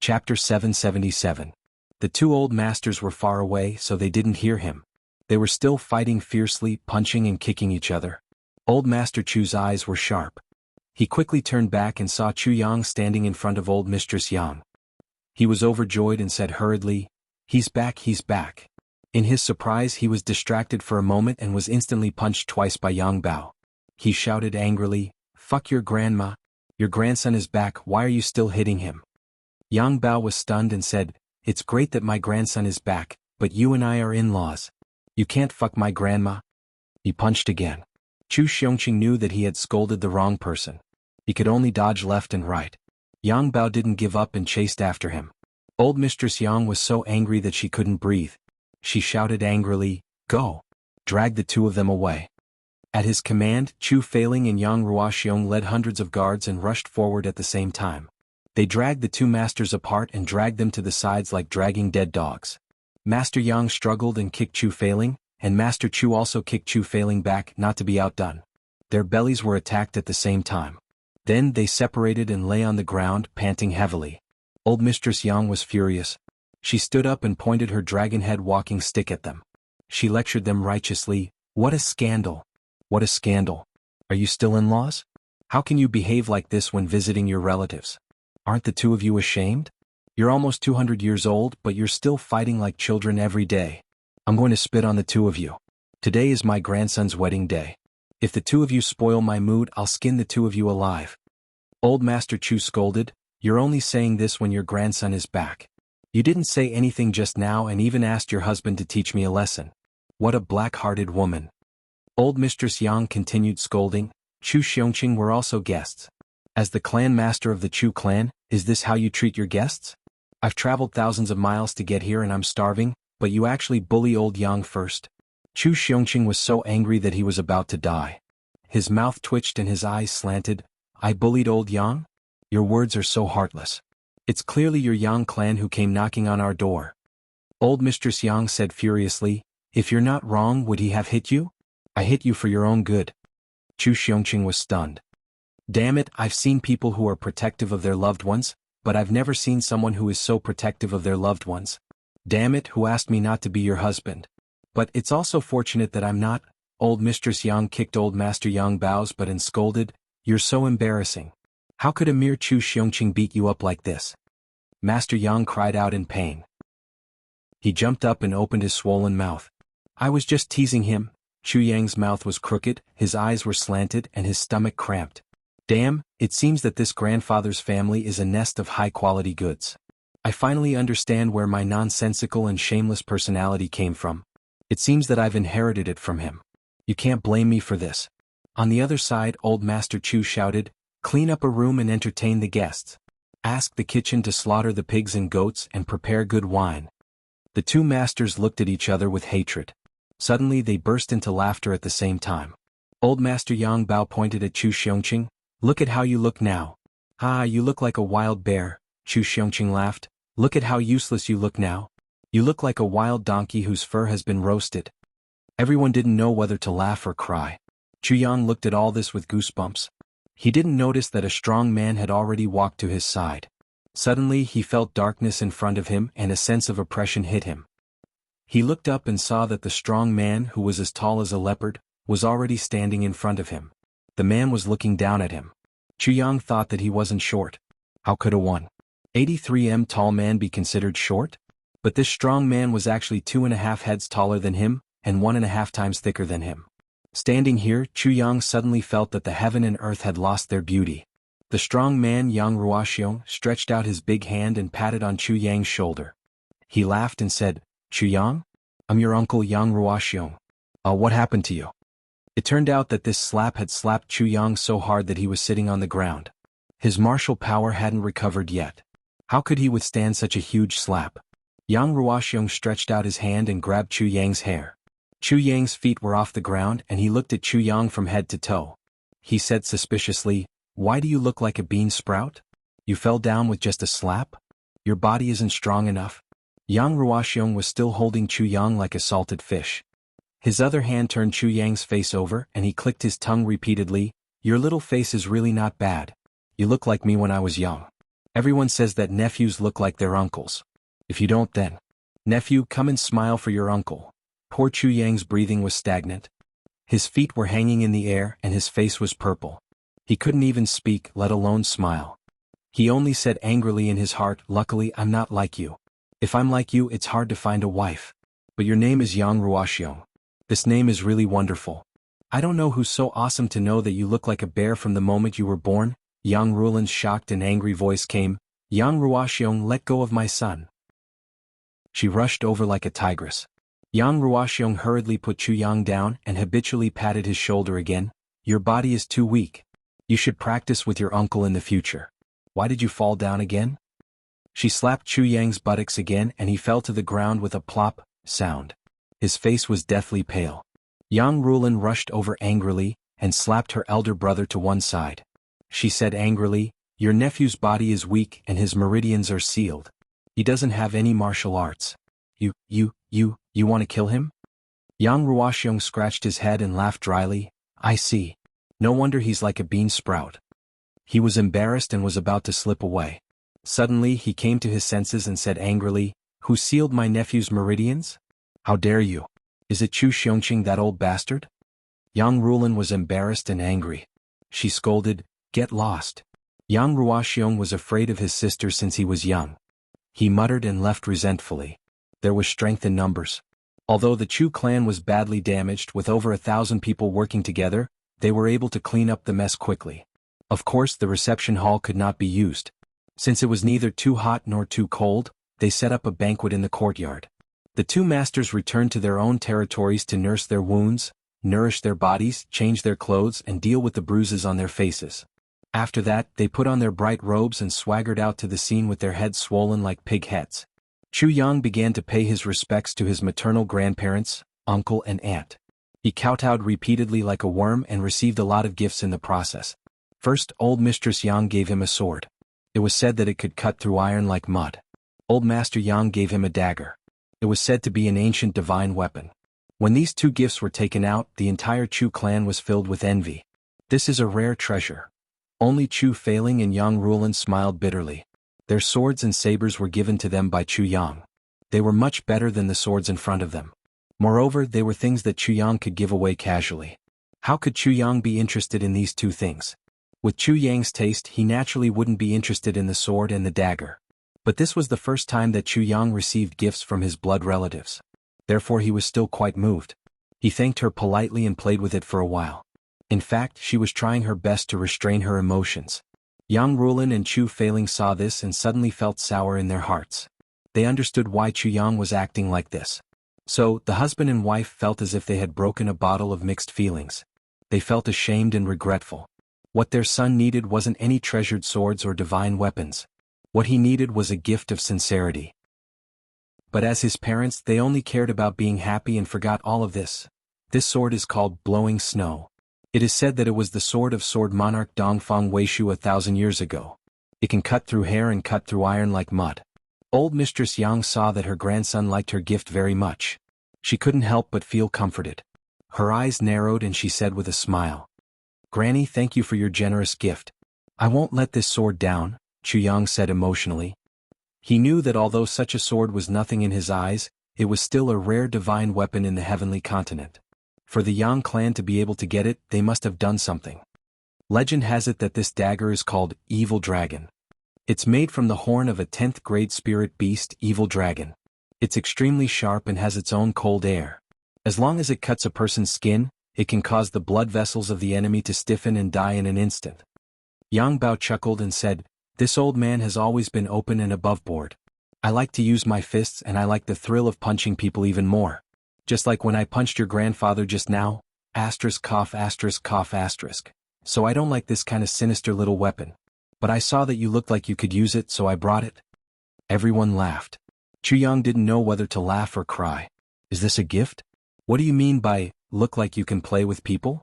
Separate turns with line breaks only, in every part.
Chapter 777. The two old masters were far away, so they didn't hear him. They were still fighting fiercely, punching and kicking each other. Old Master Chu's eyes were sharp. He quickly turned back and saw Chu Yang standing in front of old Mistress Yang. He was overjoyed and said hurriedly, "He's back, he's back." In his surprise he was distracted for a moment and was instantly punched twice by Yang Bao. He shouted angrily, "Fuck your grandma! Your grandson is back, why are you still hitting him?" Yang Bao was stunned and said, "It's great that my grandson is back, but you and I are in-laws. You can't fuck my grandma." He punched again. Chu Xiongqing knew that he had scolded the wrong person. He could only dodge left and right. Yang Bao didn't give up and chased after him. Old Mistress Yang was so angry that she couldn't breathe. She shouted angrily, "Go!" Drag the two of them away. At his command, Chu Feiling and Yang Ruoxiong led hundreds of guards and rushed forward at the same time. They dragged the two masters apart and dragged them to the sides like dragging dead dogs. Master Yang struggled and kicked Chu Feiling, and Master Chu also kicked Chu Feiling back, not to be outdone. Their bellies were attacked at the same time. Then they separated and lay on the ground, panting heavily. Old Mistress Yang was furious. She stood up and pointed her dragon-head walking stick at them. She lectured them righteously, "What a scandal! What a scandal! Are you still in-laws? How can you behave like this when visiting your relatives? Aren't the two of you ashamed? You're almost 200 years old, but you're still fighting like children every day. I'm going to spit on the two of you. Today is my grandson's wedding day. If the two of you spoil my mood, I'll skin the two of you alive." Old Master Chu scolded, "You're only saying this when your grandson is back. You didn't say anything just now and even asked your husband to teach me a lesson. What a black-hearted woman." Old Mistress Yang continued scolding. Chu Xiongqing were also guests. "As the clan master of the Chu clan, is this how you treat your guests? I've traveled thousands of miles to get here and I'm starving, but you actually bully old Yang first." Chu Xiongqing was so angry that he was about to die. His mouth twitched and his eyes slanted. "I bullied old Yang? Your words are so heartless. It's clearly your Yang clan who came knocking on our door." Old Mistress Yang said furiously, "If you're not wrong, would he have hit you? I hit you for your own good." Chu Xiongqing was stunned. "Damn it, I've seen people who are protective of their loved ones, but I've never seen someone who is so protective of their loved ones. Damn it, who asked me not to be your husband? But it's also fortunate that I'm not." Old Mistress Yang kicked Old Master Yang Bao's butt and scolded, "You're so embarrassing. How could a mere Chu Xiongqing beat you up like this?" Master Yang cried out in pain. He jumped up and opened his swollen mouth. "I was just teasing him." Chu Yang's mouth was crooked, his eyes were slanted and his stomach cramped. "Damn, it seems that this grandfather's family is a nest of high-quality goods. I finally understand where my nonsensical and shameless personality came from. It seems that I've inherited it from him. You can't blame me for this." On the other side, Old Master Chu shouted, "Clean up a room and entertain the guests. Ask the kitchen to slaughter the pigs and goats and prepare good wine." The two masters looked at each other with hatred. Suddenly they burst into laughter at the same time. Old Master Yang Bao pointed at Chu Xiongqing. "Look at how you look now." "Ah, you look like a wild bear," Chu Xiongqing laughed. "Look at how useless you look now. You look like a wild donkey whose fur has been roasted." Everyone didn't know whether to laugh or cry. Chu Yang looked at all this with goosebumps. He didn't notice that a strong man had already walked to his side. Suddenly he felt darkness in front of him and a sense of oppression hit him. He looked up and saw that the strong man, who was as tall as a leopard, was already standing in front of him. The man was looking down at him. Chu Yang thought that he wasn't short. How could a 183 tall man be considered short? But this strong man was actually 2.5 heads taller than him, and 1.5 times thicker than him. Standing here, Chu Yang suddenly felt that the heaven and earth had lost their beauty. The strong man Yang Ruoxiong stretched out his big hand and patted on Chu Yang's shoulder. He laughed and said, "Chu Yang? I'm your uncle Yang Ruoxiong. What happened to you?" It turned out that this slap had slapped Chu Yang so hard that he was sitting on the ground. His martial power hadn't recovered yet. How could he withstand such a huge slap? Yang Ruoxiong stretched out his hand and grabbed Chu Yang's hair. Chu Yang's feet were off the ground and he looked at Chu Yang from head to toe. He said suspiciously, "Why do you look like a bean sprout? You fell down with just a slap? Your body isn't strong enough." Yang Ruoxiong was still holding Chu Yang like a salted fish. His other hand turned Chu Yang's face over and he clicked his tongue repeatedly. "Your little face is really not bad. You look like me when I was young." Everyone says that nephews look like their uncles. If you don't then. Nephew, come and smile for your uncle. Poor Chu Yang's breathing was stagnant. His feet were hanging in the air and his face was purple. He couldn't even speak, let alone smile. He only said angrily in his heart, luckily I'm not like you. If I'm like you, it's hard to find a wife. But your name is Yang Ruoxiong. This name is really wonderful. I don't know who's so awesome to know that you look like a bear from the moment you were born. Yang Ruolan's shocked and angry voice came. Yang Ruoxiong, let go of my son. She rushed over like a tigress. Yang Ruoxiong hurriedly put Chu Yang down and habitually patted his shoulder again. Your body is too weak. You should practice with your uncle in the future. Why did you fall down again? She slapped Chu Yang's buttocks again and he fell to the ground with a plop sound. His face was deathly pale. Yang Ruolan rushed over angrily and slapped her elder brother to one side. She said angrily, your nephew's body is weak and his meridians are sealed. He doesn't have any martial arts. You want to kill him? Yang Ruoxiong scratched his head and laughed dryly. I see. No wonder he's like a bean sprout. He was embarrassed and was about to slip away. Suddenly he came to his senses and said angrily, who sealed my nephew's meridians? How dare you? Is it Chu Xiongqing, that old bastard? Yang Ruolan was embarrassed and angry. She scolded, get lost. Yang Ruoxiong was afraid of his sister since he was young. He muttered and left resentfully. There was strength in numbers. Although the Chu clan was badly damaged with over 1,000 people working together, they were able to clean up the mess quickly. Of course the reception hall could not be used. Since it was neither too hot nor too cold, they set up a banquet in the courtyard. The two masters returned to their own territories to nurse their wounds, nourish their bodies, change their clothes and deal with the bruises on their faces. After that, they put on their bright robes and swaggered out to the scene with their heads swollen like pig heads. Chu Yang began to pay his respects to his maternal grandparents, uncle and aunt. He kowtowed repeatedly like a worm and received a lot of gifts in the process. First, old Mistress Yang gave him a sword. It was said that it could cut through iron like mud. Old Master Yang gave him a dagger. It was said to be an ancient divine weapon. When these two gifts were taken out, the entire Chu clan was filled with envy. This is a rare treasure. Only Chu Failing and Yang Ruolan smiled bitterly. Their swords and sabers were given to them by Chu Yang. They were much better than the swords in front of them. Moreover, they were things that Chu Yang could give away casually. How could Chu Yang be interested in these two things? With Chu Yang's taste, he naturally wouldn't be interested in the sword and the dagger. But this was the first time that Chu Yang received gifts from his blood relatives. Therefore he was still quite moved. He thanked her politely and played with it for a while. In fact, she was trying her best to restrain her emotions. Yang Ruolan and Chu Failing saw this and suddenly felt sour in their hearts. They understood why Chu Yang was acting like this. So, the husband and wife felt as if they had broken a bottle of mixed feelings. They felt ashamed and regretful. What their son needed wasn't any treasured swords or divine weapons. What he needed was a gift of sincerity. But as his parents, they only cared about being happy and forgot all of this. This sword is called Blowing Snow. It is said that it was the sword of sword monarch Dongfang Weishu 1,000 years ago. It can cut through hair and cut through iron like mud. Old Mistress Yang saw that her grandson liked her gift very much. She couldn't help but feel comforted. Her eyes narrowed and she said with a smile, Granny, thank you for your generous gift. I won't let this sword down, Chu Yang said emotionally. He knew that although such a sword was nothing in his eyes, it was still a rare divine weapon in the heavenly continent. For the Yang clan to be able to get it, they must have done something. Legend has it that this dagger is called Evil Dragon. It's made from the horn of a 10th grade spirit beast, Evil Dragon. It's extremely sharp and has its own cold air. As long as it cuts a person's skin, it can cause the blood vessels of the enemy to stiffen and die in an instant. Yang Bao chuckled and said, This old man has always been open and aboveboard. I like to use my fists and I like the thrill of punching people even more. Just like when I punched your grandfather just now, cough. So I don't like this kind of sinister little weapon. But I saw that you looked like you could use it, so I brought it. Everyone laughed. Chu Yang didn't know whether to laugh or cry. Is this a gift? What do you mean by, look like you can play with people?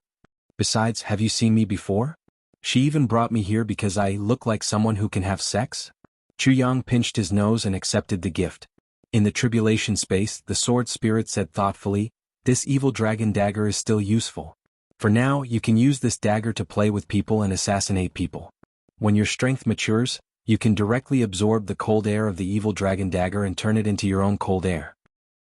Besides, have you seen me before? She even brought me here because I look like someone who can have sex? Chu Yang pinched his nose and accepted the gift. In the tribulation space, the sword spirit said thoughtfully, This evil dragon dagger is still useful. For now, you can use this dagger to play with people and assassinate people. When your strength matures, You can directly absorb the cold air of the evil dragon dagger and turn it into your own cold air.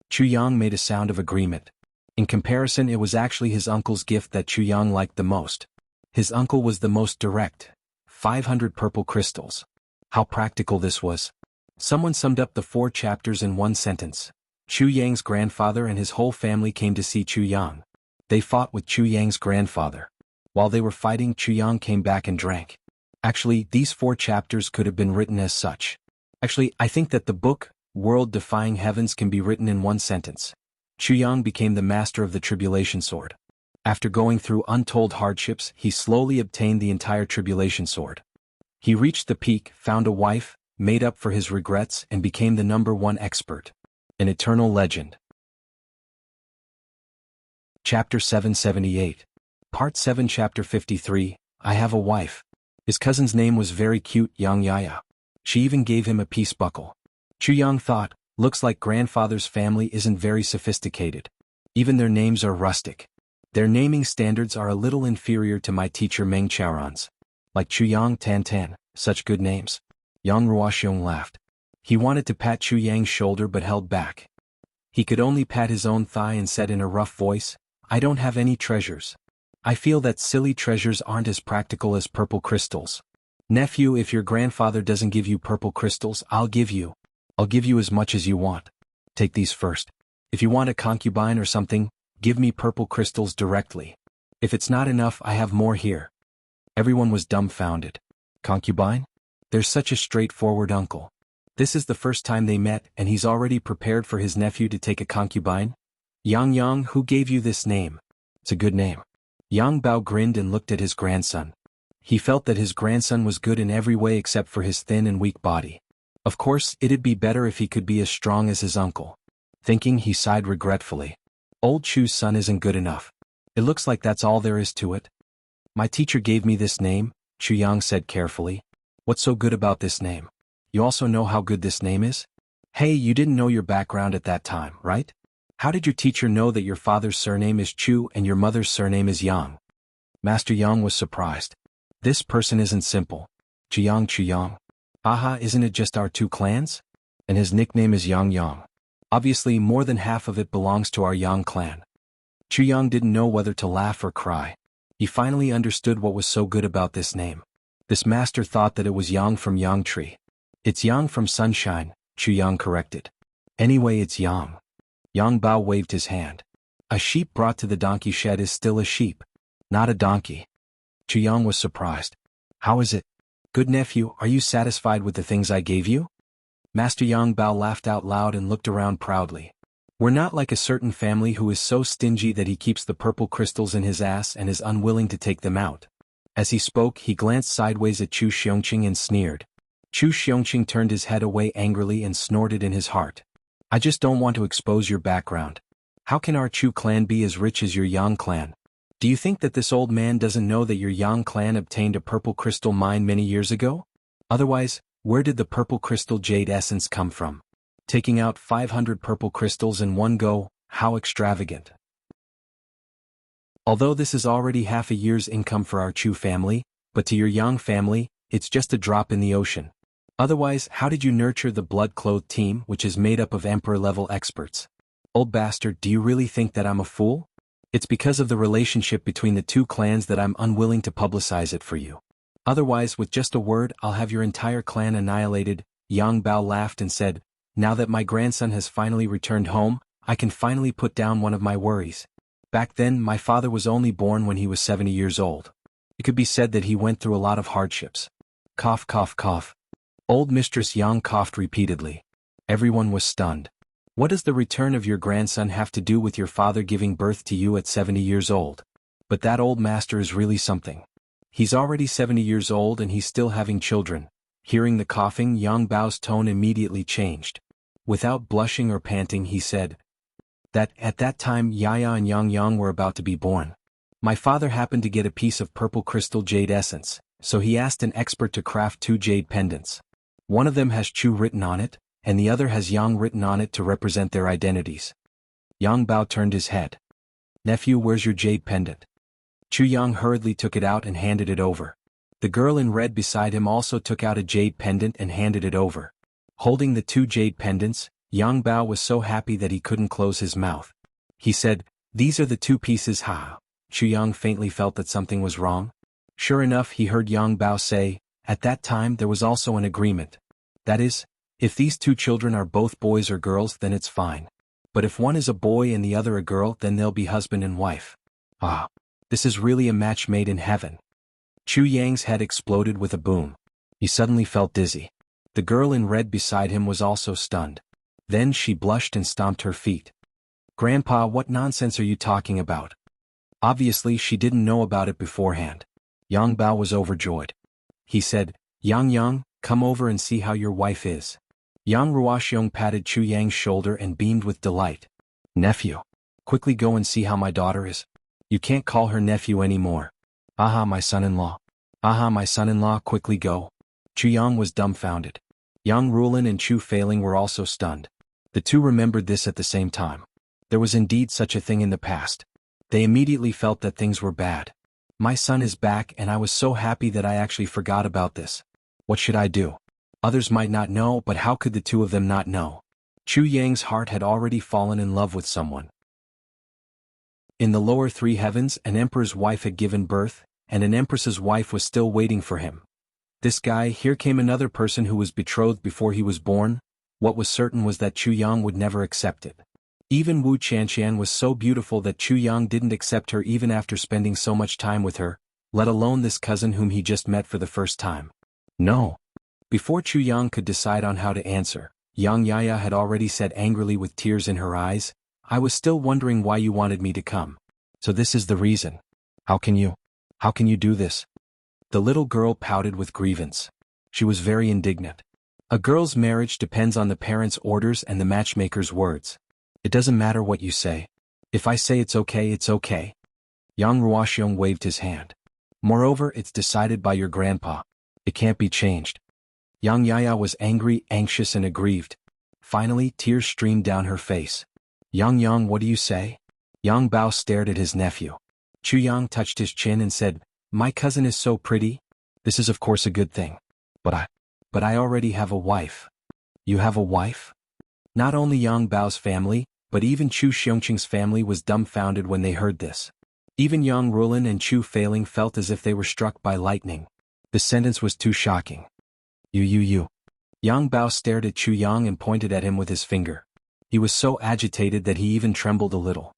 Chu Yang made a sound of agreement. In comparison, it was actually his uncle's gift that Chu Yang liked the most. His uncle was the most direct. 500 purple crystals. How practical this was. Someone summed up the 4 chapters in one sentence. Chu Yang's grandfather and his whole family came to see Chu Yang. They fought with Chu Yang's grandfather. While they were fighting, Chu Yang came back and drank. Actually, these 4 chapters could have been written as such. Actually, I think that the book, World-Defying Heavens, can be written in one sentence. Chu Yang became the master of the Tribulation Sword. After going through untold hardships, he slowly obtained the entire Tribulation Sword. He reached the peak, found a wife, made up for his regrets, and became the #1 expert. An eternal legend. Chapter 778. Part 7 Chapter 53, I Have a Wife. His cousin's name was very cute, Yang Yaya. She even gave him a peace buckle. Chu Yang thought, looks like grandfather's family isn't very sophisticated. Even their names are rustic. Their naming standards are a little inferior to my teacher Meng Chaoran's. Like Chu Yang Tan Tan, such good names. Yang Ruoxiong laughed. He wanted to pat Chu Yang's shoulder but held back. He could only pat his own thigh and said in a rough voice, I don't have any treasures. I feel that silly treasures aren't as practical as purple crystals. Nephew, if your grandfather doesn't give you purple crystals, I'll give you as much as you want. Take these first. If you want a concubine or something, give me purple crystals directly. If it's not enough, I have more here. Everyone was dumbfounded. Concubine? There's such a straightforward uncle. This is the first time they met and he's already prepared for his nephew to take a concubine? Yang, who gave you this name? It's a good name. Yang Bao grinned and looked at his grandson. He felt that his grandson was good in every way except for his thin and weak body. Of course, it'd be better if he could be as strong as his uncle. Thinking, he sighed regretfully. Old Chu's son isn't good enough. It looks like that's all there is to it. My teacher gave me this name, Chu Yang said carefully. What's so good about this name? You also know how good this name is? Hey, you didn't know your background at that time, right? How did your teacher know that your father's surname is Chu and your mother's surname is Yang? Master Yang was surprised. This person isn't simple. Chu Yang. Aha, isn't it just our 2 clans? And his nickname is Yang. Obviously, more than half of it belongs to our Yang clan. Chu Yang didn't know whether to laugh or cry. He finally understood what was so good about this name. This master thought that it was Yang from Yang Tree. It's Yang from Sunshine, Chu Yang corrected. Anyway, it's Yang. Yang Bao waved his hand. A sheep brought to the donkey shed is still a sheep, not a donkey. Chu Yang was surprised. How is it? Good nephew, are you satisfied with the things I gave you? Master Yang Bao laughed out loud and looked around proudly. We're not like a certain family who is so stingy that he keeps the purple crystals in his ass and is unwilling to take them out. As he spoke, he glanced sideways at Chu Xiongqing and sneered. Chu Xiongqing turned his head away angrily and snorted in his heart. I just don't want to expose your background. How can our Chu clan be as rich as your Yang clan? Do you think that this old man doesn't know that your Yang clan obtained a purple crystal mine many years ago? Otherwise, where did the purple crystal jade essence come from? Taking out 500 purple crystals in one go, how extravagant. Although this is already half a year's income for our Chu family, but to your Yang family, it's just a drop in the ocean. Otherwise, how did you nurture the blood-clothed team which is made up of emperor-level experts? Old bastard, do you really think that I'm a fool? It's because of the relationship between the 2 clans that I'm unwilling to publicize it for you. Otherwise, with just a word, I'll have your entire clan annihilated. Yang Bao laughed and said, now that my grandson has finally returned home, I can finally put down one of my worries. Back then, my father was only born when he was 70 years old. It could be said that he went through a lot of hardships. Cough, cough, cough. Old Mistress Yang coughed repeatedly. Everyone was stunned. What does the return of your grandson have to do with your father giving birth to you at 70 years old? But that old master is really something. He's already 70 years old and he's still having children. Hearing the coughing, Yang Bao's tone immediately changed. Without blushing or panting, he said, that at that time Yaya and Yang were about to be born. My father happened to get a piece of purple crystal jade essence, so he asked an expert to craft 2 jade pendants. One of them has Chu written on it, and the other has Yang written on it to represent their identities. Yang Bao turned his head. Nephew, where's your jade pendant? Chu Yang hurriedly took it out and handed it over. The girl in red beside him also took out a jade pendant and handed it over. Holding the two jade pendants, Yang Bao was so happy that he couldn't close his mouth. He said, "These are the two pieces." Ha! Chu Yang faintly felt that something was wrong. Sure enough, he heard Yang Bao say, "At that time there was also an agreement. That is, if these two children are both boys or girls, then it's fine. But if one is a boy and the other a girl, then they'll be husband and wife." Ah! This is really a match made in heaven. Chu Yang's head exploded with a boom. He suddenly felt dizzy. The girl in red beside him was also stunned. Then she blushed and stomped her feet. "Grandpa, what nonsense are you talking about?" Obviously she didn't know about it beforehand. Yang Bao was overjoyed. He said, Yang, come over and see how your wife is." Yang Ruoxiong patted Chu Yang's shoulder and beamed with delight. "Nephew. Quickly go and see how my daughter is." "You can't call her nephew anymore." "Aha, my son-in-law. Aha, my son-in-law, quickly go." Chu Yang was dumbfounded. Yang Rulin and Chu Failing were also stunned. The two remembered this at the same time. There was indeed such a thing in the past. They immediately felt that things were bad. "My son is back and I was so happy that I actually forgot about this. What should I do? Others might not know, but how could the two of them not know?" Chu Yang's heart had already fallen in love with someone. In the lower three heavens, an emperor's wife had given birth, and an empress's wife was still waiting for him. This guy, here came another person who was betrothed before he was born. What was certain was that Chu Yang would never accept it. Even Wu Qianqian was so beautiful that Chu Yang didn't accept her even after spending so much time with her, let alone this cousin whom he just met for the first time. No. Before Chu Yang could decide on how to answer, Yang Yaya had already said angrily with tears in her eyes, "I was still wondering why you wanted me to come. So this is the reason. How can you do this?" The little girl pouted with grievance. She was very indignant. A girl's marriage depends on the parents' orders and the matchmaker's words. It doesn't matter what you say. If I say it's okay, it's okay. Yang Ruoxiong waved his hand. Moreover, it's decided by your grandpa. It can't be changed. Yang Yaya was angry, anxious and aggrieved. Finally, tears streamed down her face. Yang, what do you say?" Yang Bao stared at his nephew. Chu Yang touched his chin and said, "My cousin is so pretty. This is of course a good thing. But I already have a wife." "You have a wife?" Not only Yang Bao's family, but even Chu Xiongqing's family was dumbfounded when they heard this. Even Yang Rulin and Chu Failing felt as if they were struck by lightning. The sentence was too shocking. You. Yang Bao stared at Chu Yang and pointed at him with his finger. He was so agitated that he even trembled a little.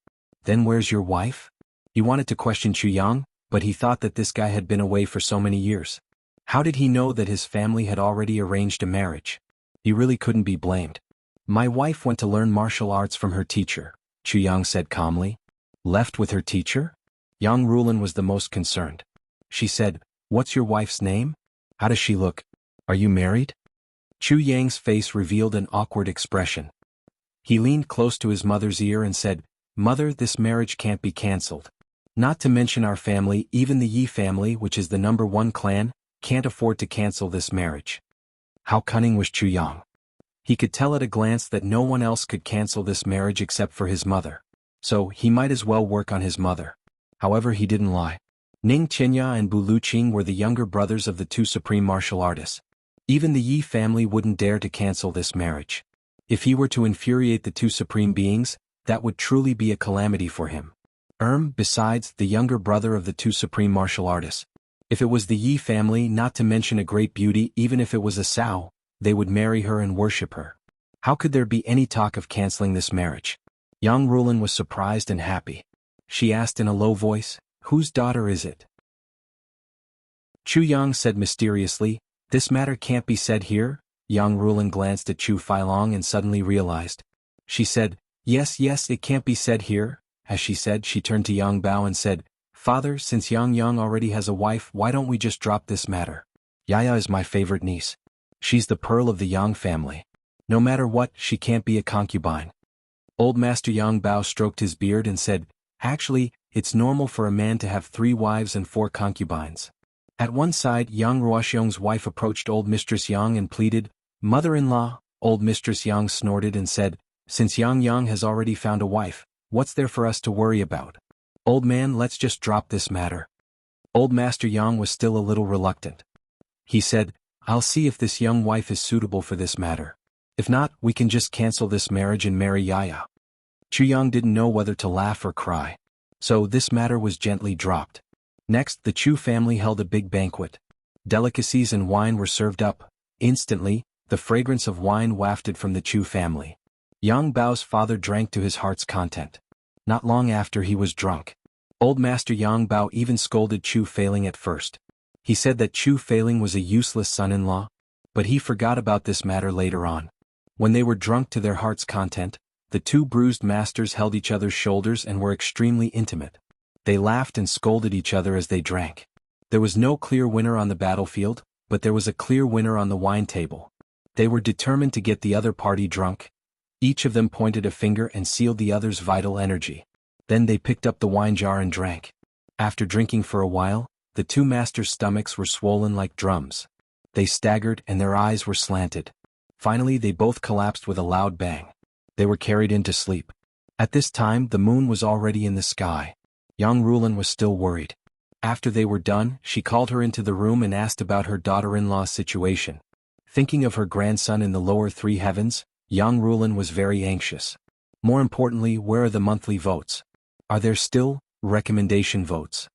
"Then where's your wife?" He wanted to question Chu Yang, but he thought that this guy had been away for so many years. How did he know that his family had already arranged a marriage? He really couldn't be blamed. "My wife went to learn martial arts from her teacher," Chu Yang said calmly. "Left with her teacher?" Yang Rulin was the most concerned. She said, "What's your wife's name? How does she look? Are you married?" Chu Yang's face revealed an awkward expression. He leaned close to his mother's ear and said, "Mother, this marriage can't be cancelled. Not to mention our family, even the Yi family, which is the #1 clan, can't afford to cancel this marriage." How cunning was Chu Yang. He could tell at a glance that no one else could cancel this marriage except for his mother. So, he might as well work on his mother. However, he didn't lie. Ning Qinya and Bu Luqing were the younger brothers of the two supreme martial artists. Even the Yi family wouldn't dare to cancel this marriage. If he were to infuriate the two supreme beings, that would truly be a calamity for him. Besides, the younger brother of the two supreme martial artists. If it was the Yi family, not to mention a great beauty, even if it was a Sao, they would marry her and worship her. How could there be any talk of canceling this marriage? Yang Rulin was surprised and happy. She asked in a low voice, "Whose daughter is it?" Chu Yang said mysteriously, "This matter can't be said here." Yang Rulin glanced at Chu Failong and suddenly realized. She said, Yes, it can't be said here." As she said, she turned to Yang Bao and said, "Father, since Yang already has a wife, why don't we just drop this matter? Yaya is my favorite niece. She's the pearl of the Yang family. No matter what, she can't be a concubine." Old Master Yang Bao stroked his beard and said, "Actually, it's normal for a man to have 3 wives and 4 concubines." At one side, Yang Ruoxiong's wife approached Old Mistress Yang and pleaded, "Mother-in-law." Old Mistress Yang snorted and said, "Since Yang has already found a wife, what's there for us to worry about? Old man, let's just drop this matter." Old Master Yang was still a little reluctant. He said, I'll see if this young wife is suitable for this matter. If not, we can just cancel this marriage and marry Yaya. Chu Yang didn't know whether to laugh or cry. So this matter was gently dropped. Next, the Chu family held a big banquet. Delicacies and wine were served up. Instantly, the fragrance of wine wafted from the Chu family. Yang Bao's father drank to his heart's content. Not long after he was drunk. Old Master Yang Bao even scolded Chu Feiling at first. He said that Chu Feiling was a useless son-in-law, but he forgot about this matter later on. When they were drunk to their heart's content, the two bruised masters held each other's shoulders and were extremely intimate. They laughed and scolded each other as they drank. There was no clear winner on the battlefield, but there was a clear winner on the wine table. They were determined to get the other party drunk. Each of them pointed a finger and sealed the other's vital energy. Then they picked up the wine jar and drank. After drinking for a while, the two masters' stomachs were swollen like drums. They staggered and their eyes were slanted. Finally they both collapsed with a loud bang. They were carried into sleep. At this time the moon was already in the sky. Yang Rulan was still worried. After they were done, she called her into the room and asked about her daughter-in-law's situation. Thinking of her grandson in the lower three heavens, Yang Rulan was very anxious. More importantly, where are the monthly votes? Are there still recommendation votes?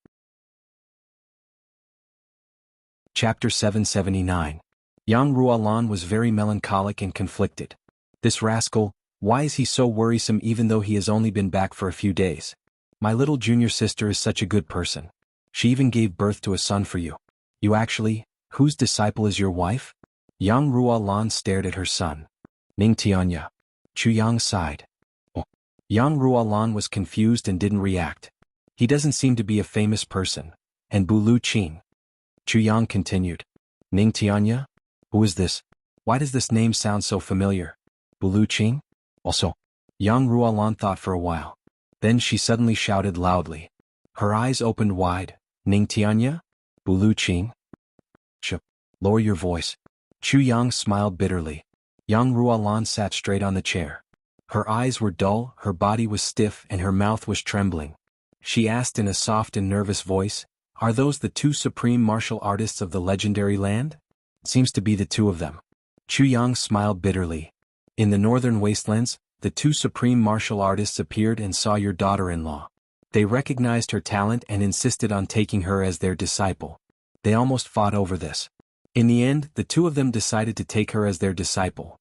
Chapter 779. Yang Ruolan was very melancholic and conflicted. This rascal, why is he so worrisome even though he has only been back for a few days? My little junior sister is such a good person. She even gave birth to a son for you. You actually, whose disciple is your wife? Yang Ruolan stared at her son. Ning Tianya. Chu Yang sighed. Oh. Yang Ruolan was confused and didn't react. He doesn't seem to be a famous person. And Bu Lu Qin. Chu Yang continued. Ning Tianya? Who is this? Why does this name sound so familiar? Bu Lu Qin? Also. Yang Ruolan thought for a while. Then she suddenly shouted loudly. Her eyes opened wide. Ning Tianya? Bu Lu Qin? Lower your voice. Chu Yang smiled bitterly. Yang Ruolan sat straight on the chair. Her eyes were dull, her body was stiff and her mouth was trembling. She asked in a soft and nervous voice, Are those the two supreme martial artists of the legendary land? Seems to be the two of them. Chu Yang smiled bitterly. In the northern wastelands, the two supreme martial artists appeared and saw your daughter-in-law. They recognized her talent and insisted on taking her as their disciple. They almost fought over this. In the end, the two of them decided to take her as their disciple.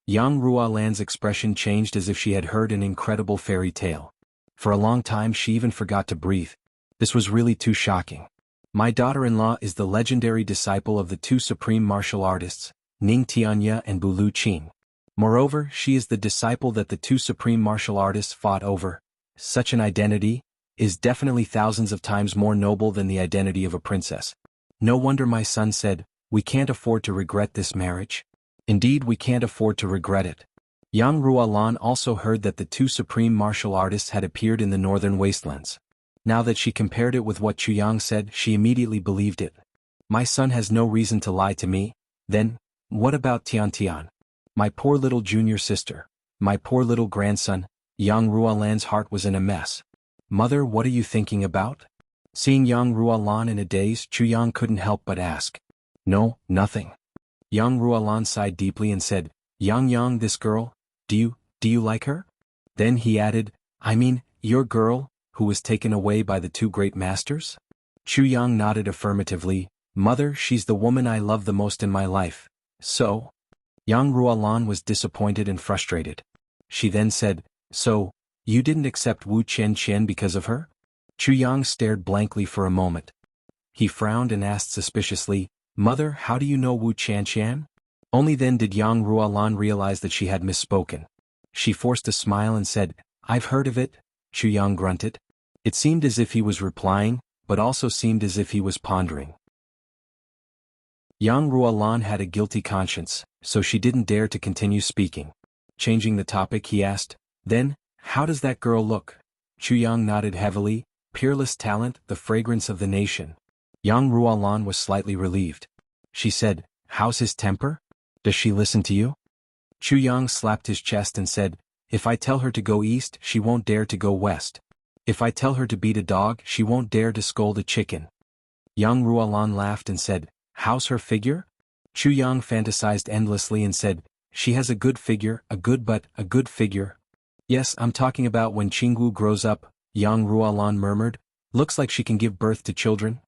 Yang Ruolan's expression changed as if she had heard an incredible fairy tale. For a long time she even forgot to breathe. This was really too shocking. My daughter-in-law is the legendary disciple of the two supreme martial artists, Ning Tianya and Bu Lu Qin. Moreover, she is the disciple that the two supreme martial artists fought over. Such an identity is definitely thousands of times more noble than the identity of a princess. No wonder my son said, We can't afford to regret this marriage. Indeed, we can't afford to regret it. Yang Ruolan also heard that the two supreme martial artists had appeared in the northern wastelands. Now that she compared it with what Chu Yang said, she immediately believed it. My son has no reason to lie to me. Then, what about Tian Tian? My poor little junior sister. My poor little grandson. Yang Ruolan's heart was in a mess. Mother, what are you thinking about? Seeing Yang Ruolan in a daze, Chu Yang couldn't help but ask. No, nothing. Yang Ruolan sighed deeply and said, Yang, this girl, do you like her? Then he added, I mean, your girl, who was taken away by the two great masters? Chu Yang nodded affirmatively. Mother, she's the woman I love the most in my life. So? Yang Ruolan was disappointed and frustrated. She then said, So, you didn't accept Wu Qian because of her? Chu Yang stared blankly for a moment. He frowned and asked suspiciously, Mother, how do you know Wu Qian? Only then did Yang Ruolan realize that she had misspoken. She forced a smile and said, I've heard of it. Chu Yang grunted. It seemed as if he was replying, but also seemed as if he was pondering. Yang Ruolan had a guilty conscience, so she didn't dare to continue speaking. Changing the topic, he asked, Then, how does that girl look? Chu Yang nodded heavily. Peerless talent, the fragrance of the nation. Yang Ruolan was slightly relieved. She said, How's his temper? Does she listen to you? Chu Yang slapped his chest and said, If I tell her to go east, she won't dare to go west. If I tell her to beat a dog, she won't dare to scold a chicken. Yang Ruolan laughed and said, "How's her figure?" Chu Yang fantasized endlessly and said, "She has a good figure, a good figure." "Yes, I'm talking about when Jianghu grows up," Yang Ruolan murmured. "Looks like she can give birth to children."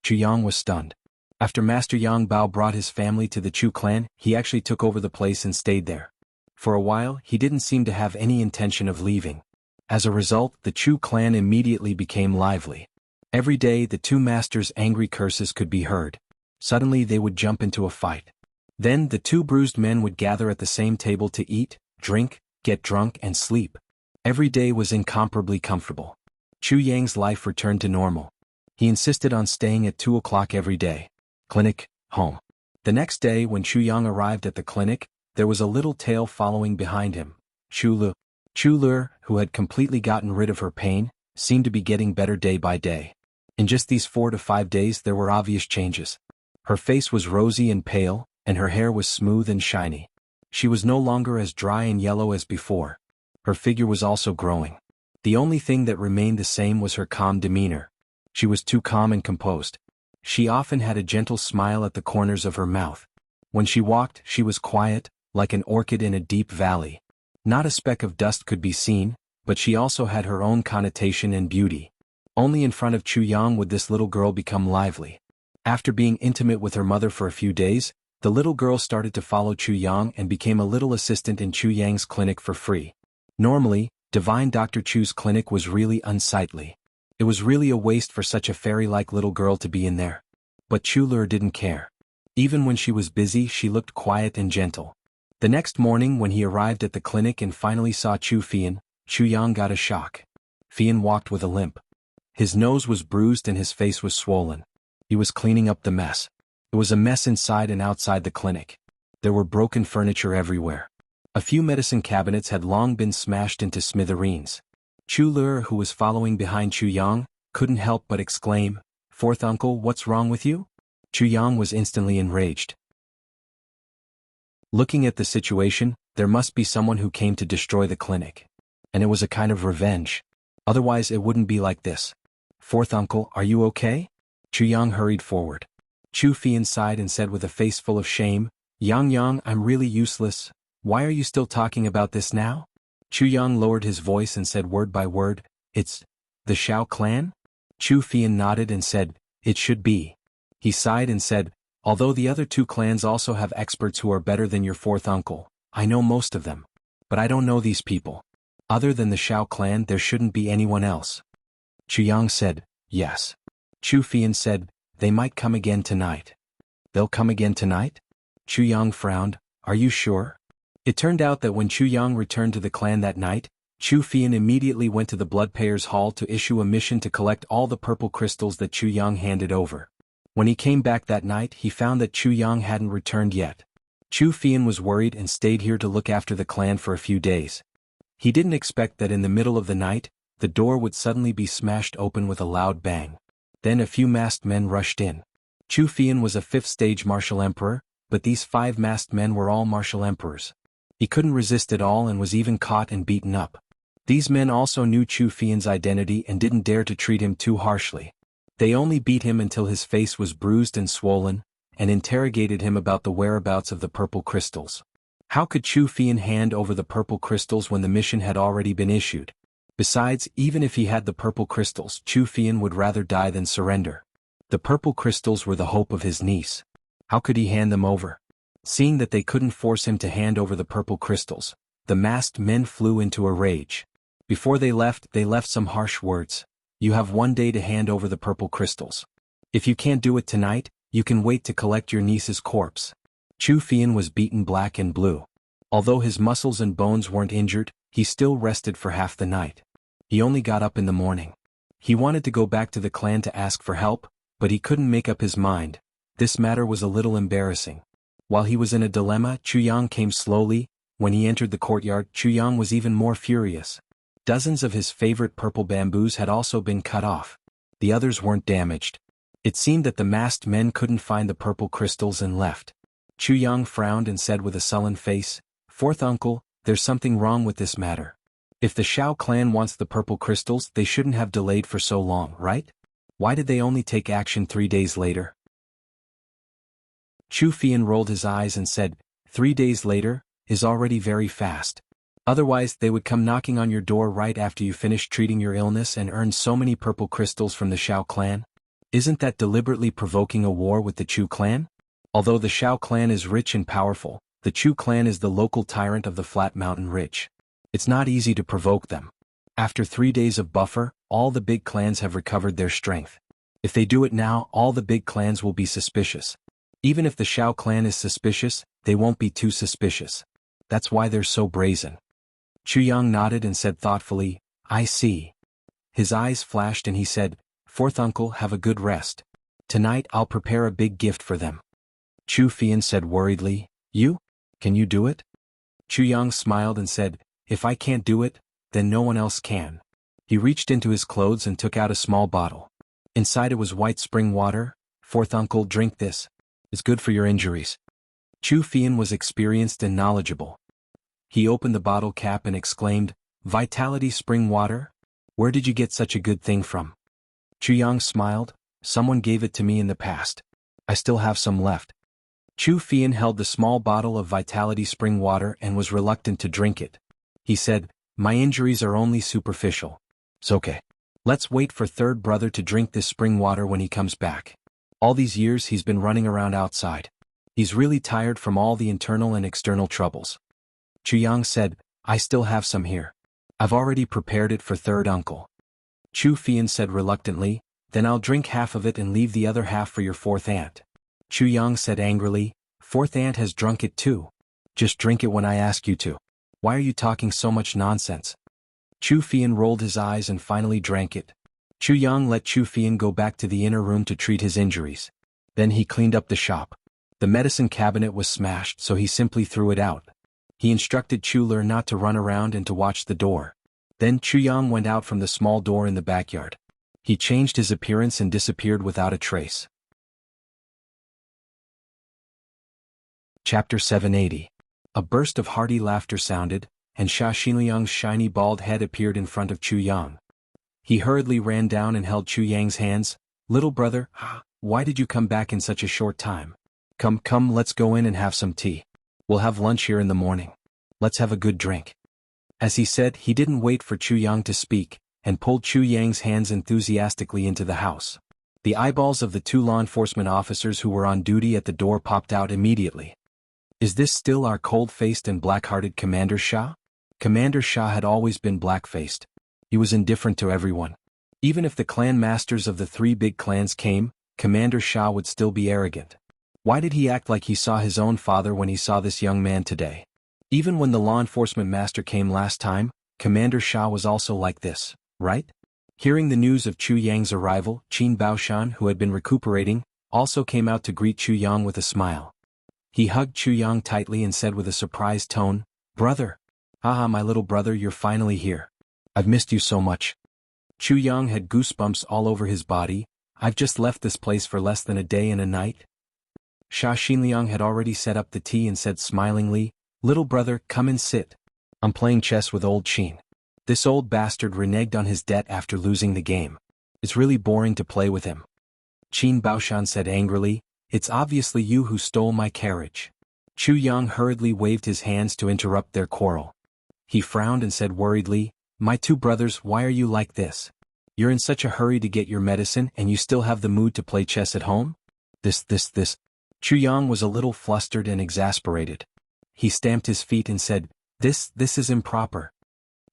Chu Yang was stunned. After Master Yang Bao brought his family to the Chu clan, he actually took over the place and stayed there. For a while, he didn't seem to have any intention of leaving. As a result, the Chu clan immediately became lively. Every day the two masters' angry curses could be heard. Suddenly they would jump into a fight. Then the two bruised men would gather at the same table to eat, drink, get drunk and sleep. Every day was incomparably comfortable. Chu Yang's life returned to normal. He insisted on staying at 2 o'clock every day. Clinic, home. The next day when Chu Yang arrived at the clinic, there was a little tail following behind him. Chu Lu, who had completely gotten rid of her pain, seemed to be getting better day by day. In just these 4 to 5 days there were obvious changes. Her face was rosy and pale, and her hair was smooth and shiny. She was no longer as dry and yellow as before. Her figure was also growing. The only thing that remained the same was her calm demeanor. She was too calm and composed. She often had a gentle smile at the corners of her mouth. When she walked, she was quiet, like an orchid in a deep valley. Not a speck of dust could be seen, but she also had her own connotation and beauty. Only in front of Chu Yang would this little girl become lively. After being intimate with her mother for a few days, the little girl started to follow Chu Yang and became a little assistant in Chu Yang's clinic for free. Normally, Divine Dr. Chu's clinic was really unsightly. It was really a waste for such a fairy-like little girl to be in there. But Chu Lu didn't care. Even when she was busy, she looked quiet and gentle. The next morning when he arrived at the clinic and finally saw Chu Fian, Chu Yang got a shock. Fian walked with a limp. His nose was bruised and his face was swollen. He was cleaning up the mess. It was a mess inside and outside the clinic. There were broken furniture everywhere. A few medicine cabinets had long been smashed into smithereens. Chu Lu, who was following behind Chu Yang, couldn't help but exclaim, "Fourth uncle, what's wrong with you?" Chu Yang was instantly enraged. Looking at the situation, there must be someone who came to destroy the clinic. And it was a kind of revenge. Otherwise it wouldn't be like this. "Fourth uncle, are you okay?" Chu Yang hurried forward. Chu Fian sighed and said with a face full of shame, Yang, I'm really useless. Why are you still talking about this now?" Chu Yang lowered his voice and said word by word, "It's the Shao clan?" Chu Fian nodded and said, "It should be." He sighed and said, "Although the other two clans also have experts who are better than your fourth uncle, I know most of them. But I don't know these people. Other than the Shao clan there shouldn't be anyone else." Chu Yang said, "Yes." Chu Fian said, "They might come again tonight." "They'll come again tonight?" Chu Yang frowned, "Are you sure?" It turned out that when Chu Yang returned to the clan that night, Chu Fian immediately went to the Bloodpayers Hall to issue a mission to collect all the purple crystals that Chu Yang handed over. When he came back that night he found that Chu Yang hadn't returned yet. Chu Fian was worried and stayed here to look after the clan for a few days. He didn't expect that in the middle of the night, the door would suddenly be smashed open with a loud bang. Then a few masked men rushed in. Chu Fian was a 5th-stage martial emperor, but these 5 masked men were all martial emperors. He couldn't resist at all and was even caught and beaten up. These men also knew Chu Fian's identity and didn't dare to treat him too harshly. They only beat him until his face was bruised and swollen, and interrogated him about the whereabouts of the purple crystals. How could Chu Fian hand over the purple crystals when the mission had already been issued? Besides, even if he had the purple crystals, Chu Fian would rather die than surrender. The purple crystals were the hope of his niece. How could he hand them over? Seeing that they couldn't force him to hand over the purple crystals, the masked men flew into a rage. Before they left some harsh words. "You have 1 day to hand over the purple crystals. If you can't do it tonight, you can wait to collect your niece's corpse." Chu Fian was beaten black and blue. Although his muscles and bones weren't injured, he still rested for half the night. He only got up in the morning. He wanted to go back to the clan to ask for help, but he couldn't make up his mind. This matter was a little embarrassing. While he was in a dilemma, Chu Yang came slowly. When he entered the courtyard, Chu Yang was even more furious. Dozens of his favorite purple bamboos had also been cut off. The others weren't damaged. It seemed that the masked men couldn't find the purple crystals and left. Chu Yang frowned and said with a sullen face, "Fourth uncle, there's something wrong with this matter. If the Shao clan wants the purple crystals, they shouldn't have delayed for so long, right? Why did they only take action 3 days later? Chu Fian rolled his eyes and said, 3 days later is already very fast. Otherwise they would come knocking on your door right after you finish treating your illness and earn so many purple crystals from the Shao clan. Isn't that deliberately provoking a war with the Chu clan? Although the Shao clan is rich and powerful, the Chu clan is the local tyrant of the Flat Mountain Ridge. It's not easy to provoke them. After 3 days of buffer, all the big clans have recovered their strength. If they do it now, all the big clans will be suspicious. Even if the Shao clan is suspicious, they won't be too suspicious. That's why they're so brazen. Chu Yang nodded and said thoughtfully, I see. His eyes flashed and he said, Fourth uncle, have a good rest. Tonight I'll prepare a big gift for them. Chu Fian said worriedly, You? Can you do it? Chu Yang smiled and said, If I can't do it, then no one else can. He reached into his clothes and took out a small bottle. Inside it was white spring water. Fourth uncle, drink this. It's good for your injuries. Chu Fian was experienced and knowledgeable. He opened the bottle cap and exclaimed, Vitality spring water? Where did you get such a good thing from? Chu Yang smiled, Someone gave it to me in the past. I still have some left. Chu Fian held the small bottle of Vitality spring water and was reluctant to drink it. He said, My injuries are only superficial. It's okay. Let's wait for third brother to drink this spring water when he comes back. All these years he's been running around outside. He's really tired from all the internal and external troubles. Chu Yang said, I still have some here. I've already prepared it for third uncle. Chu Fian said reluctantly, Then I'll drink half of it and leave the other half for your fourth aunt. Chu Yang said angrily, Fourth aunt has drunk it too. Just drink it when I ask you to. Why are you talking so much nonsense? Chu Fian rolled his eyes and finally drank it. Chu Yang let Chu Fian go back to the inner room to treat his injuries. Then he cleaned up the shop. The medicine cabinet was smashed, so he simply threw it out. He instructed Chu Ler not to run around and to watch the door. Then Chu Yang went out from the small door in the backyard. He changed his appearance and disappeared without a trace. Chapter 780. A burst of hearty laughter sounded, and Sha Xinliang's shiny bald head appeared in front of Chu Yang. He hurriedly ran down and held Chu Yang's hands. Little brother, why did you come back in such a short time? Come, let's go in and have some tea. We'll have lunch here in the morning. Let's have a good drink. As he said, he didn't wait for Chu Yang to speak, and pulled Chu Yang's hands enthusiastically into the house. The eyeballs of the 2 law enforcement officers who were on duty at the door popped out immediately. Is this still our cold-faced and black-hearted Commander Sha? Commander Sha had always been black-faced. He was indifferent to everyone. Even if the clan masters of the 3 big clans came, Commander Sha would still be arrogant. Why did he act like he saw his own father when he saw this young man today? Even when the law enforcement master came last time, Commander Sha was also like this, right? Hearing the news of Chu Yang's arrival, Qin Baoshan, who had been recuperating, also came out to greet Chu Yang with a smile. He hugged Chu Yang tightly and said with a surprised tone, Brother! Haha, my little brother, you're finally here. I've missed you so much. Chu Yang had goosebumps all over his body. I've just left this place for less than a day and a night. Sha Xinliang had already set up the tea and said smilingly, Little brother, come and sit. I'm playing chess with old Qin. This old bastard reneged on his debt after losing the game. It's really boring to play with him. Qin Baoshan said angrily, It's obviously you who stole my carriage. Chu Yang hurriedly waved his hands to interrupt their quarrel. He frowned and said worriedly, My 2 brothers, why are you like this? You're in such a hurry to get your medicine and you still have the mood to play chess at home? This. Chu Yang was a little flustered and exasperated. He stamped his feet and said, This is improper.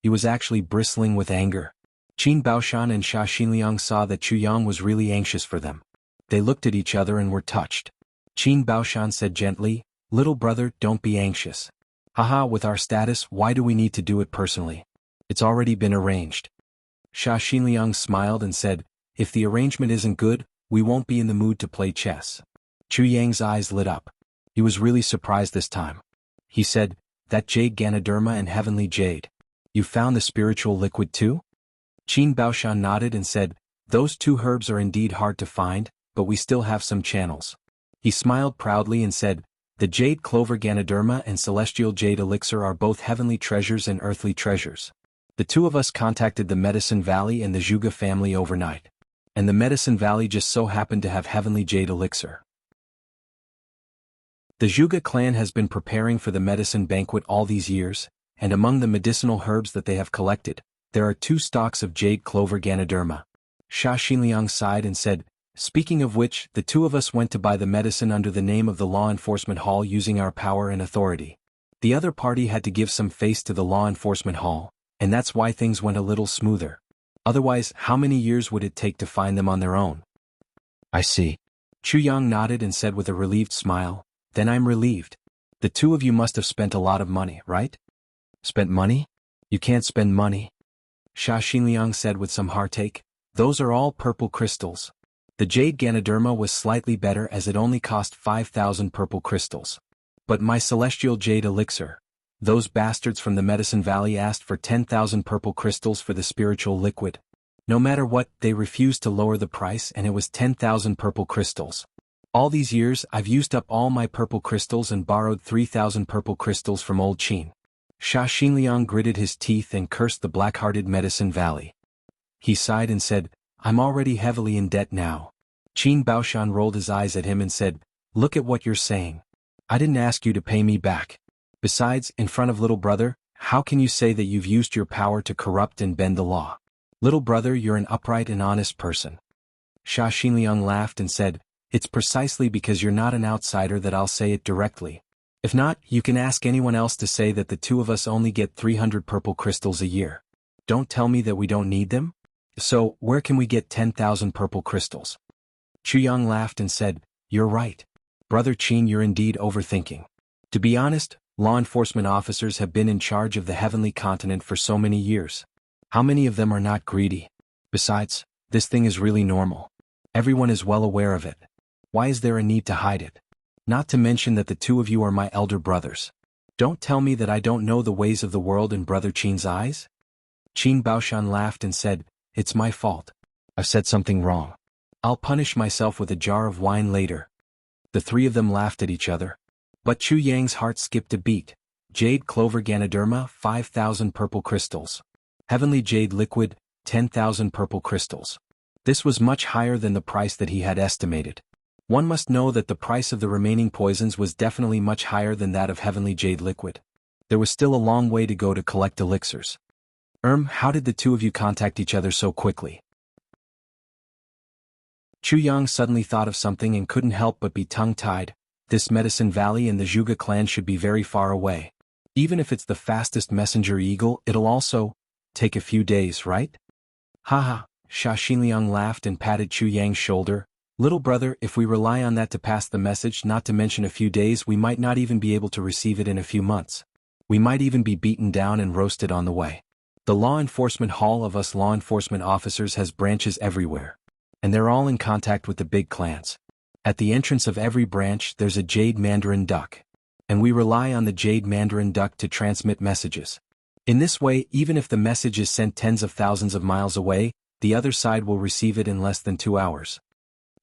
He was actually bristling with anger. Qin Baoshan and Sha Xinliang saw that Chu Yang was really anxious for them. They looked at each other and were touched. Qin Baoshan said gently, Little brother, don't be anxious. Haha, with our status, why do we need to do it personally? It's already been arranged. Sha Xinliang smiled and said, If the arrangement isn't good, we won't be in the mood to play chess. Chu Yang's eyes lit up. He was really surprised this time. He said, That jade Ganoderma and heavenly jade. You found the spiritual liquid too? Qin Baoshan nodded and said, Those 2 herbs are indeed hard to find, but we still have some channels. He smiled proudly and said, The jade clover Ganoderma and celestial jade elixir are both heavenly treasures and earthly treasures. The 2 of us contacted the Medicine Valley and the Zhuge family overnight. And the Medicine Valley just so happened to have heavenly jade elixir. The Zhuge clan has been preparing for the medicine banquet all these years, and among the medicinal herbs that they have collected, there are 2 stalks of jade clover Ganoderma. Sha Xinliang sighed and said, "Speaking of which, the 2 of us went to buy the medicine under the name of the law enforcement hall using our power and authority. The other party had to give some face to the law enforcement hall, and that's why things went a little smoother. Otherwise, how many years would it take to find them on their own?" "I see." Chu Yang nodded and said with a relieved smile, "Then I'm relieved. The 2 of you must have spent a lot of money, right?" "Spent money? You can't spend money," Sha Xinliang said with some heartache. "Those are all purple crystals." The jade Ganoderma was slightly better as it only cost 5,000 purple crystals. "But my celestial jade elixir, those bastards from the Medicine Valley asked for 10,000 purple crystals for the spiritual liquid. No matter what, they refused to lower the price and it was 10,000 purple crystals. All these years I've used up all my purple crystals and borrowed 3,000 purple crystals from old Qin." Sha Xinliang gritted his teeth and cursed the black-hearted Medicine Valley. He sighed and said, "I'm already heavily in debt now." Qin Baoshan rolled his eyes at him and said, "Look at what you're saying. I didn't ask you to pay me back. Besides, in front of little brother, how can you say that you've used your power to corrupt and bend the law? Little brother, you're an upright and honest person." Sha Xinliang laughed and said, "It's precisely because you're not an outsider that I'll say it directly. If not, you can ask anyone else to say that the 2 of us only get 300 purple crystals a year. Don't tell me that we don't need them? So, where can we get 10,000 purple crystals?" Chu Yang laughed and said, "You're right. Brother Qin, you're indeed overthinking. To be honest, law enforcement officers have been in charge of the heavenly continent for so many years. How many of them are not greedy? Besides, this thing is really normal. Everyone is well aware of it. Why is there a need to hide it? Not to mention that the 2 of you are my elder brothers. Don't tell me that I don't know the ways of the world in Brother Qin's eyes?" Qin Baoshan laughed and said, "It's my fault. I've said something wrong. I'll punish myself with a jar of wine later." The 3 of them laughed at each other. But Chu Yang's heart skipped a beat. Jade clover Ganoderma, 5,000 purple crystals. Heavenly jade liquid, 10,000 purple crystals. This was much higher than the price that he had estimated. One must know that the price of the remaining poisons was definitely much higher than that of heavenly jade liquid. There was still a long way to go to collect elixirs. How did the 2 of you contact each other so quickly?" Chu Yang suddenly thought of something and couldn't help but be tongue-tied. This Medicine Valley and the Zhuge clan should be very far away. Even if it's the fastest messenger eagle, it'll also take a few days, right? "Haha," Sha Xinliang laughed and patted Chu Yang's shoulder. "Little brother, if we rely on that to pass the message, not to mention a few days, we might not even be able to receive it in a few months. We might even be beaten down and roasted on the way. The law enforcement hall of us law enforcement officers has branches everywhere. And they're all in contact with the big clans. At the entrance of every branch there's a jade mandarin duck. And we rely on the jade mandarin duck to transmit messages. In this way, even if the message is sent tens of thousands of miles away, the other side will receive it in less than 2 hours.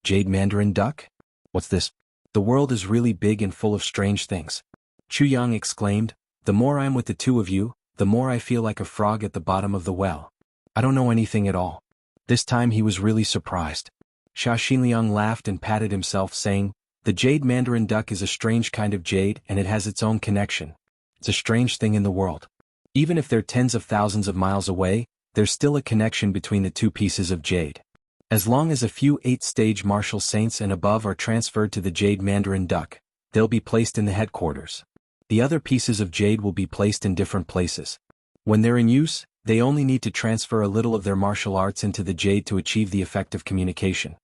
Jade mandarin duck? What's this? The world is really big and full of strange things." Chu Yang exclaimed, "The more I'm with the 2 of you, the more I feel like a frog at the bottom of the well. I don't know anything at all." This time he was really surprised. Sha Xinliang laughed and patted himself, saying, "The jade mandarin duck is a strange kind of jade and it has its own connection. It's a strange thing in the world. Even if they're tens of thousands of miles away, there's still a connection between the 2 pieces of jade. As long as a few 8-stage martial saints and above are transferred to the jade mandarin duck, they'll be placed in the headquarters. The other pieces of jade will be placed in different places. When they're in use, they only need to transfer a little of their martial arts into the jade to achieve the effect of communication."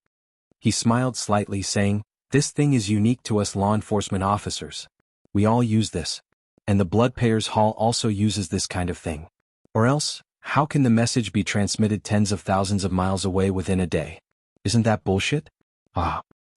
He smiled slightly, saying, "This thing is unique to us law enforcement officers. We all use this. And the Bloodpayers Hall also uses this kind of thing. Or else, how can the message be transmitted tens of thousands of miles away within a day? Isn't that bullshit?"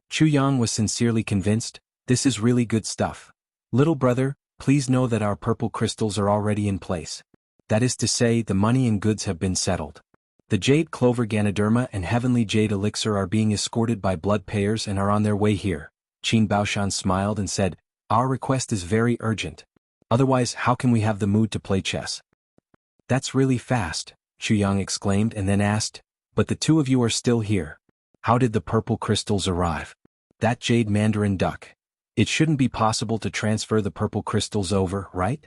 Chu Yang was sincerely convinced. "This is really good stuff. Little brother, please know that our purple crystals are already in place. That is to say, the money and goods have been settled. The jade clover Ganoderma and heavenly jade elixir are being escorted by blood payers and are on their way here." Qin Baoshan smiled and said, "Our request is very urgent. Otherwise, how can we have the mood to play chess?" "That's really fast," Chu Yang exclaimed and then asked, "But the 2 of you are still here. How did the purple crystals arrive? That jade mandarin duck. It shouldn't be possible to transfer the purple crystals over, right?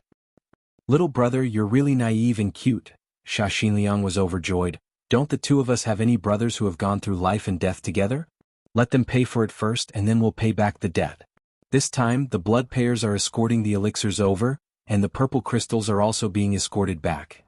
Little brother, you're really naive and cute. Sha Xinliang was overjoyed. Don't the two of us have any brothers who have gone through life and death together? Let them pay for it first and then we'll pay back the debt. This time, the blood payers are escorting the elixirs over, and the purple crystals are also being escorted back.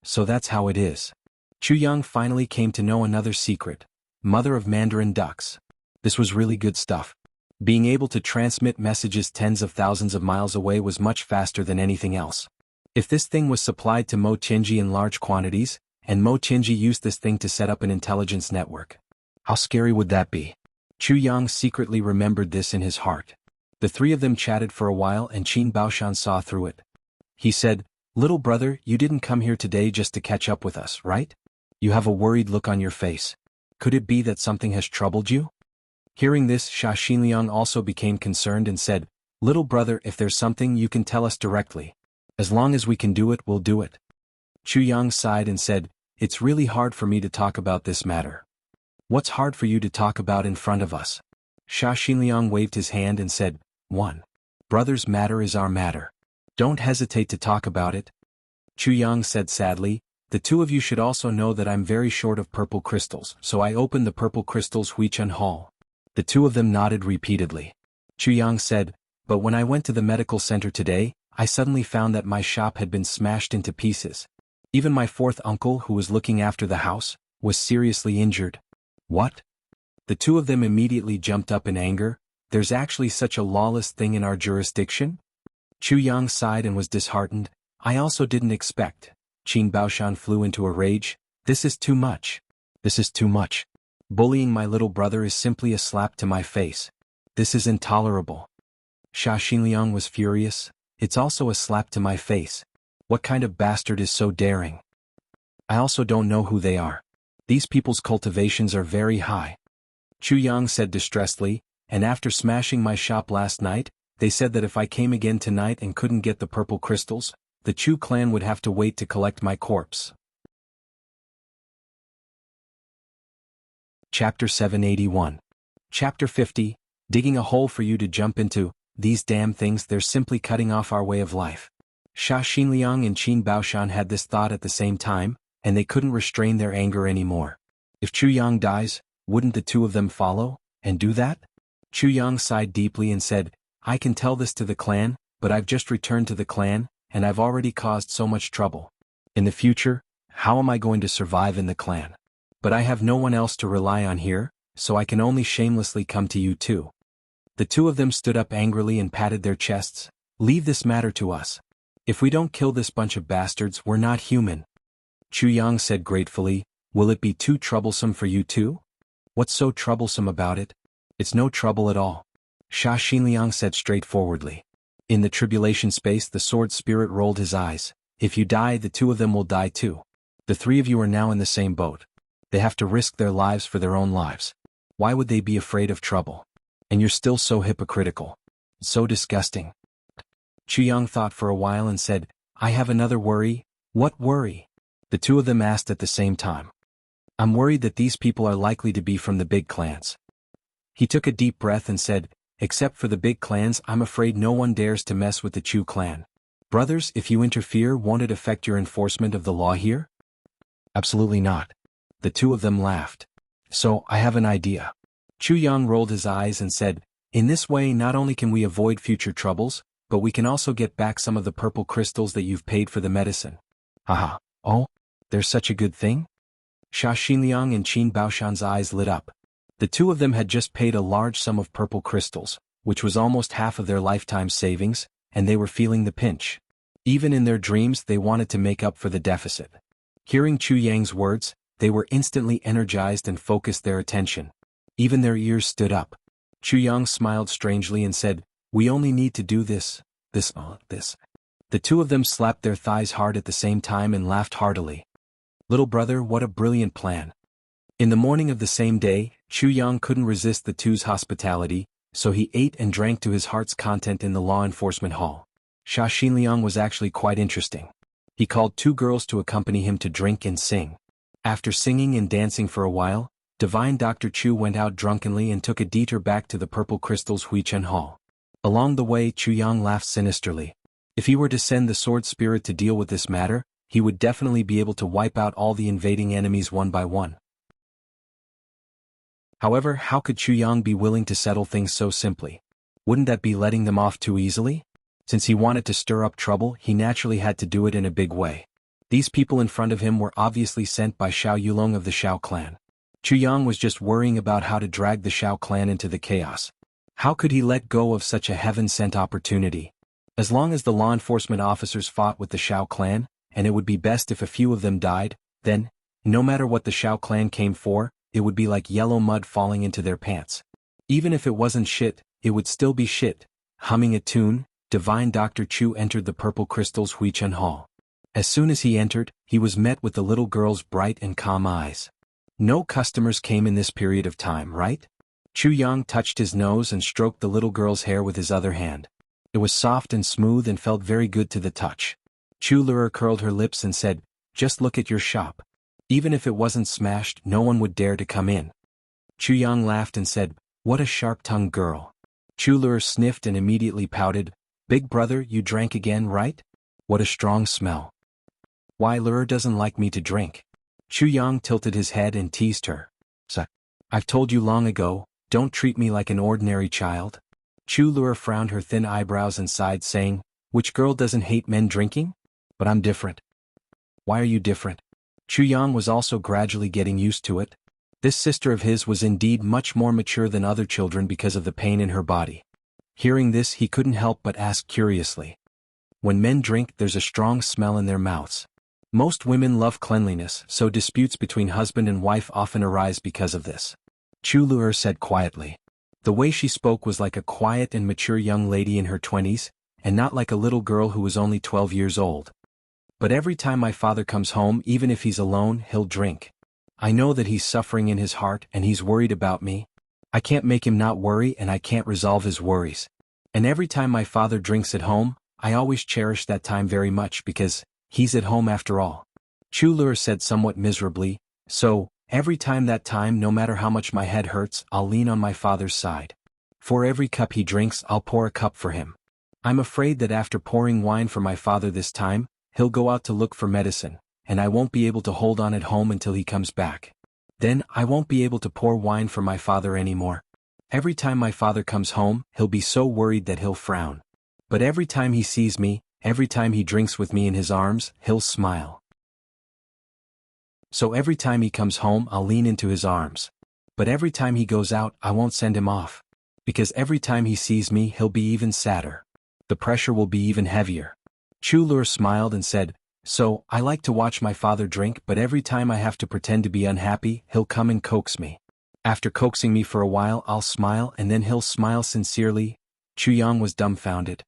So that's how it is. Chu Yang finally came to know another secret. Mother of Mandarin ducks. This was really good stuff. Being able to transmit messages tens of thousands of miles away was much faster than anything else. If this thing was supplied to Mo Tianji in large quantities, and Mo Tianji used this thing to set up an intelligence network, how scary would that be? Chu Yang secretly remembered this in his heart. The three of them chatted for a while and Qin Baoshan saw through it. He said, "Little brother, you didn't come here today just to catch up with us, right? You have a worried look on your face. Could it be that something has troubled you?" Hearing this, Sha Xinliang also became concerned and said, "Little brother, if there's something you can tell us directly. As long as we can do it, we'll do it." Chu Yang sighed and said, "It's really hard for me to talk about this matter." "What's hard for you to talk about in front of us?" Sha Xinliang waved his hand and said, 1. Brother's matter is our matter. Don't hesitate to talk about it." Chu Yang said sadly, "The two of you should also know that I'm very short of purple crystals, so I opened the purple crystals Huichun Hall." The two of them nodded repeatedly. Chu Yang said, "But when I went to the medical center today, I suddenly found that my shop had been smashed into pieces. Even my fourth uncle, who was looking after the house, was seriously injured." "What?" The two of them immediately jumped up in anger. "There's actually such a lawless thing in our jurisdiction?" Chu Yang sighed and was disheartened. "I also didn't expect." Qin Baoshan flew into a rage. "This is too much. This is too much. Bullying my little brother is simply a slap to my face. This is intolerable." Sha Xinliang was furious. "It's also a slap to my face. What kind of bastard is so daring? I also don't know who they are. These people's cultivations are very high." Chu Yang said distressedly, "And after smashing my shop last night, they said that if I came again tonight and couldn't get the purple crystals, the Chu clan would have to wait to collect my corpse." Chapter 781. Chapter 50, Digging a hole for you to jump into. "These damn things, they're simply cutting off our way of life." Sha Xinliang and Qin Baoshan had this thought at the same time, and they couldn't restrain their anger anymore. If Chu Yang dies, wouldn't the two of them follow, and do that? Chu Yang sighed deeply and said, "I can tell this to the clan, but I've just returned to the clan, and I've already caused so much trouble. In the future, how am I going to survive in the clan? But I have no one else to rely on here, so I can only shamelessly come to you too." The two of them stood up angrily and patted their chests. "Leave this matter to us. If we don't kill this bunch of bastards, we're not human." Chu Yang said gratefully, "Will it be too troublesome for you too?" "What's so troublesome about it? It's no trouble at all." Sha Xinliang said straightforwardly. In the tribulation space, the sword spirit rolled his eyes. "If you die, the two of them will die too. The three of you are now in the same boat. They have to risk their lives for their own lives. Why would they be afraid of trouble? And you're still so hypocritical. So disgusting." Chu Yang thought for a while and said, "I have another worry." "What worry?" the two of them asked at the same time. "I'm worried that these people are likely to be from the big clans." He took a deep breath and said, "Except for the big clans, I'm afraid no one dares to mess with the Chu clan. Brothers, if you interfere, won't it affect your enforcement of the law here?" "Absolutely not." The two of them laughed. "So, I have an idea." Chu Yang rolled his eyes and said, "In this way not only can we avoid future troubles, but we can also get back some of the purple crystals that you've paid for the medicine." "Haha, oh? There's such a good thing?" Sha Xinliang and Qin Baoshan's eyes lit up. The two of them had just paid a large sum of purple crystals, which was almost half of their lifetime savings, and they were feeling the pinch. Even in their dreams they wanted to make up for the deficit. Hearing Chu Yang's words, they were instantly energized and focused their attention. Even their ears stood up. Chu Yang smiled strangely and said, "We only need to do this. The two of them slapped their thighs hard at the same time and laughed heartily. "Little brother, what a brilliant plan." In the morning of the same day, Chu Yang couldn't resist the two's hospitality, so he ate and drank to his heart's content in the law enforcement hall. Sha Xinliang was actually quite interesting. He called two girls to accompany him to drink and sing. After singing and dancing for a while, Divine Dr. Chu went out drunkenly and took a detour back to the Purple Crystal's Huichen Hall. Along the way, Chu Yang laughed sinisterly. If he were to send the Sword Spirit to deal with this matter, he would definitely be able to wipe out all the invading enemies one by one. However, how could Chu Yang be willing to settle things so simply? Wouldn't that be letting them off too easily? Since he wanted to stir up trouble, he naturally had to do it in a big way. These people in front of him were obviously sent by Xiao Yulong of the Xiao clan. Chu Yang was just worrying about how to drag the Xiao clan into the chaos. How could he let go of such a heaven-sent opportunity? As long as the law enforcement officers fought with the Xiao clan, and it would be best if a few of them died, then, no matter what the Xiao clan came for, it would be like yellow mud falling into their pants. Even if it wasn't shit, it would still be shit. Humming a tune, Divine Dr. Chu entered the Purple Crystal's Huichen Hall. As soon as he entered, he was met with the little girl's bright and calm eyes. No customers came in this period of time, right? Chu Yang touched his nose and stroked the little girl's hair with his other hand. It was soft and smooth and felt very good to the touch. Chu Luer curled her lips and said, "Just look at your shop. Even if it wasn't smashed, no one would dare to come in." Chu Yang laughed and said, "What a sharp-tongued girl." Chu Luer sniffed and immediately pouted, "Big brother, you drank again, right? What a strong smell. Why, Luer doesn't like me to drink." Chu Yang tilted his head and teased her. "So, I've told you long ago, don't treat me like an ordinary child." Chu Luer frowned her thin eyebrows and sighed, saying, "Which girl doesn't hate men drinking? But I'm different." "Why are you different?" Chu Yang was also gradually getting used to it. This sister of his was indeed much more mature than other children because of the pain in her body. Hearing this, he couldn't help but ask curiously. "When men drink, there's a strong smell in their mouths. Most women love cleanliness, so disputes between husband and wife often arise because of this." Chu Luer said quietly. The way she spoke was like a quiet and mature young lady in her 20s, and not like a little girl who was only 12 years old. "But every time my father comes home, even if he's alone, he'll drink. I know that he's suffering in his heart and he's worried about me. I can't make him not worry and I can't resolve his worries. And every time my father drinks at home, I always cherish that time very much because he's at home after all." Chu Luer said somewhat miserably, "So, every time that time, no matter how much my head hurts, I'll lean on my father's side. For every cup he drinks, I'll pour a cup for him. I'm afraid that after pouring wine for my father this time, he'll go out to look for medicine, and I won't be able to hold on at home until he comes back. Then, I won't be able to pour wine for my father anymore. Every time my father comes home, he'll be so worried that he'll frown. But every time he sees me, every time he drinks with me in his arms, he'll smile. So every time he comes home, I'll lean into his arms. But every time he goes out, I won't send him off. Because every time he sees me, he'll be even sadder. The pressure will be even heavier." Chu Luer smiled and said, "So, I like to watch my father drink, but every time I have to pretend to be unhappy, he'll come and coax me. After coaxing me for a while, I'll smile and then he'll smile sincerely." Chu Yang was dumbfounded.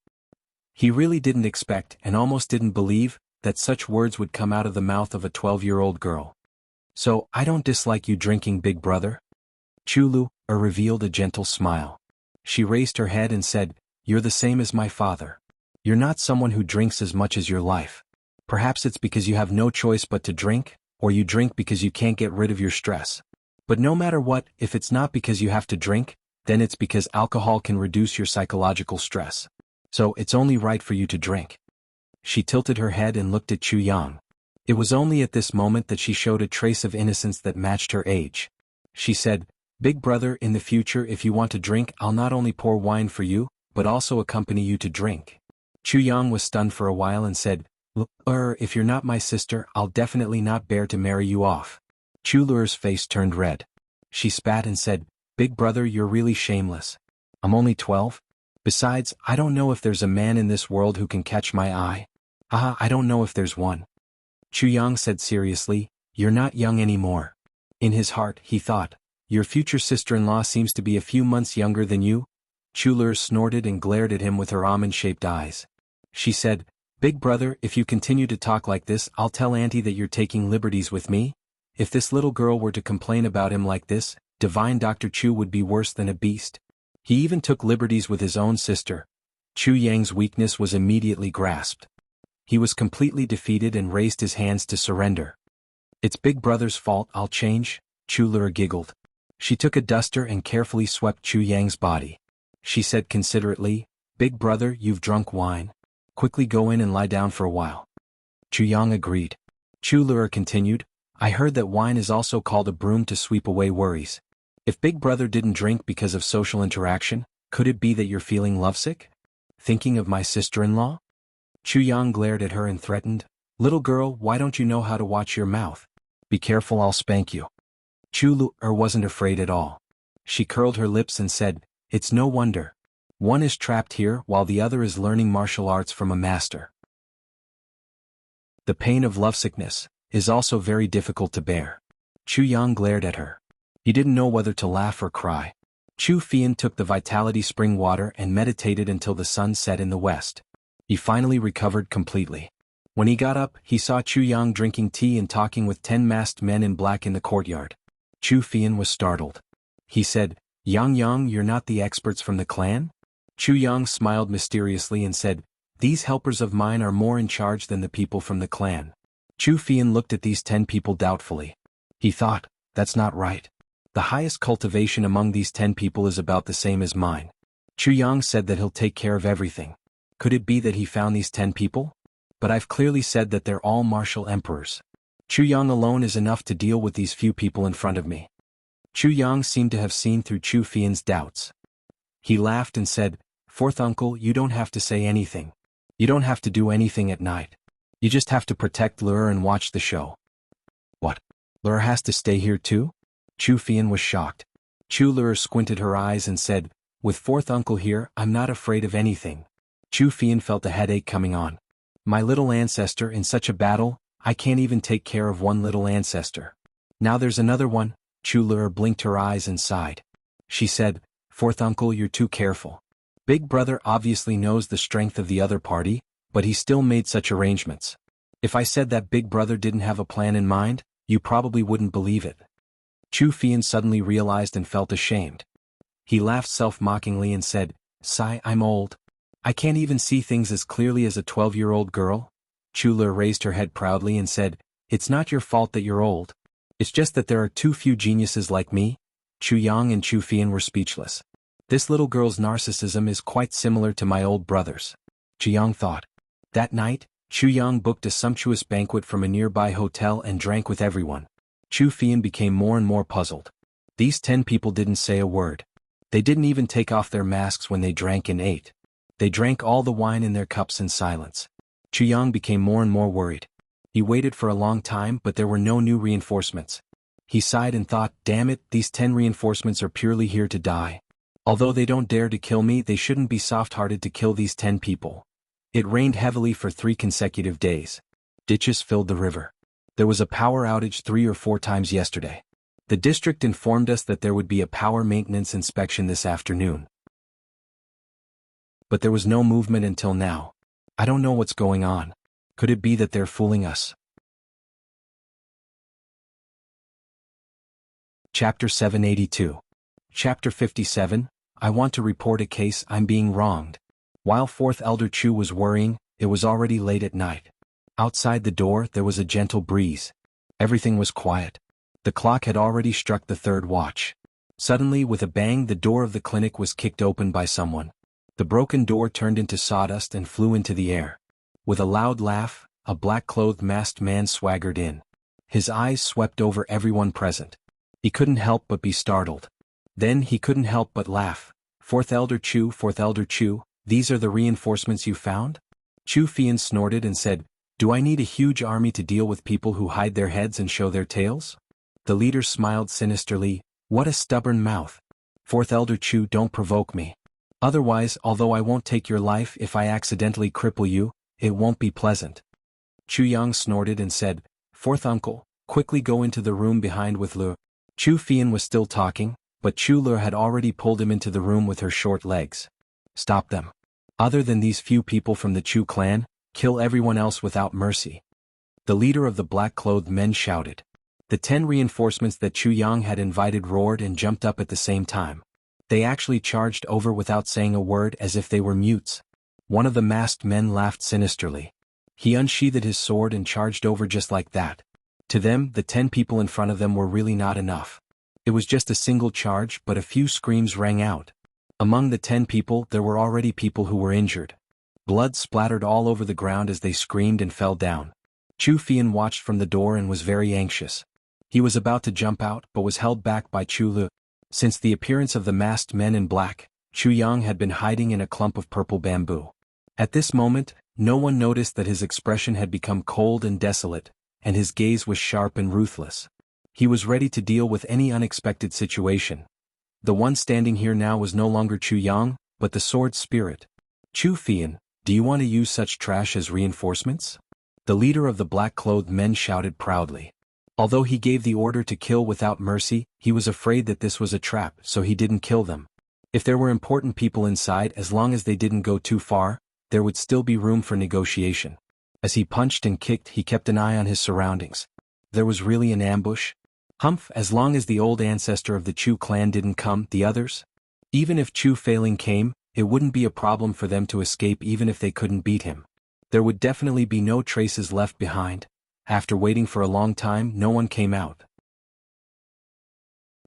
He really didn't expect, and almost didn't believe, that such words would come out of the mouth of a 12-year-old girl. "So, I don't dislike you drinking, big brother?" Chu Luer revealed a gentle smile. She raised her head and said, "You're the same as my father. You're not someone who drinks as much as your life. Perhaps it's because you have no choice but to drink, or you drink because you can't get rid of your stress. But no matter what, if it's not because you have to drink, then it's because alcohol can reduce your psychological stress. So it's only right for you to drink." She tilted her head and looked at Chu Yang. It was only at this moment that she showed a trace of innocence that matched her age. She said, "Big brother, in the future if you want to drink, I'll not only pour wine for you, but also accompany you to drink." Chu Yang was stunned for a while and said, If you're not my sister, I'll definitely not bear to marry you off." Chu Luer's face turned red. She spat and said, "Big brother, you're really shameless. I'm only 12. Besides, I don't know if there's a man in this world who can catch my eye. I don't know if there's one." Chu Yang said seriously, "You're not young anymore." In his heart, he thought, "Your future sister-in-law seems to be a few months younger than you." Chu Luer snorted and glared at him with her almond-shaped eyes. She said, "Big brother, if you continue to talk like this, I'll tell Auntie that you're taking liberties with me. If this little girl were to complain about him like this, Divine Dr. Chu would be worse than a beast. He even took liberties with his own sister." Chu Yang's weakness was immediately grasped. He was completely defeated and raised his hands to surrender. It's Big Brother's fault, I'll change, Chu Lura giggled. She took a duster and carefully swept Chu Yang's body. She said considerately, Big Brother, you've drunk wine. Quickly go in and lie down for a while. Chu Yang agreed. Chu Lura continued, I heard that wine is also called a broom to sweep away worries. If Big Brother didn't drink because of social interaction, could it be that you're feeling lovesick? Thinking of my sister-in-law? Chu Yang glared at her and threatened, Little girl, why don't you know how to watch your mouth? Be careful, I'll spank you. Chu Lura wasn't afraid at all. She curled her lips and said, It's no wonder. One is trapped here while the other is learning martial arts from a master. The pain of lovesickness is also very difficult to bear. Chu Yang glared at her. He didn't know whether to laugh or cry. Chu Fian took the vitality spring water and meditated until the sun set in the west. He finally recovered completely. When he got up, he saw Chu Yang drinking tea and talking with 10 masked men in black in the courtyard. Chu Fian was startled. He said, Yang, you're not the experts from the clan? Chu Yang smiled mysteriously and said, These helpers of mine are more in charge than the people from the clan. Chu Fian looked at these 10 people doubtfully. He thought, that's not right. The highest cultivation among these 10 people is about the same as mine. Chu Yang said that he'll take care of everything. Could it be that he found these 10 people? But I've clearly said that they're all martial emperors. Chu Yang alone is enough to deal with these few people in front of me. Chu Yang seemed to have seen through Chu Fian's doubts. He laughed and said, Fourth uncle, you don't have to say anything. You don't have to do anything at night. You just have to protect Lura and watch the show. What? Lura has to stay here too? Chu Fian was shocked. Chu Lura squinted her eyes and said, With fourth uncle here, I'm not afraid of anything. Chu Fian felt a headache coming on. My little ancestor, in such a battle, I can't even take care of one little ancestor. Now there's another one. Chu Lura blinked her eyes and sighed. She said, Fourth uncle, you're too careful. Big Brother obviously knows the strength of the other party, but he still made such arrangements. If I said that Big Brother didn't have a plan in mind, you probably wouldn't believe it. Chu Fian suddenly realized and felt ashamed. He laughed self-mockingly and said, Sigh, I'm old. I can't even see things as clearly as a 12-year-old girl. Chu Lura raised her head proudly and said, It's not your fault that you're old. It's just that there are too few geniuses like me. Chu Yang and Chu Fian were speechless. This little girl's narcissism is quite similar to my old brother's. Chu Yang thought. That night, Chu Yang booked a sumptuous banquet from a nearby hotel and drank with everyone. Chu Fian became more and more puzzled. These 10 people didn't say a word. They didn't even take off their masks when they drank and ate. They drank all the wine in their cups in silence. Chu Yang became more and more worried. He waited for a long time, but there were no new reinforcements. He sighed and thought, damn it, these 10 reinforcements are purely here to die. Although they don't dare to kill me, they shouldn't be soft-hearted to kill these 10 people. It rained heavily for 3 consecutive days. Ditches filled the river. There was a power outage 3 or 4 times yesterday. The district informed us that there would be a power maintenance inspection this afternoon. But there was no movement until now. I don't know what's going on. Could it be that they're fooling us? Chapter 782. Chapter 57, I want to report a case, I'm being wronged. While 4th Elder Chu was worrying, it was already late at night. Outside the door there was a gentle breeze. Everything was quiet. The clock had already struck the 3rd watch. Suddenly, with a bang, the door of the clinic was kicked open by someone. The broken door turned into sawdust and flew into the air. With a loud laugh, a black-clothed masked man swaggered in. His eyes swept over everyone present. He couldn't help but be startled. Then he couldn't help but laugh. 4th Elder Chu, these are the reinforcements you found? Chu Fian snorted and said, Do I need a huge army to deal with people who hide their heads and show their tails? The leader smiled sinisterly, What a stubborn mouth. 4th Elder Chu, don't provoke me. Otherwise, although I won't take your life if I accidentally cripple you, it won't be pleasant. Chu Yang snorted and said, 4th uncle, quickly go into the room behind with Lu. Chu Fian was still talking, but Chu Lura had already pulled him into the room with her short legs. Stop them. Other than these few people from the Chu clan, kill everyone else without mercy. The leader of the black-clothed men shouted. The 10 reinforcements that Chu Yang had invited roared and jumped up at the same time. They actually charged over without saying a word, as if they were mutes. One of the masked men laughed sinisterly. He unsheathed his sword and charged over just like that. To them, the 10 people in front of them were really not enough. It was just a single charge, but a few screams rang out. Among the 10 people, there were already people who were injured. Blood splattered all over the ground as they screamed and fell down. Chu Fian watched from the door and was very anxious. He was about to jump out but was held back by Chu Lu. Since the appearance of the masked men in black, Chu Yang had been hiding in a clump of purple bamboo. At this moment, no one noticed that his expression had become cold and desolate, and his gaze was sharp and ruthless. He was ready to deal with any unexpected situation. The one standing here now was no longer Chu Yang, but the sword spirit. Chu Fian, do you want to use such trash as reinforcements? The leader of the black-clothed men shouted proudly. Although he gave the order to kill without mercy, he was afraid that this was a trap, so he didn't kill them. If there were important people inside, as long as they didn't go too far, there would still be room for negotiation. As he punched and kicked, he kept an eye on his surroundings. There was really an ambush? Humph, as long as the old ancestor of the Chu clan didn't come, the others? Even if Chu Failing came, it wouldn't be a problem for them to escape even if they couldn't beat him. There would definitely be no traces left behind. After waiting for a long time, no one came out.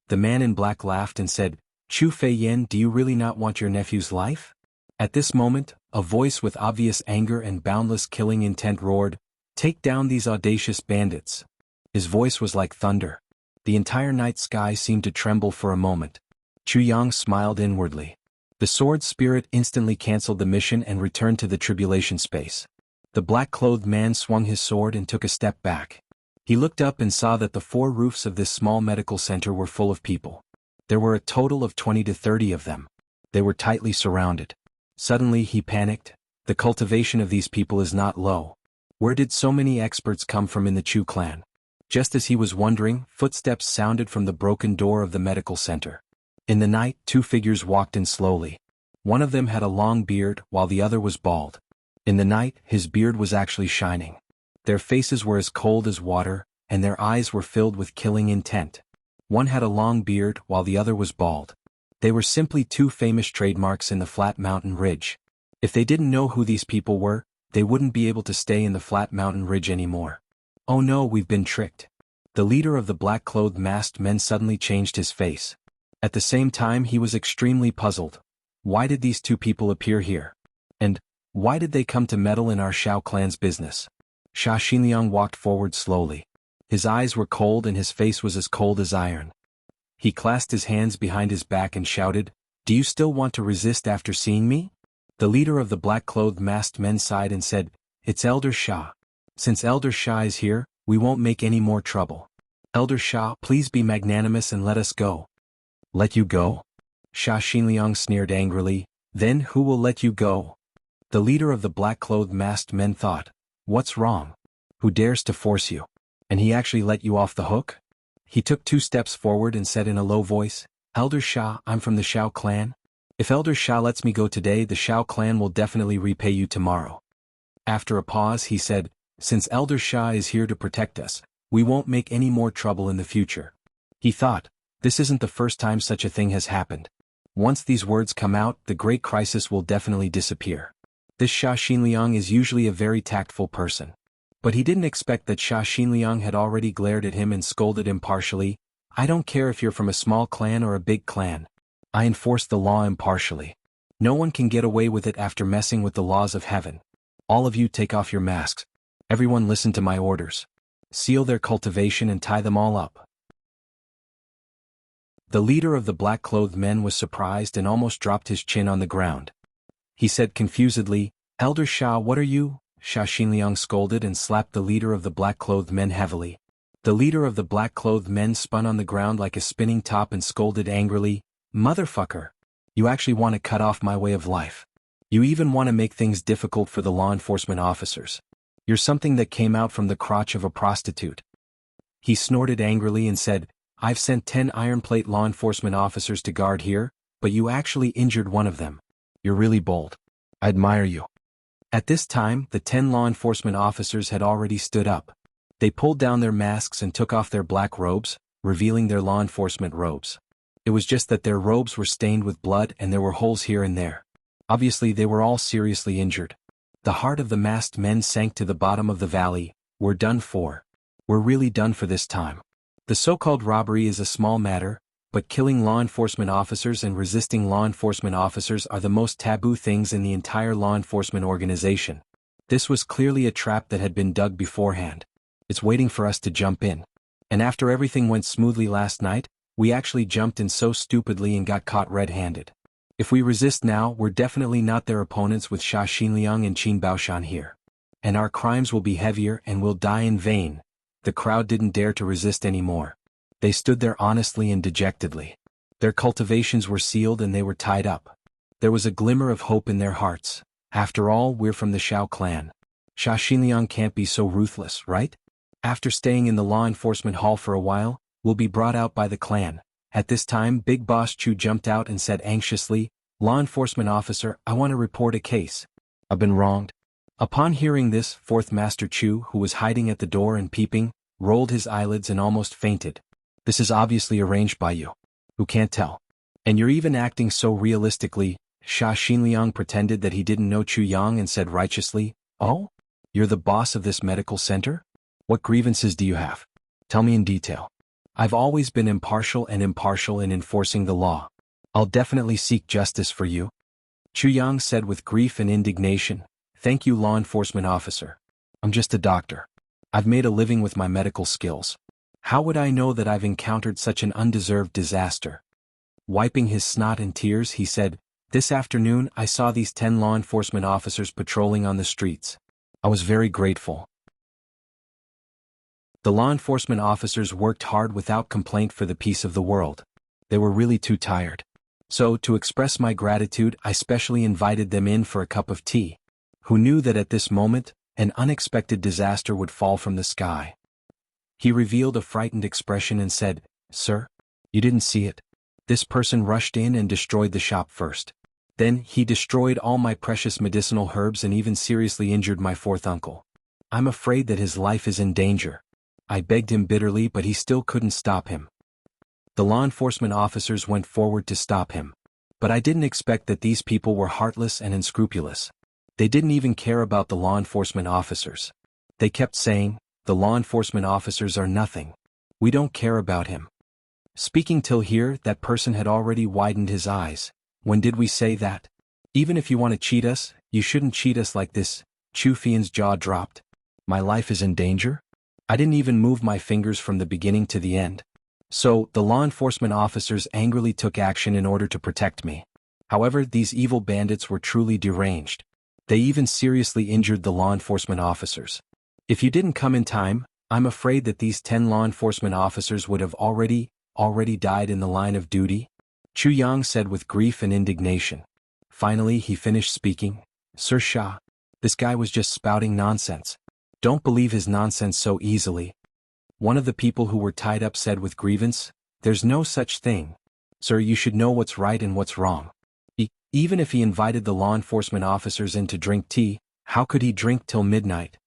The man in black laughed and said, Chu Feiyan, do you really not want your nephew's life? At this moment, a voice with obvious anger and boundless killing intent roared, Take down these audacious bandits. His voice was like thunder. The entire night sky seemed to tremble for a moment. Chu Yang smiled inwardly. The sword spirit instantly cancelled the mission and returned to the tribulation space. The black-clothed man swung his sword and took a step back. He looked up and saw that the 4 roofs of this small medical center were full of people. There were a total of 20 to 30 of them. They were tightly surrounded. Suddenly he panicked. The cultivation of these people is not low. Where did so many experts come from in the Chu clan? Just as he was wondering, footsteps sounded from the broken door of the medical center. In the night, 2 figures walked in slowly. One of them had a long beard, while the other was bald. In the night, his beard was actually shining. Their faces were as cold as water, and their eyes were filled with killing intent. One had a long beard, while the other was bald. They were simply 2 famous trademarks in the flat mountain ridge. If they didn't know who these people were, they wouldn't be able to stay in the flat mountain ridge anymore. Oh no, we've been tricked. The leader of the black-clothed masked men suddenly changed his face. At the same time, he was extremely puzzled. Why did these 2 people appear here? And why did they come to meddle in our Shao clan's business? Sha Xinliang walked forward slowly. His eyes were cold and his face was as cold as iron. He clasped his hands behind his back and shouted, Do you still want to resist after seeing me? The leader of the black-clothed masked men sighed and said, It's Elder Sha. Since Elder Sha is here, we won't make any more trouble. Elder Sha, please be magnanimous and let us go. Let you go? Sha Xinliang sneered angrily, Then who will let you go? The leader of the black-clothed masked men thought, What's wrong? Who dares to force you? And he actually let you off the hook? He took 2 steps forward and said in a low voice, Elder Sha, I'm from the Shao clan. If Elder Sha lets me go today, the Shao clan will definitely repay you tomorrow. After a pause, he said, Since Elder Sha is here to protect us, we won't make any more trouble in the future. He thought, this isn't the first time such a thing has happened. Once these words come out, the great crisis will definitely disappear. This Sha Xinliang is usually a very tactful person. But he didn't expect that Sha Xinliang had already glared at him and scolded impartially, I don't care if you're from a small clan or a big clan. I enforce the law impartially. No one can get away with it after messing with the laws of heaven. All of you take off your masks. Everyone listen to my orders. Seal their cultivation and tie them all up. The leader of the black-clothed men was surprised and almost dropped his chin on the ground. He said confusedly, Elder Sha, what are you? Sha Xinliang scolded and slapped the leader of the black-clothed men heavily. The leader of the black-clothed men spun on the ground like a spinning top and scolded angrily, Motherfucker! You actually want to cut off my way of life. You even want to make things difficult for the law enforcement officers. You're something that came out from the crotch of a prostitute. He snorted angrily and said, I've sent 10 iron plate law enforcement officers to guard here, but you actually injured one of them. You're really bold. I admire you. At this time, the 10 law enforcement officers had already stood up. They pulled down their masks and took off their black robes, revealing their law enforcement robes. It was just that their robes were stained with blood and there were holes here and there. Obviously they were all seriously injured. The heart of the masked men sank to the bottom of the valley. We're done for. We're really done for this time. The so-called robbery is a small matter, but killing law enforcement officers and resisting law enforcement officers are the most taboo things in the entire law enforcement organization. This was clearly a trap that had been dug beforehand. It's waiting for us to jump in. And after everything went smoothly last night, we actually jumped in so stupidly and got caught red-handed. If we resist now, we're definitely not their opponents with Xia Xinliang and Qin Baoshan here. And our crimes will be heavier and we'll die in vain. The crowd didn't dare to resist anymore. They stood there honestly and dejectedly. Their cultivations were sealed and they were tied up. There was a glimmer of hope in their hearts. After all, we're from the Shao clan. Xia Xinliang can't be so ruthless, right? After staying in the law enforcement hall for a while, we'll be brought out by the clan. At this time, Big Boss Chu jumped out and said anxiously, "Law enforcement officer, I want to report a case. I've been wronged." Upon hearing this, Fourth Master Chu, who was hiding at the door and peeping, rolled his eyelids and almost fainted. "This is obviously arranged by you. Who can't tell? And you're even acting so realistically." Xia Xinliang pretended that he didn't know Chu Yang and said righteously, "Oh? You're the boss of this medical center? What grievances do you have? Tell me in detail. I've always been impartial in enforcing the law. I'll definitely seek justice for you." Chu Yang said with grief and indignation, "Thank you, law enforcement officer. I'm just a doctor. I've made a living with my medical skills. How would I know that I've encountered such an undeserved disaster?" Wiping his snot and tears, he said, "This afternoon I saw these 10 law enforcement officers patrolling on the streets. I was very grateful. The law enforcement officers worked hard without complaint for the peace of the world. They were really too tired. So, to express my gratitude, I specially invited them in for a cup of tea. Who knew that at this moment, an unexpected disaster would fall from the sky?" He revealed a frightened expression and said, "Sir, you didn't see it. This person rushed in and destroyed the shop first. Then he destroyed all my precious medicinal herbs and even seriously injured my fourth uncle. I'm afraid that his life is in danger." I begged him bitterly, but he still couldn't stop him. The law enforcement officers went forward to stop him. But I didn't expect that these people were heartless and unscrupulous. They didn't even care about the law enforcement officers. They kept saying, "The law enforcement officers are nothing. We don't care about him." Speaking till here, that person had already widened his eyes. "When did we say that? Even if you want to cheat us, you shouldn't cheat us like this." Chu Fian's jaw dropped. "My life is in danger? I didn't even move my fingers from the beginning to the end." So, the law enforcement officers angrily took action in order to protect me. However, these evil bandits were truly deranged. They even seriously injured the law enforcement officers. If you didn't come in time, I'm afraid that these 10 law enforcement officers would have already died in the line of duty." Chu Yang said with grief and indignation. Finally, he finished speaking. "Sir Xia, this guy was just spouting nonsense. Don't believe his nonsense so easily." One of the people who were tied up said with grievance, "There's no such thing. Sir, you should know what's right and what's wrong. Even if he invited the law enforcement officers in to drink tea, how could he drink till midnight?"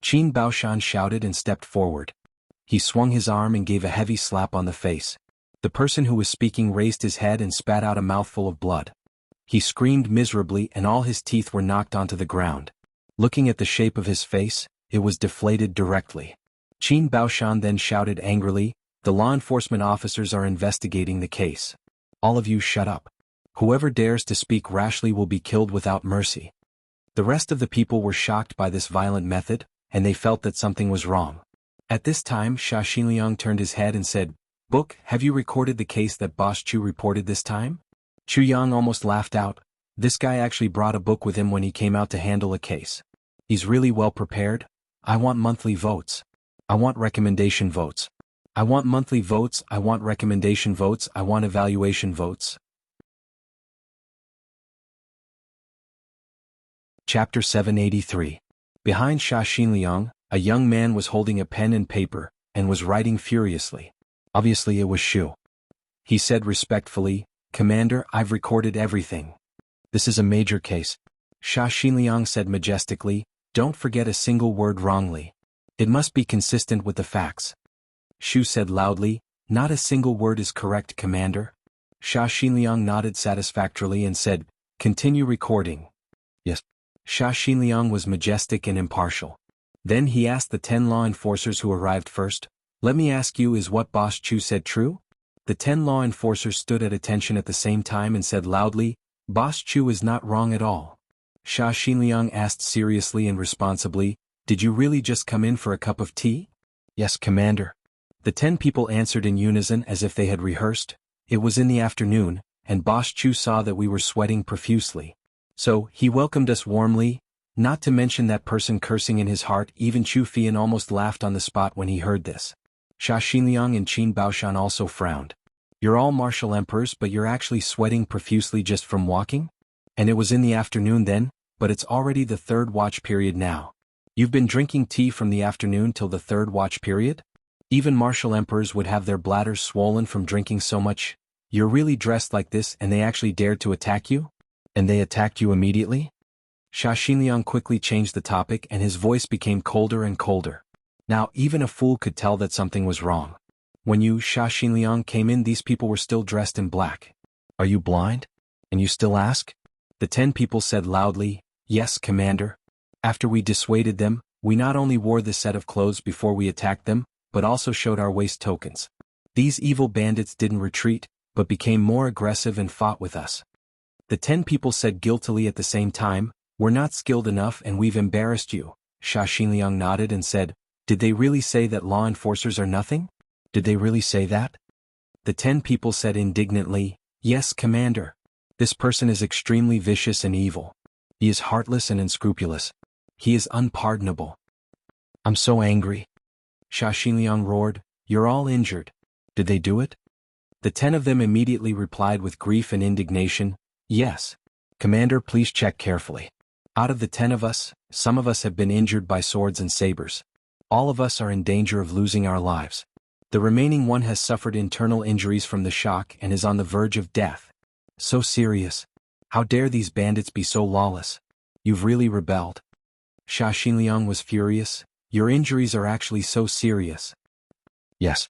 Qin Baoshan shouted and stepped forward. He swung his arm and gave a heavy slap on the face. The person who was speaking raised his head and spat out a mouthful of blood. He screamed miserably and all his teeth were knocked onto the ground. Looking at the shape of his face, it was deflated directly. Qin Baoshan then shouted angrily, "The law enforcement officers are investigating the case. All of you shut up. Whoever dares to speak rashly will be killed without mercy." The rest of the people were shocked by this violent method, and they felt that something was wrong. At this time, Xia Xinliang turned his head and said, "Book, have you recorded the case that Boss Chu reported this time?" Chu Yang almost laughed out. This guy actually brought a book with him when he came out to handle a case. He's really well prepared. I want monthly votes. I want recommendation votes. I want monthly votes. I want recommendation votes. I want evaluation votes. Chapter 783. Behind Xia Xinliang, a young man was holding a pen and paper, and was writing furiously. Obviously it was Shu. He said respectfully, "Commander, I've recorded everything. This is a major case." Xia Xinliang said majestically, "Don't forget a single word wrongly. It must be consistent with the facts." Shu said loudly, "Not a single word is correct, Commander." Xia Xinliang nodded satisfactorily and said, "Continue recording." Yes. Xia Xinliang was majestic and impartial. Then he asked the 10 law enforcers who arrived first, "Let me ask you, is what Boss Chu said true?" The 10 law enforcers stood at attention at the same time and said loudly, "Boss Chu is not wrong at all." Sha Xinliang asked seriously and responsibly, "Did you really just come in for a cup of tea?" "Yes, Commander." The 10 people answered in unison as if they had rehearsed. It was in the afternoon, and Boss Chu saw that we were sweating profusely. So, he welcomed us warmly, not to mention that person cursing in his heart. Even Chu Fian almost laughed on the spot when he heard this. Sha Xinliang and Qin Baoshan also frowned. "You're all martial emperors, but you're actually sweating profusely just from walking? And it was in the afternoon then, but it's already the third watch period now. You've been drinking tea from the afternoon till the third watch period? Even martial emperors would have their bladders swollen from drinking so much. You're really dressed like this and they actually dared to attack you? And they attacked you immediately?" Sha Xinliang quickly changed the topic and his voice became colder and colder. Now even a fool could tell that something was wrong. "When you, Sha Xinliang, came in, these people were still dressed in black. Are you blind? And you still ask?" The 10 people said loudly, "Yes, Commander. After we dissuaded them, we not only wore this set of clothes before we attacked them, but also showed our waist tokens. These evil bandits didn't retreat, but became more aggressive and fought with us." The 10 people said guiltily at the same time, "We're not skilled enough and we've embarrassed you." Sha Xinliang nodded and said, "Did they really say that law enforcers are nothing? Did they really say that?" The 10 people said indignantly, "Yes, Commander. This person is extremely vicious and evil. He is heartless and unscrupulous. He is unpardonable." "I'm so angry." Sha Xinliang roared, "You're all injured. Did they do it?" The 10 of them immediately replied with grief and indignation, "Yes. Commander, please check carefully. Out of the 10 of us, some of us have been injured by swords and sabers. All of us are in danger of losing our lives. The remaining one has suffered internal injuries from the shock and is on the verge of death. So serious. How dare these bandits be so lawless? You've really rebelled." Sha Xinliang was furious. "Your injuries are actually so serious." "Yes.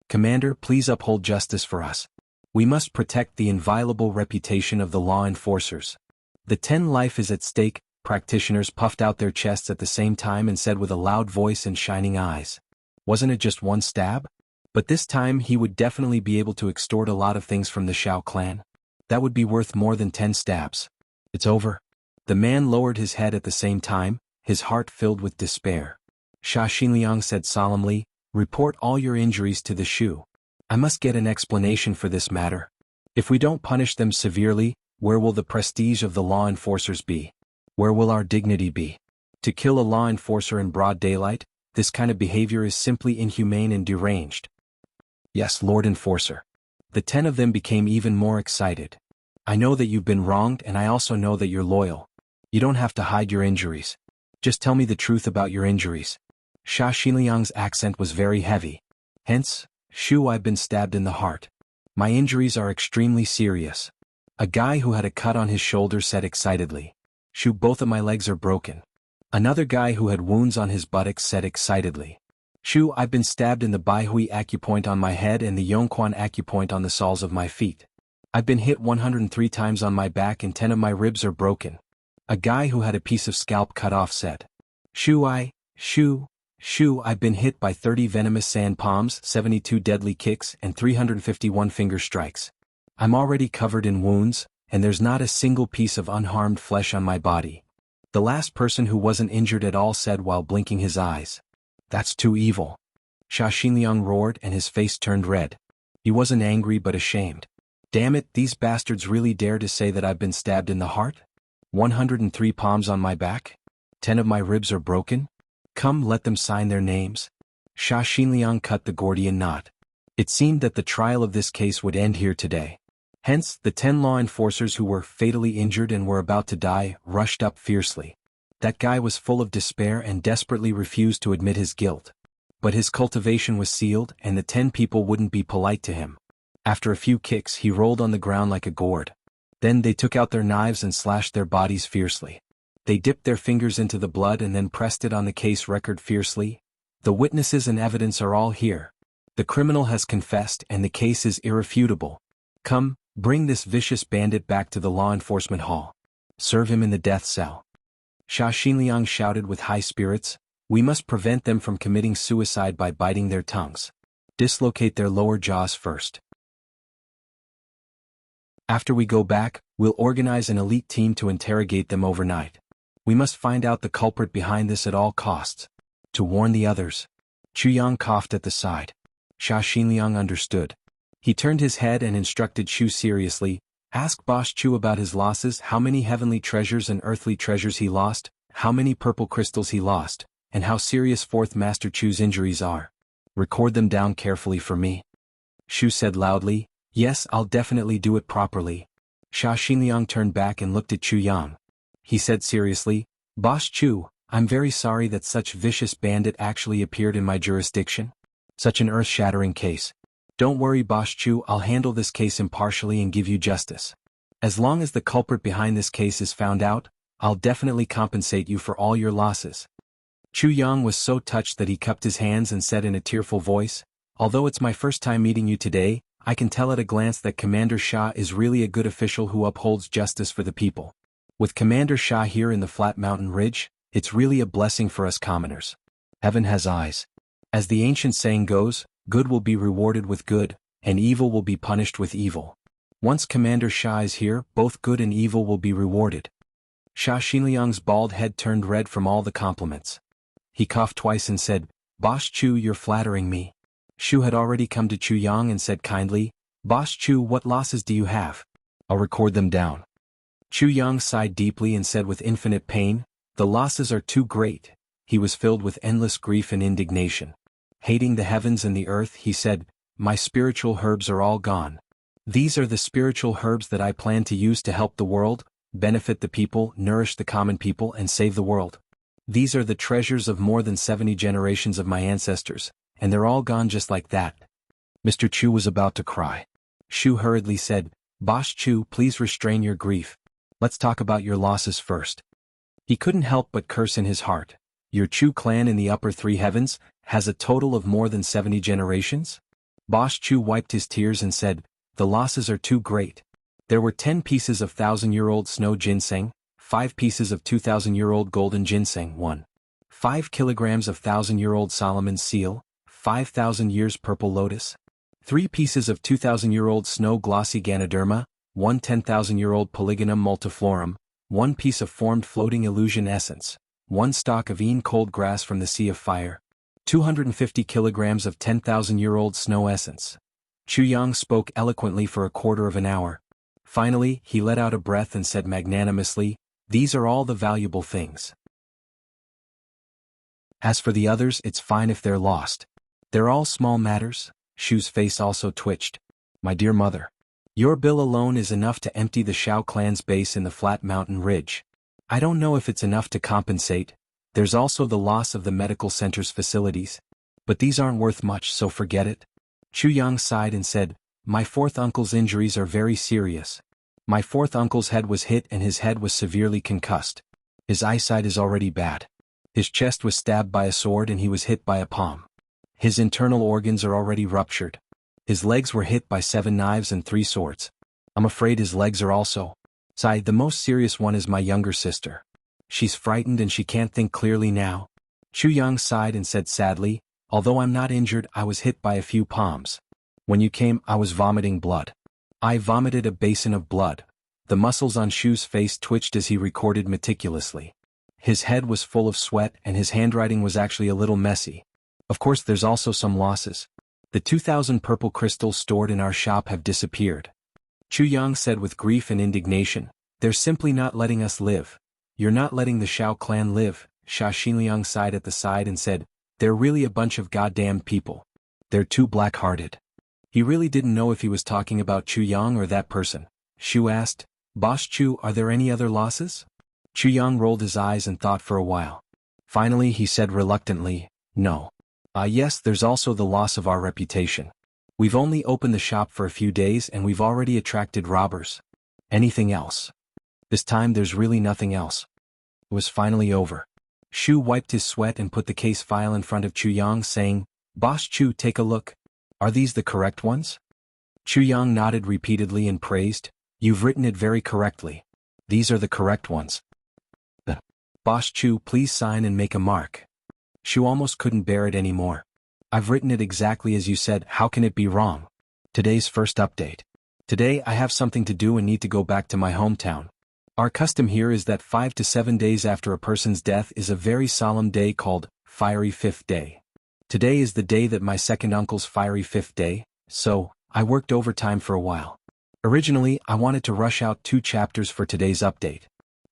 Commander, please uphold justice for us. We must protect the inviolable reputation of the law enforcers." The 10 life is at stake. Practitioners puffed out their chests at the same time and said with a loud voice and shining eyes, "Wasn't it just one stab? But this time he would definitely be able to extort a lot of things from the Shao clan. That would be worth more than 10 stabs. It's over." The man lowered his head at the same time, his heart filled with despair. Sha Xinliang said solemnly, "Report all your injuries to the Shu. I must get an explanation for this matter. If we don't punish them severely, where will the prestige of the law enforcers be? Where will our dignity be? To kill a law enforcer in broad daylight, this kind of behavior is simply inhumane and deranged." "Yes, Lord Enforcer." The 10 of them became even more excited. "I know that you've been wronged and I also know that you're loyal. You don't have to hide your injuries. Just tell me the truth about your injuries." Sha Xinliang's accent was very heavy. "Hence, Shu, I've been stabbed in the heart. My injuries are extremely serious." A guy who had a cut on his shoulder said excitedly, "Shu, both of my legs are broken." Another guy who had wounds on his buttocks said excitedly, "Shu, I've been stabbed in the Baihui acupoint on my head and the Yongquan acupoint on the soles of my feet. I've been hit 103 times on my back and 10 of my ribs are broken." A guy who had a piece of scalp cut off said, Shu, I've been hit by 30 venomous sand palms, 72 deadly kicks and 351 finger strikes. I'm already covered in wounds, and there's not a single piece of unharmed flesh on my body." The last person who wasn't injured at all said while blinking his eyes, "That's too evil." Sha Xinliang roared and his face turned red. He wasn't angry but ashamed. "Damn it, these bastards really dare to say that I've been stabbed in the heart? 103 palms on my back? 10 of my ribs are broken? Come, let them sign their names." Sha Xinliang cut the Gordian knot. It seemed that the trial of this case would end here today. Hence, the 10 law enforcers who were fatally injured and were about to die rushed up fiercely. That guy was full of despair and desperately refused to admit his guilt. But his cultivation was sealed and the 10 people wouldn't be polite to him. After a few kicks he rolled on the ground like a gourd. Then they took out their knives and slashed their bodies fiercely. They dipped their fingers into the blood and then pressed it on the case record fiercely. "The witnesses and evidence are all here. The criminal has confessed and the case is irrefutable. Come, bring this vicious bandit back to the law enforcement hall. Serve him in the death cell." Sha Xinliang shouted with high spirits. We must prevent them from committing suicide by biting their tongues. Dislocate their lower jaws first. After we go back, we'll organize an elite team to interrogate them overnight. We must find out the culprit behind this at all costs. To warn the others. Chu Yang coughed at the side. Sha Xinliang understood. He turned his head and instructed Shu seriously, ask Boss Chu about his losses, how many heavenly treasures and earthly treasures he lost, how many purple crystals he lost, and how serious Fourth Master Chu's injuries are. Record them down carefully for me. Shu said loudly, yes, I'll definitely do it properly. Sha Xinliang turned back and looked at Chu Yang. He said seriously, Boss Chu, I'm very sorry that such vicious bandit actually appeared in my jurisdiction. Such an earth-shattering case. Don't worry Boss Chu, I'll handle this case impartially and give you justice. As long as the culprit behind this case is found out, I'll definitely compensate you for all your losses. Chu Yang was so touched that he cupped his hands and said in a tearful voice, although it's my first time meeting you today, I can tell at a glance that Commander Sha is really a good official who upholds justice for the people. With Commander Sha here in the flat mountain ridge, it's really a blessing for us commoners. Heaven has eyes. As the ancient saying goes, good will be rewarded with good, and evil will be punished with evil. Once Commander Sha is here, both good and evil will be rewarded. Sha Xinliang's bald head turned red from all the compliments. He coughed twice and said, Boss Chu, you're flattering me. Shu had already come to Chu Yang and said kindly, Boss Chu, what losses do you have? I'll record them down. Chu Yang sighed deeply and said with infinite pain, the losses are too great. He was filled with endless grief and indignation. Hating the heavens and the earth, he said, my spiritual herbs are all gone. These are the spiritual herbs that I plan to use to help the world, benefit the people, nourish the common people, and save the world. These are the treasures of more than 70 generations of my ancestors, and they're all gone just like that. Mr. Chu was about to cry. Shu hurriedly said, Boss Chu, please restrain your grief. Let's talk about your losses first. He couldn't help but curse in his heart. Your Chu clan in the upper three heavens has a total of more than 70 generations? Boss Chu wiped his tears and said, the losses are too great. There were 10 pieces of 1,000-year-old snow ginseng, 5 pieces of 2,000-year-old golden ginseng, 5 kilograms of 1,000-year-old Solomon's seal, 5,000 years purple lotus, 3 pieces of 2,000-year-old snow glossy Ganoderma, 1 10,000-year-old Polygonum multiflorum, 1 piece of formed floating illusion essence, 1 stalk of Ean cold grass from the Sea of Fire, 250 kilograms of 10,000-year-old snow essence. Chu Yang spoke eloquently for a quarter of an hour. Finally, he let out a breath and said magnanimously, these are all the valuable things. As for the others, it's fine if they're lost. They're all small matters. Shu's face also twitched. My dear mother. Your bill alone is enough to empty the Shao clan's base in the flat mountain ridge. I don't know if it's enough to compensate. There's also the loss of the medical center's facilities. But these aren't worth much, so forget it. Chu Yang sighed and said, my fourth uncle's injuries are very serious. My fourth uncle's head was hit and his head was severely concussed. His eyesight is already bad. His chest was stabbed by a sword and he was hit by a palm. His internal organs are already ruptured. His legs were hit by 7 knives and 3 swords. I'm afraid his legs are also. The most serious one is my younger sister. She's frightened and she can't think clearly now. Chu Yang sighed and said sadly, although I'm not injured, I was hit by a few palms. When you came, I was vomiting blood. I vomited a basin of blood. The muscles on Shu's face twitched as he recorded meticulously. His head was full of sweat and his handwriting was actually a little messy. Of course there's also some losses. The 2,000 purple crystals stored in our shop have disappeared. Chu Yang said with grief and indignation, they're simply not letting us live. You're not letting the Shao clan live. Sha Xinliang sighed at the side and said, they're really a bunch of goddamned people. They're too black-hearted. He really didn't know if he was talking about Chu Yang or that person. Shu asked, Boss Chu, are there any other losses? Chu Yang rolled his eyes and thought for a while. Finally he said reluctantly, no. Yes, there's also the loss of our reputation. We've only opened the shop for a few days and we've already attracted robbers. Anything else? This time there's really nothing else. It was finally over. Shu wiped his sweat and put the case file in front of Chu Yang saying, Boss Chu, take a look. Are these the correct ones? Chu Yang nodded repeatedly and praised, you've written it very correctly. These are the correct ones. "Boss Chu, please sign and make a mark." Shu almost couldn't bear it anymore. "I've written it exactly as you said, how can it be wrong?" Today's first update. Today I have something to do and need to go back to my hometown. Our custom here is that 5 to 7 days after a person's death is a very solemn day called Fiery Fifth Day. Today is the day that my second uncle's fiery fifth day, so I worked overtime for a while. Originally, I wanted to rush out 2 chapters for today's update.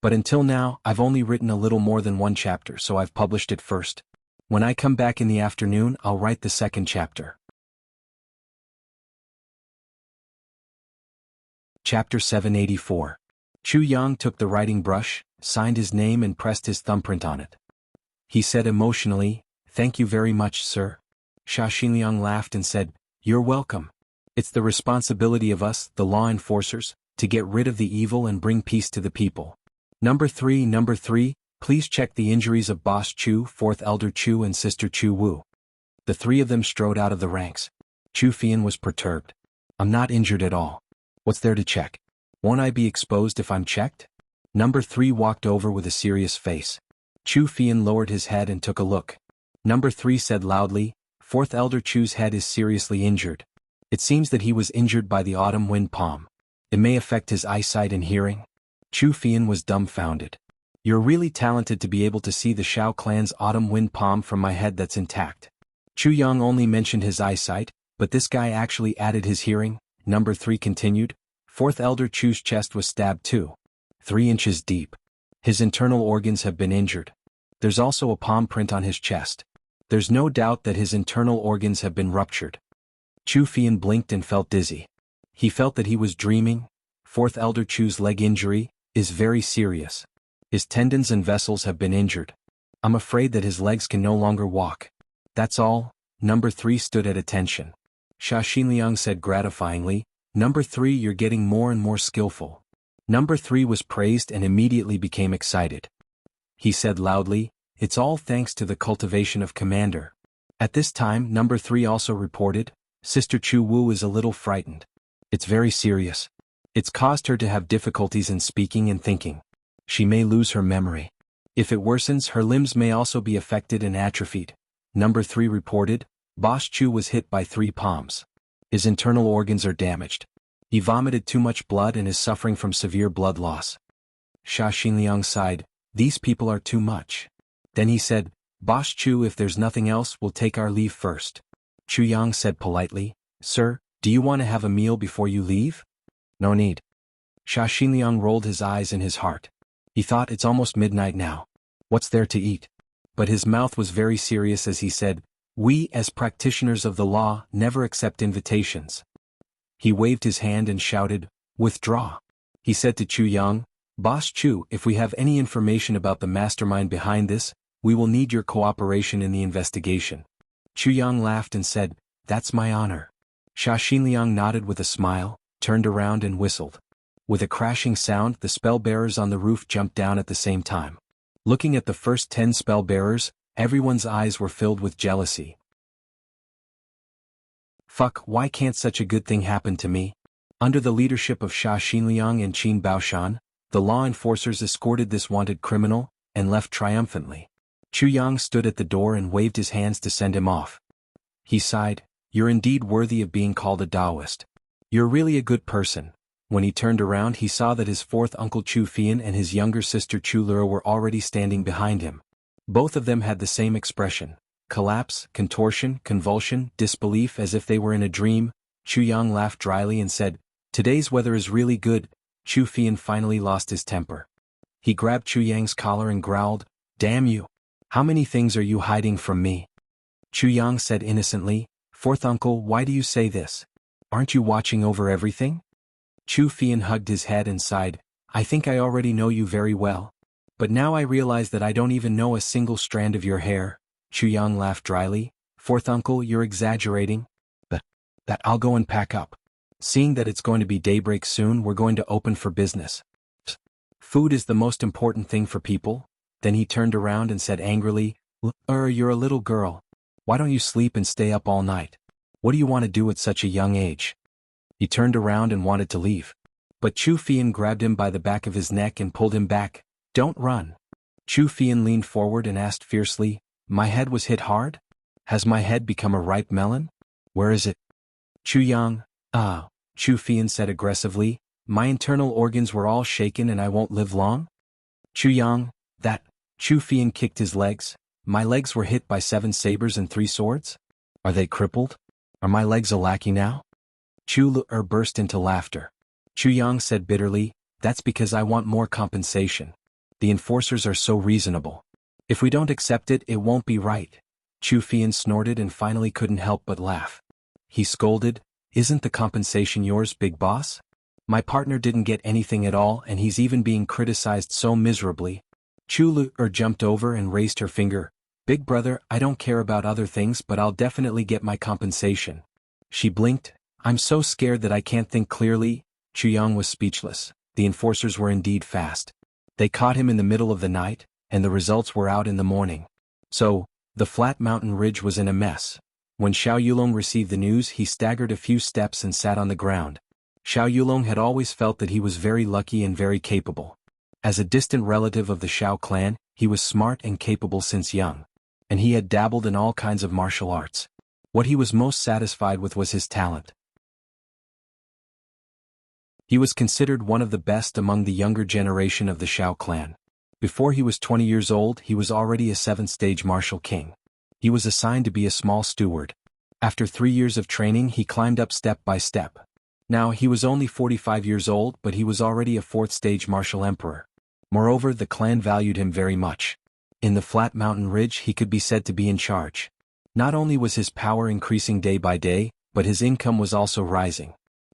But until now, I've only written a little more than 1 chapter, so I've published it first. When I come back in the afternoon, I'll write the second chapter. Chapter 784. Chu Yang took the writing brush, signed his name and pressed his thumbprint on it. He said emotionally, "Thank you very much, sir." Sha Xinliang laughed and said, "You're welcome. It's the responsibility of us, the law enforcers, to get rid of the evil and bring peace to the people. Number 3, please check the injuries of Boss Chu, 4th Elder Chu and Sister Chu Wu." The 3 of them strode out of the ranks. Chu Fian was perturbed. "I'm not injured at all. What's there to check? Won't I be exposed if I'm checked?" Number 3 walked over with a serious face. Chu Fian lowered his head and took a look. Number 3 said loudly, "4th Elder Chu's head is seriously injured. It seems that he was injured by the autumn wind palm. It may affect his eyesight and hearing." Chu Fian was dumbfounded. "You're really talented to be able to see the Shao clan's autumn wind palm from my head that's intact." Chu Yang only mentioned his eyesight, but this guy actually added his hearing. Number 3 continued, "4th Elder Chu's chest was stabbed too. 3 inches deep. His internal organs have been injured. There's also a palm print on his chest. There's no doubt that his internal organs have been ruptured." Chu Fian blinked and felt dizzy. He felt that he was dreaming. 4th Elder Chu's leg injury is very serious. His tendons and vessels have been injured. I'm afraid that his legs can no longer walk. That's all. Number 3 stood at attention. Sha Xinliang said gratifyingly, "Number 3, you're getting more and more skillful." Number 3 was praised and immediately became excited. He said loudly, "It's all thanks to the cultivation of Commander." At this time, Number 3 also reported, "Sister Chu Wu is a little frightened. It's very serious. It's caused her to have difficulties in speaking and thinking. She may lose her memory. If it worsens, her limbs may also be affected and atrophied." Number 3 reported, "Boss Chu was hit by 3 palms. His internal organs are damaged. He vomited too much blood and is suffering from severe blood loss." Sha Xinliang sighed, "These people are too much." Then he said, "Boss Chu, if there's nothing else, we'll take our leave first." Chu Yang said politely, "Sir, do you want to have a meal before you leave?" "No need." Sha Xinliang rolled his eyes in his heart. He thought, it's almost midnight now. What's there to eat? But his mouth was very serious as he said, "We, as practitioners of the law, never accept invitations." He waved his hand and shouted, "Withdraw." He said to Chu Yang, "Boss Chu, if we have any information about the mastermind behind this, we will need your cooperation in the investigation." Chu Yang laughed and said, "That's my honor." Sha Xinliang nodded with a smile, turned around and whistled. With a crashing sound, the spellbearers on the roof jumped down at the same time. Looking at the first 10 spellbearers, everyone's eyes were filled with jealousy. Fuck, why can't such a good thing happen to me? Under the leadership of Sha Xinliang and Qin Baoshan, the law enforcers escorted this wanted criminal, and left triumphantly. Chu Yang stood at the door and waved his hands to send him off. He sighed, "You're indeed worthy of being called a Taoist. You're really a good person." When he turned around, he saw that his 4th uncle Chu Fian and his younger sister Chu Lura were already standing behind him. Both of them had the same expression: collapse, contortion, convulsion, disbelief, as if they were in a dream. Chu Yang laughed dryly and said, "Today's weather is really good." Chu Fian finally lost his temper. He grabbed Chu Yang's collar and growled, "Damn you! How many things are you hiding from me?" Chu Yang said innocently, "4th uncle, why do you say this? Aren't you watching over everything?" Chu Fian hugged his head and sighed, "I think I already know you very well. But now I realize that I don't even know a single strand of your hair." Chu Yang laughed dryly, "4th uncle, you're exaggerating." That I'll go and pack up. Seeing that it's going to be daybreak soon, we're going to open for business. Food is the most important thing for people." Then he turned around and said angrily, You're a little girl. Why don't you sleep and stay up all night? What do you want to do at such a young age?" He turned around and wanted to leave. But Chu Fian grabbed him by the back of his neck and pulled him back. "Don't run." Chu Fian leaned forward and asked fiercely, "My head was hit hard? Has my head become a ripe melon? Where is it?" Chu Yang, Chu Fian said aggressively, "My internal organs were all shaken and I won't live long?" Chu Yang, that. Chu Fian kicked his legs. "My legs were hit by 7 sabers and 3 swords? Are they crippled? Are my legs a lackey now?" Chu Lu burst into laughter. Chu Yang said bitterly, "That's because I want more compensation. The enforcers are so reasonable. If we don't accept it, it won't be right." Chu Fian snorted and finally couldn't help but laugh. He scolded, "Isn't the compensation yours, big boss? My partner didn't get anything at all and he's even being criticized so miserably." Chu Lu jumped over and raised her finger. "Big brother, I don't care about other things but I'll definitely get my compensation." She blinked. "I'm so scared that I can't think clearly." Chu Yang was speechless. The enforcers were indeed fast. They caught him in the middle of the night, and the results were out in the morning. So, the flat mountain ridge was in a mess. When Xiao Yulong received the news, he staggered a few steps and sat on the ground. Xiao Yulong had always felt that he was very lucky and very capable. As a distant relative of the Xiao clan, he was smart and capable since young. And he had dabbled in all kinds of martial arts. What he was most satisfied with was his talent. He was considered one of the best among the younger generation of the Xiao clan. Before he was 20 years old, he was already a 7th-stage martial king. He was assigned to be a small steward. After 3 years of training, he climbed up step by step. Now he was only 45 years old, but he was already a 4th-stage martial emperor. Moreover, the clan valued him very much. In the flat mountain ridge, he could be said to be in charge. Not only was his power increasing day by day, but his income was also rising.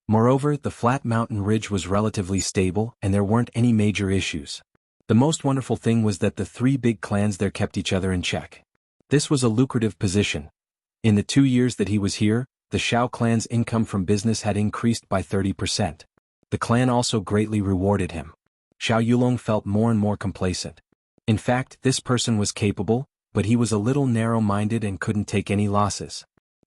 Moreover, the flat mountain ridge was relatively stable and there weren't any major issues. The most wonderful thing was that the 3 big clans there kept each other in check. This was a lucrative position. In the 2 years that he was here, the Xiao clan's income from business had increased by 30%. The clan also greatly rewarded him. Xiao Yulong felt more and more complacent. In fact, this person was capable, but he was a little narrow-minded and couldn't take any losses.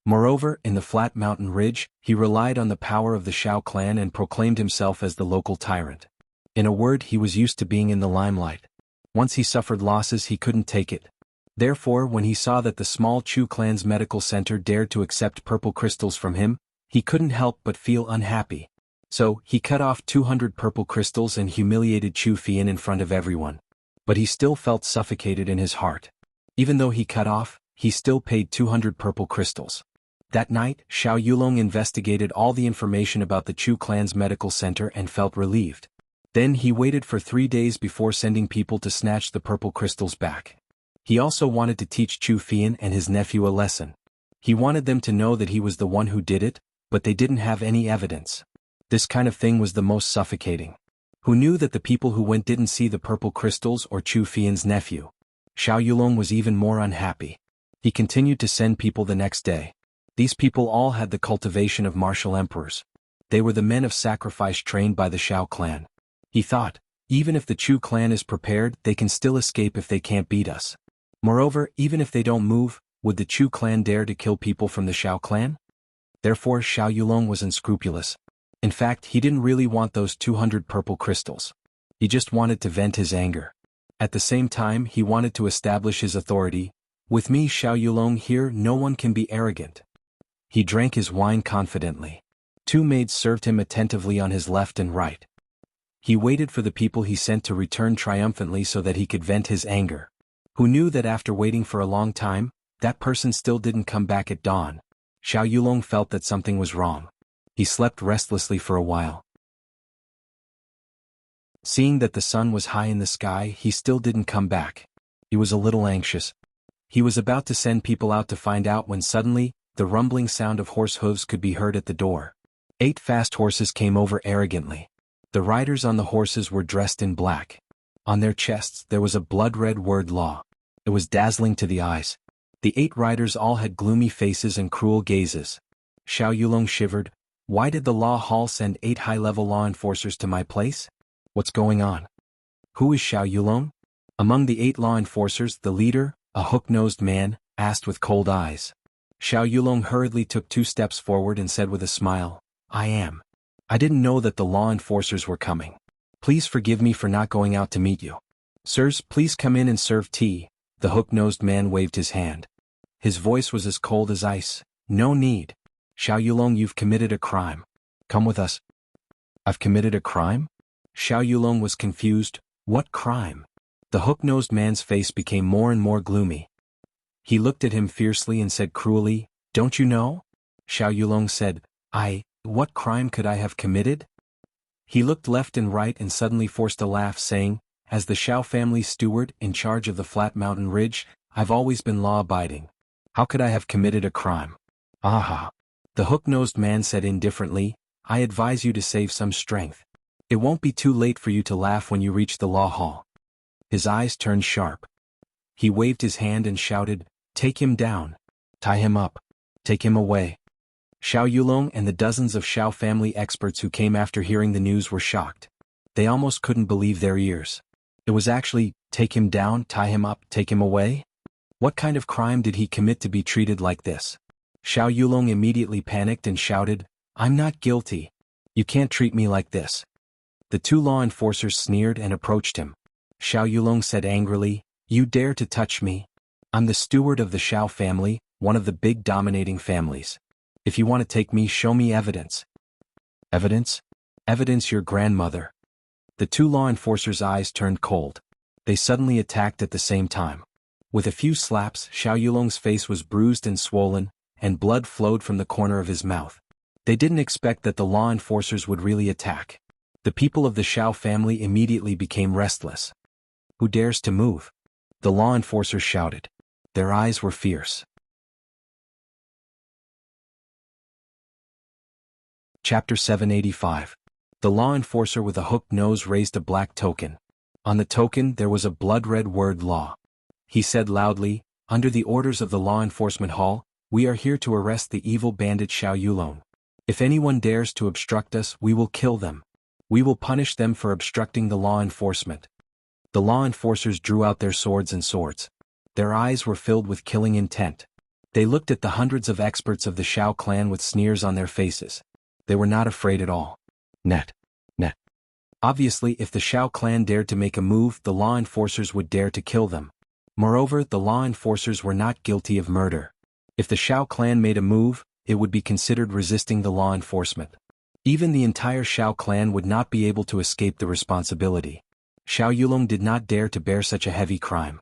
Moreover, in the flat mountain ridge, he relied on the power of the Xiao clan and proclaimed himself as the local tyrant. In a word, he was used to being in the limelight. Once he suffered losses, he couldn't take it. Therefore, when he saw that the small Chu clan's medical center dared to accept purple crystals from him, he couldn't help but feel unhappy. So, he cut off 200 purple crystals and humiliated Chu Fian in front of everyone. But he still felt suffocated in his heart. Even though he cut off, he still paid 200 purple crystals. That night, Xiao Yulong investigated all the information about the Chu clan's medical center and felt relieved. Then he waited for 3 days before sending people to snatch the purple crystals back. He also wanted to teach Chu Fian and his nephew a lesson. He wanted them to know that he was the one who did it, but they didn't have any evidence. This kind of thing was the most suffocating. Who knew that the people who went didn't see the purple crystals or Chu Fian's nephew? Xiao Yulong was even more unhappy. He continued to send people the next day. These people all had the cultivation of martial emperors. They were the men of sacrifice trained by the Xiao clan. He thought, even if the Chu clan is prepared, they can still escape if they can't beat us. Moreover, even if they don't move, would the Chu clan dare to kill people from the Xiao clan? Therefore, Xiao Yulong was unscrupulous. In fact, he didn't really want those 200 purple crystals. He just wanted to vent his anger. At the same time, he wanted to establish his authority. With me, Xiao Yulong here, no one can be arrogant. He drank his wine confidently. 2 maids served him attentively on his left and right. He waited for the people he sent to return triumphantly so that he could vent his anger. Who knew that after waiting for a long time, that person still didn't come back at dawn? Xiao Yulong felt that something was wrong. He slept restlessly for a while. Seeing that the sun was high in the sky, he still didn't come back. He was a little anxious. He was about to send people out to find out when suddenly, the rumbling sound of horse hooves could be heard at the door. 8 fast horses came over arrogantly. The riders on the horses were dressed in black. On their chests there was a blood-red word law. It was dazzling to the eyes. The 8 riders all had gloomy faces and cruel gazes. Xiao Yulong shivered. Why did the law hall send 8 high-level law enforcers to my place? What's going on? Who is Xiao Yulong? Among the 8 law enforcers, the leader, a hook-nosed man, asked with cold eyes. Xiao Yulong hurriedly took 2 steps forward and said with a smile, I am. I didn't know that the law enforcers were coming. Please forgive me for not going out to meet you. "Sirs, please come in and serve tea." The hook-nosed man waved his hand. His voice was as cold as ice. "No need. Xiao Yulong, you've committed a crime. Come with us." "I've committed a crime?" Xiao Yulong was confused. "What crime?" The hook-nosed man's face became more and more gloomy. He looked at him fiercely and said cruelly, "Don't you know?" Xiao Yulong said, What crime could I have committed?" He looked left and right and suddenly forced a laugh, saying, "As the Xiao family steward in charge of the flat mountain ridge, I've always been law-abiding. How could I have committed a crime?" "Aha." The hook-nosed man said indifferently, "I advise you to save some strength. It won't be too late for you to laugh when you reach the law hall." His eyes turned sharp. He waved his hand and shouted, "Take him down. Tie him up. Take him away." Xiao Yulong and the dozens of Xiao family experts who came after hearing the news were shocked. They almost couldn't believe their ears. It was actually, take him down, tie him up, take him away? What kind of crime did he commit to be treated like this? Xiao Yulong immediately panicked and shouted, "I'm not guilty. You can't treat me like this." The two law enforcers sneered and approached him. Xiao Yulong said angrily, "You dare to touch me? I'm the steward of the Xiao family, one of the big dominating families. If you want to take me, show me evidence." "Evidence? Evidence your grandmother." The two law enforcers' eyes turned cold. They suddenly attacked at the same time. With a few slaps, Xiao Yulong's face was bruised and swollen, and blood flowed from the corner of his mouth. They didn't expect that the law enforcers would really attack. The people of the Xiao family immediately became restless. "Who dares to move?" the law enforcers shouted. Their eyes were fierce. Chapter 785. The law enforcer with a hooked nose raised a black token. On the token there was a blood-red word "law." He said loudly, "Under the orders of the Law Enforcement Hall, we are here to arrest the evil bandit Xiao Yulong. If anyone dares to obstruct us, we will kill them. We will punish them for obstructing the law enforcement." The law enforcers drew out their swords and swords. Their eyes were filled with killing intent. They looked at the hundreds of experts of the Xiao clan with sneers on their faces. They were not afraid at all. Net. Obviously, if the Xiao clan dared to make a move, the law enforcers would dare to kill them. Moreover, the law enforcers were not guilty of murder. If the Xiao clan made a move, it would be considered resisting the law enforcement. Even the entire Xiao clan would not be able to escape the responsibility. Xiao Yulong did not dare to bear such a heavy crime.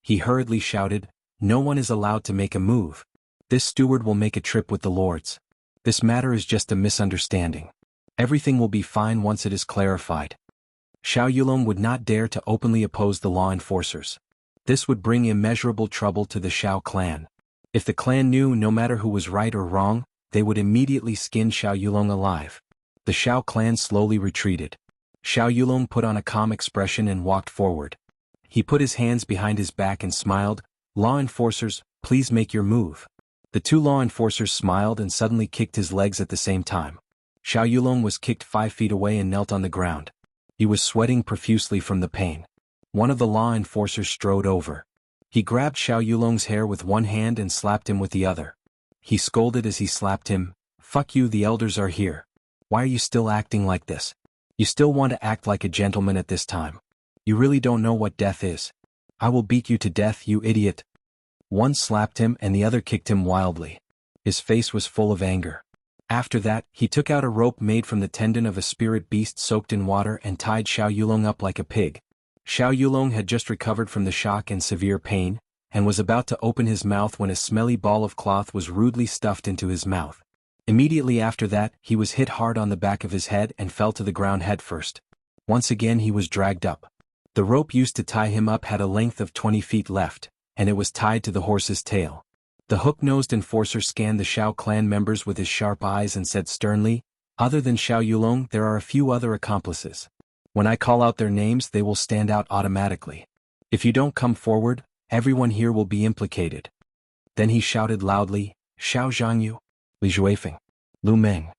He hurriedly shouted, "No one is allowed to make a move. This steward will make a trip with the lords. This matter is just a misunderstanding. Everything will be fine once it is clarified." Xiao Yulong would not dare to openly oppose the law enforcers. This would bring immeasurable trouble to the Xiao clan. If the clan knew no matter who was right or wrong, they would immediately skin Xiao Yulong alive. The Xiao clan slowly retreated. Xiao Yulong put on a calm expression and walked forward. He put his hands behind his back and smiled, "Law enforcers, please make your move." The two law enforcers smiled and suddenly kicked his legs at the same time. Xiao Yulong was kicked 5 feet away and knelt on the ground. He was sweating profusely from the pain. One of the law enforcers strode over. He grabbed Xiao Yulong's hair with one hand and slapped him with the other. He scolded as he slapped him, "Fuck you, the elders are here. Why are you still acting like this? You still want to act like a gentleman at this time? You really don't know what death is. I will beat you to death, you idiot." One slapped him and the other kicked him wildly. His face was full of anger. After that, he took out a rope made from the tendon of a spirit beast soaked in water and tied Xiao Yulong up like a pig. Xiao Yulong had just recovered from the shock and severe pain, and was about to open his mouth when a smelly ball of cloth was rudely stuffed into his mouth. Immediately after that, he was hit hard on the back of his head and fell to the ground headfirst. Once again he was dragged up. The rope used to tie him up had a length of 20 feet left, and it was tied to the horse's tail. The hook-nosed enforcer scanned the Xiao clan members with his sharp eyes and said sternly, "Other than Xiao Yulong, there are a few other accomplices. When I call out their names, they will stand out automatically. If you don't come forward, everyone here will be implicated." Then he shouted loudly, "Xiao Jianghu, Li Juifeng, Lu Meng."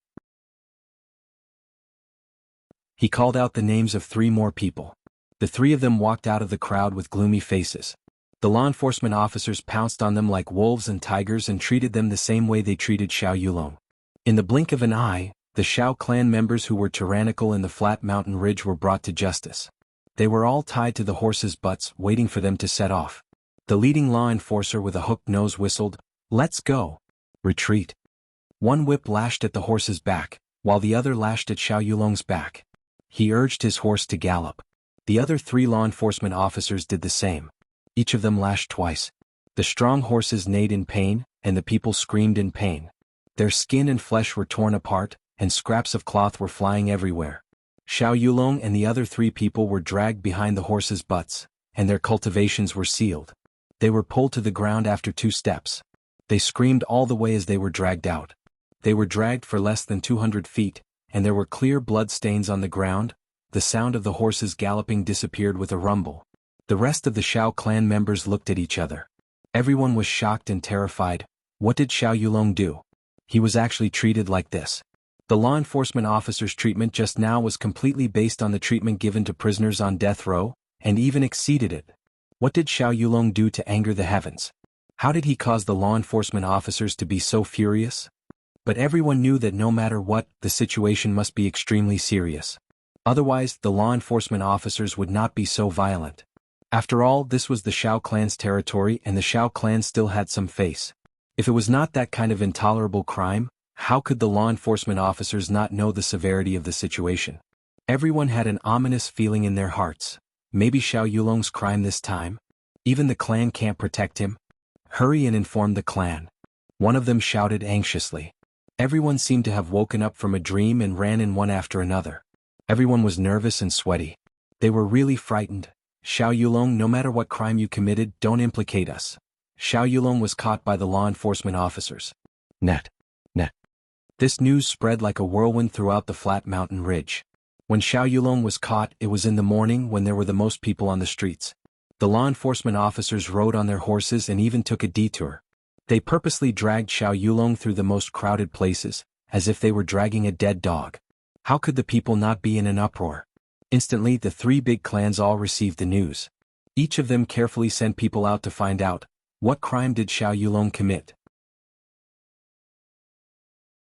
He called out the names of 3 more people. The 3 of them walked out of the crowd with gloomy faces. The law enforcement officers pounced on them like wolves and tigers and treated them the same way they treated Xiao Yulong. In the blink of an eye, the Xiao clan members who were tyrannical in the flat mountain ridge were brought to justice. They were all tied to the horses' butts, waiting for them to set off. The leading law enforcer with a hooked nose whistled, "Let's go." Retreat. One whip lashed at the horse's back, while the other lashed at Xiao Yulong's back. He urged his horse to gallop. The other 3 law enforcement officers did the same. Each of them lashed twice. The strong horses neighed in pain, and the people screamed in pain. Their skin and flesh were torn apart, and scraps of cloth were flying everywhere. Xiao Yulong and the other 3 people were dragged behind the horses' butts, and their cultivations were sealed. They were pulled to the ground after 2 steps. They screamed all the way as they were dragged out. They were dragged for less than 200 feet, and there were clear blood stains on the ground. The sound of the horses galloping disappeared with a rumble. The rest of the Xiao clan members looked at each other. Everyone was shocked and terrified. What did Xiao Yulong do? He was actually treated like this. The law enforcement officer's treatment just now was completely based on the treatment given to prisoners on death row, and even exceeded it. What did Xiao Yulong do to anger the heavens? How did he cause the law enforcement officers to be so furious? But everyone knew that no matter what, the situation must be extremely serious. Otherwise, the law enforcement officers would not be so violent. After all, this was the Xiao clan's territory, and the Xiao clan still had some face. If it was not that kind of intolerable crime, how could the law enforcement officers not know the severity of the situation? Everyone had an ominous feeling in their hearts. Maybe Xiao Yulong's crime this time? Even the clan can't protect him? Hurry and inform the clan. One of them shouted anxiously. Everyone seemed to have woken up from a dream and ran in one after another. Everyone was nervous and sweaty. They were really frightened. Xiao Yulong, no matter what crime you committed, don't implicate us. Xiao Yulong was caught by the law enforcement officers. Net. This news spread like a whirlwind throughout the flat mountain ridge. When Xiao Yulong was caught, it was in the morning when there were the most people on the streets. The law enforcement officers rode on their horses and even took a detour. They purposely dragged Xiao Yulong through the most crowded places, as if they were dragging a dead dog. How could the people not be in an uproar? Instantly, the 3 big clans all received the news. Each of them carefully sent people out to find out, what crime did Xiao Yulong commit?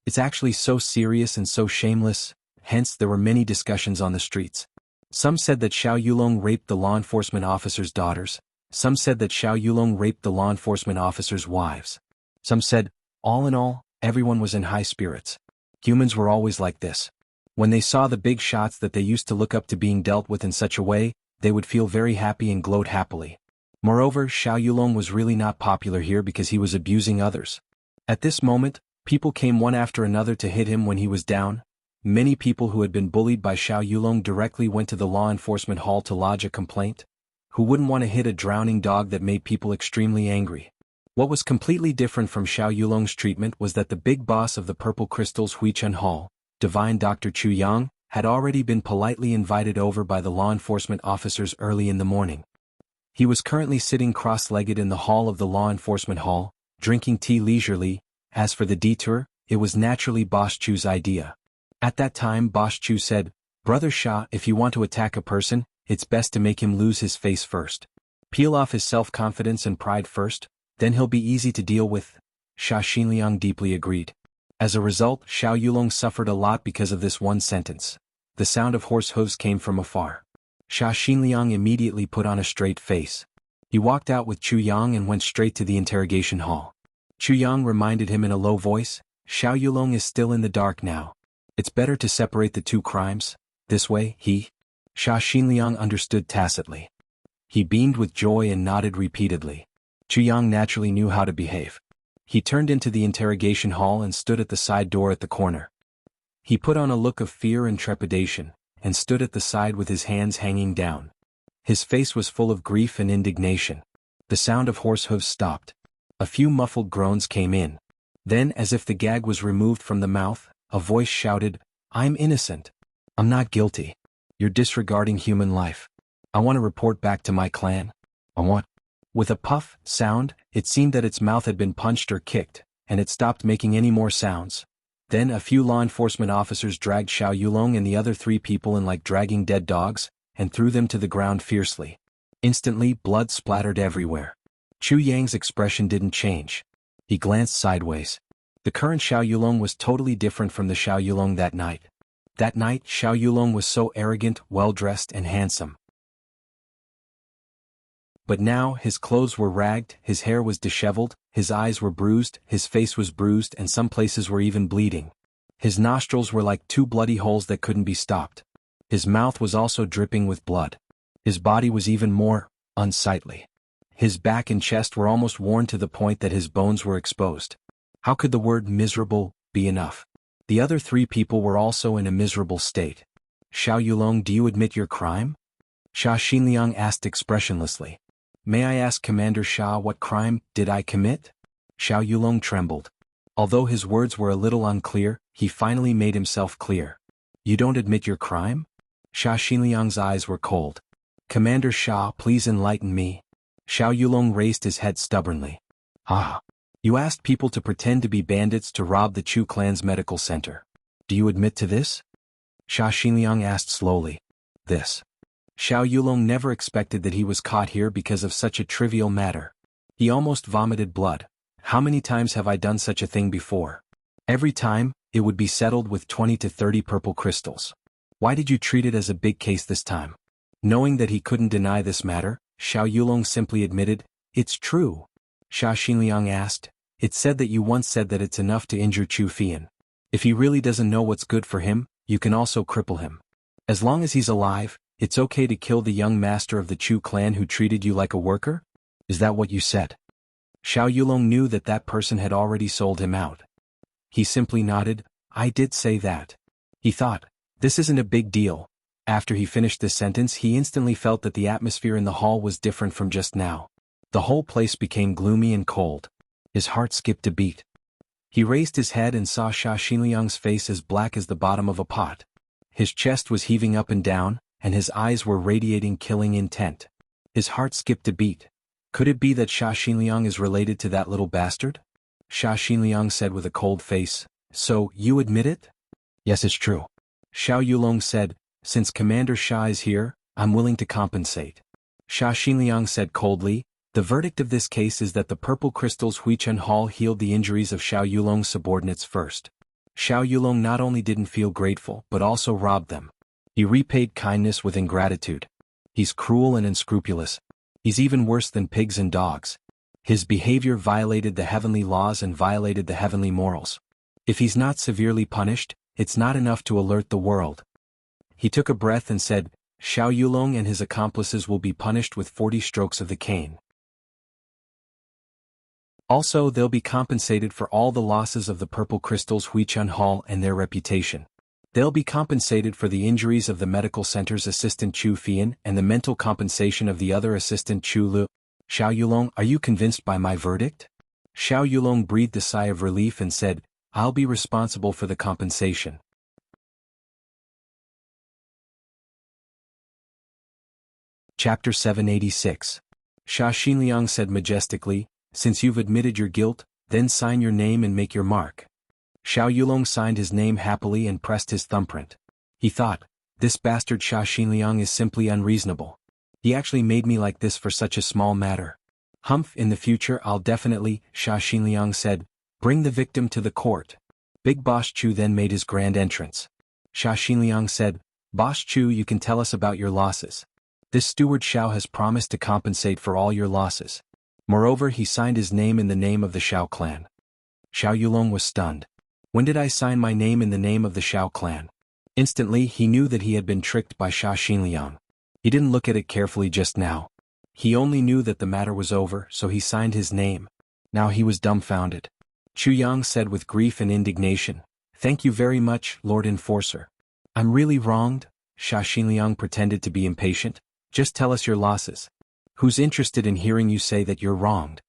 It's actually so serious and so shameless, hence there were many discussions on the streets. Some said that Xiao Yulong raped the law enforcement officers' daughters. Some said that Xiao Yulong raped the law enforcement officers' wives. Some said, all in all, everyone was in high spirits. Humans were always like this. When they saw the big shots that they used to look up to being dealt with in such a way, they would feel very happy and gloat happily. Moreover, Xiao Yulong was really not popular here because he was abusing others. At this moment, people came one after another to hit him when he was down. Many people who had been bullied by Xiao Yulong directly went to the law enforcement hall to lodge a complaint. Who wouldn't want to hit a drowning dog that made people extremely angry? What was completely different from Xiao Yulong's treatment was that the big boss of the Purple Crystals Huichun Hall, Divine Dr. Chu Yang, had already been politely invited over by the law enforcement officers early in the morning. He was currently sitting cross-legged in the hall of the law enforcement hall, drinking tea leisurely. As for the detour, it was naturally Boss Chu's idea. At that time, Boss Chu said, "Brother Sha, if you want to attack a person, it's best to make him lose his face first. Peel off his self-confidence and pride first, then he'll be easy to deal with." Sha Xinliang deeply agreed. As a result, Xiao Yulong suffered a lot because of this one sentence. The sound of horse hooves came from afar. Sha Xinliang immediately put on a straight face. He walked out with Chu Yang and went straight to the interrogation hall. Chu Yang reminded him in a low voice, "Xiao Yulong is still in the dark now. It's better to separate the 2 crimes. This way, Sha Xinliang understood tacitly. He beamed with joy and nodded repeatedly. Chu Yang naturally knew how to behave. He turned into the interrogation hall and stood at the side door at the corner. He put on a look of fear and trepidation, and stood at the side with his hands hanging down. His face was full of grief and indignation. The sound of horse hooves stopped. A few muffled groans came in. Then, as if the gag was removed from the mouth, a voice shouted, "I'm innocent. I'm not guilty. You're disregarding human life. I want to report back to my clan. I want." With a puff sound, it seemed that its mouth had been punched or kicked, and it stopped making any more sounds. Then a few law enforcement officers dragged Xiao Yulong and the other 3 people in like dragging dead dogs, and threw them to the ground fiercely. Instantly, blood splattered everywhere. Chu Yang's expression didn't change. He glanced sideways. The current Xiao Yulong was totally different from the Xiao Yulong that night. That night, Xiao Yulong was so arrogant, well-dressed and handsome. But now his clothes were ragged, his hair was disheveled, his eyes were bruised, his face was bruised, and some places were even bleeding. His nostrils were like two bloody holes that couldn't be stopped. His mouth was also dripping with blood. His body was even more unsightly. His back and chest were almost worn to the point that his bones were exposed. How could the word miserable be enough? The other three people were also in a miserable state. Xiao Yulong, do you admit your crime? Xia Xinliang asked expressionlessly. May I ask Commander Xia, what crime did I commit? Xiao Yulong trembled. Although his words were a little unclear, he finally made himself clear. You don't admit your crime? Xia Xinliang's eyes were cold. Commander Xia, please enlighten me. Xiao Yulong raised his head stubbornly. Ah. You asked people to pretend to be bandits to rob the Chu clan's medical center. Do you admit to this? Xia Xinliang asked slowly. This. Xiao Yulong never expected that he was caught here because of such a trivial matter. He almost vomited blood. How many times have I done such a thing before? Every time, it would be settled with 20 to 30 purple crystals. Why did you treat it as a big case this time? Knowing that he couldn't deny this matter, Xiao Yulong simply admitted, It's true. Xia Xinliang asked, It said that you once said that it's enough to injure Chu Fian. If he really doesn't know what's good for him, you can also cripple him. As long as he's alive, it's okay to kill the young master of the Chu clan who treated you like a worker? Is that what you said? Xiao Yulong knew that that person had already sold him out. He simply nodded, I did say that. He thought, this isn't a big deal. After he finished this sentence, he instantly felt that the atmosphere in the hall was different from just now. The whole place became gloomy and cold. His heart skipped a beat. He raised his head and saw Xia Xinliang's face as black as the bottom of a pot. His chest was heaving up and down, and his eyes were radiating killing intent. His heart skipped a beat. Could it be that Xia Xinliang is related to that little bastard? Xia Xinliang said with a cold face, So, you admit it? Yes, it's true. Xiao Yulong said, Since Commander Xia is here, I'm willing to compensate. Xia Xinliang said coldly, The verdict of this case is that the purple crystals Huichen Hall healed the injuries of Xiao Yulong's subordinates first. Xiao Yulong not only didn't feel grateful but also robbed them. He repaid kindness with ingratitude. He's cruel and unscrupulous. He's even worse than pigs and dogs. His behavior violated the heavenly laws and violated the heavenly morals. If he's not severely punished, it's not enough to alert the world. He took a breath and said, Xiao Yulong and his accomplices will be punished with 40 strokes of the cane. Also, they'll be compensated for all the losses of the purple crystals Huichen Hall and their reputation. They'll be compensated for the injuries of the medical center's assistant Chu Fian and the mental compensation of the other assistant Chu Lu. Xiao Yulong, are you convinced by my verdict? Xiao Yulong breathed a sigh of relief and said, I'll be responsible for the compensation. Chapter 786. Xia Xinliang said majestically, Since you've admitted your guilt, then sign your name and make your mark. Xiao Yulong signed his name happily and pressed his thumbprint. He thought, this bastard Xia Xinliang is simply unreasonable. He actually made me like this for such a small matter. Humph, in the future I'll definitely, Xia Xinliang said, bring the victim to the court. Big Boss Chu then made his grand entrance. Xia Xinliang said, Boss Chu, you can tell us about your losses. This steward Xiao has promised to compensate for all your losses. Moreover, he signed his name in the name of the Xiao clan. Xiao Yulong was stunned. When did I sign my name in the name of the Xiao clan? Instantly, he knew that he had been tricked by Xia Xinliang. He didn't look at it carefully just now. He only knew that the matter was over, so he signed his name. Now he was dumbfounded. Chu Yang said with grief and indignation, Thank you very much, Lord Enforcer. I'm really wronged? Xia Xinliang pretended to be impatient. Just tell us your losses. Who's interested in hearing you say that you're wronged?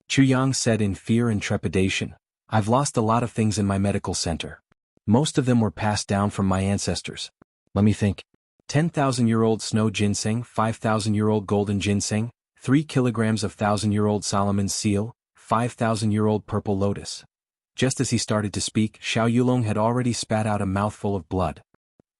Chu Yang said in fear and trepidation, I've lost a lot of things in my medical center. Most of them were passed down from my ancestors. Let me think. 10,000-year-old snow ginseng, 5,000-year-old golden ginseng, 3 kilograms of 1,000-year-old Solomon's seal, 5,000-year-old purple lotus. Just as he started to speak, Xiao Yulong had already spat out a mouthful of blood.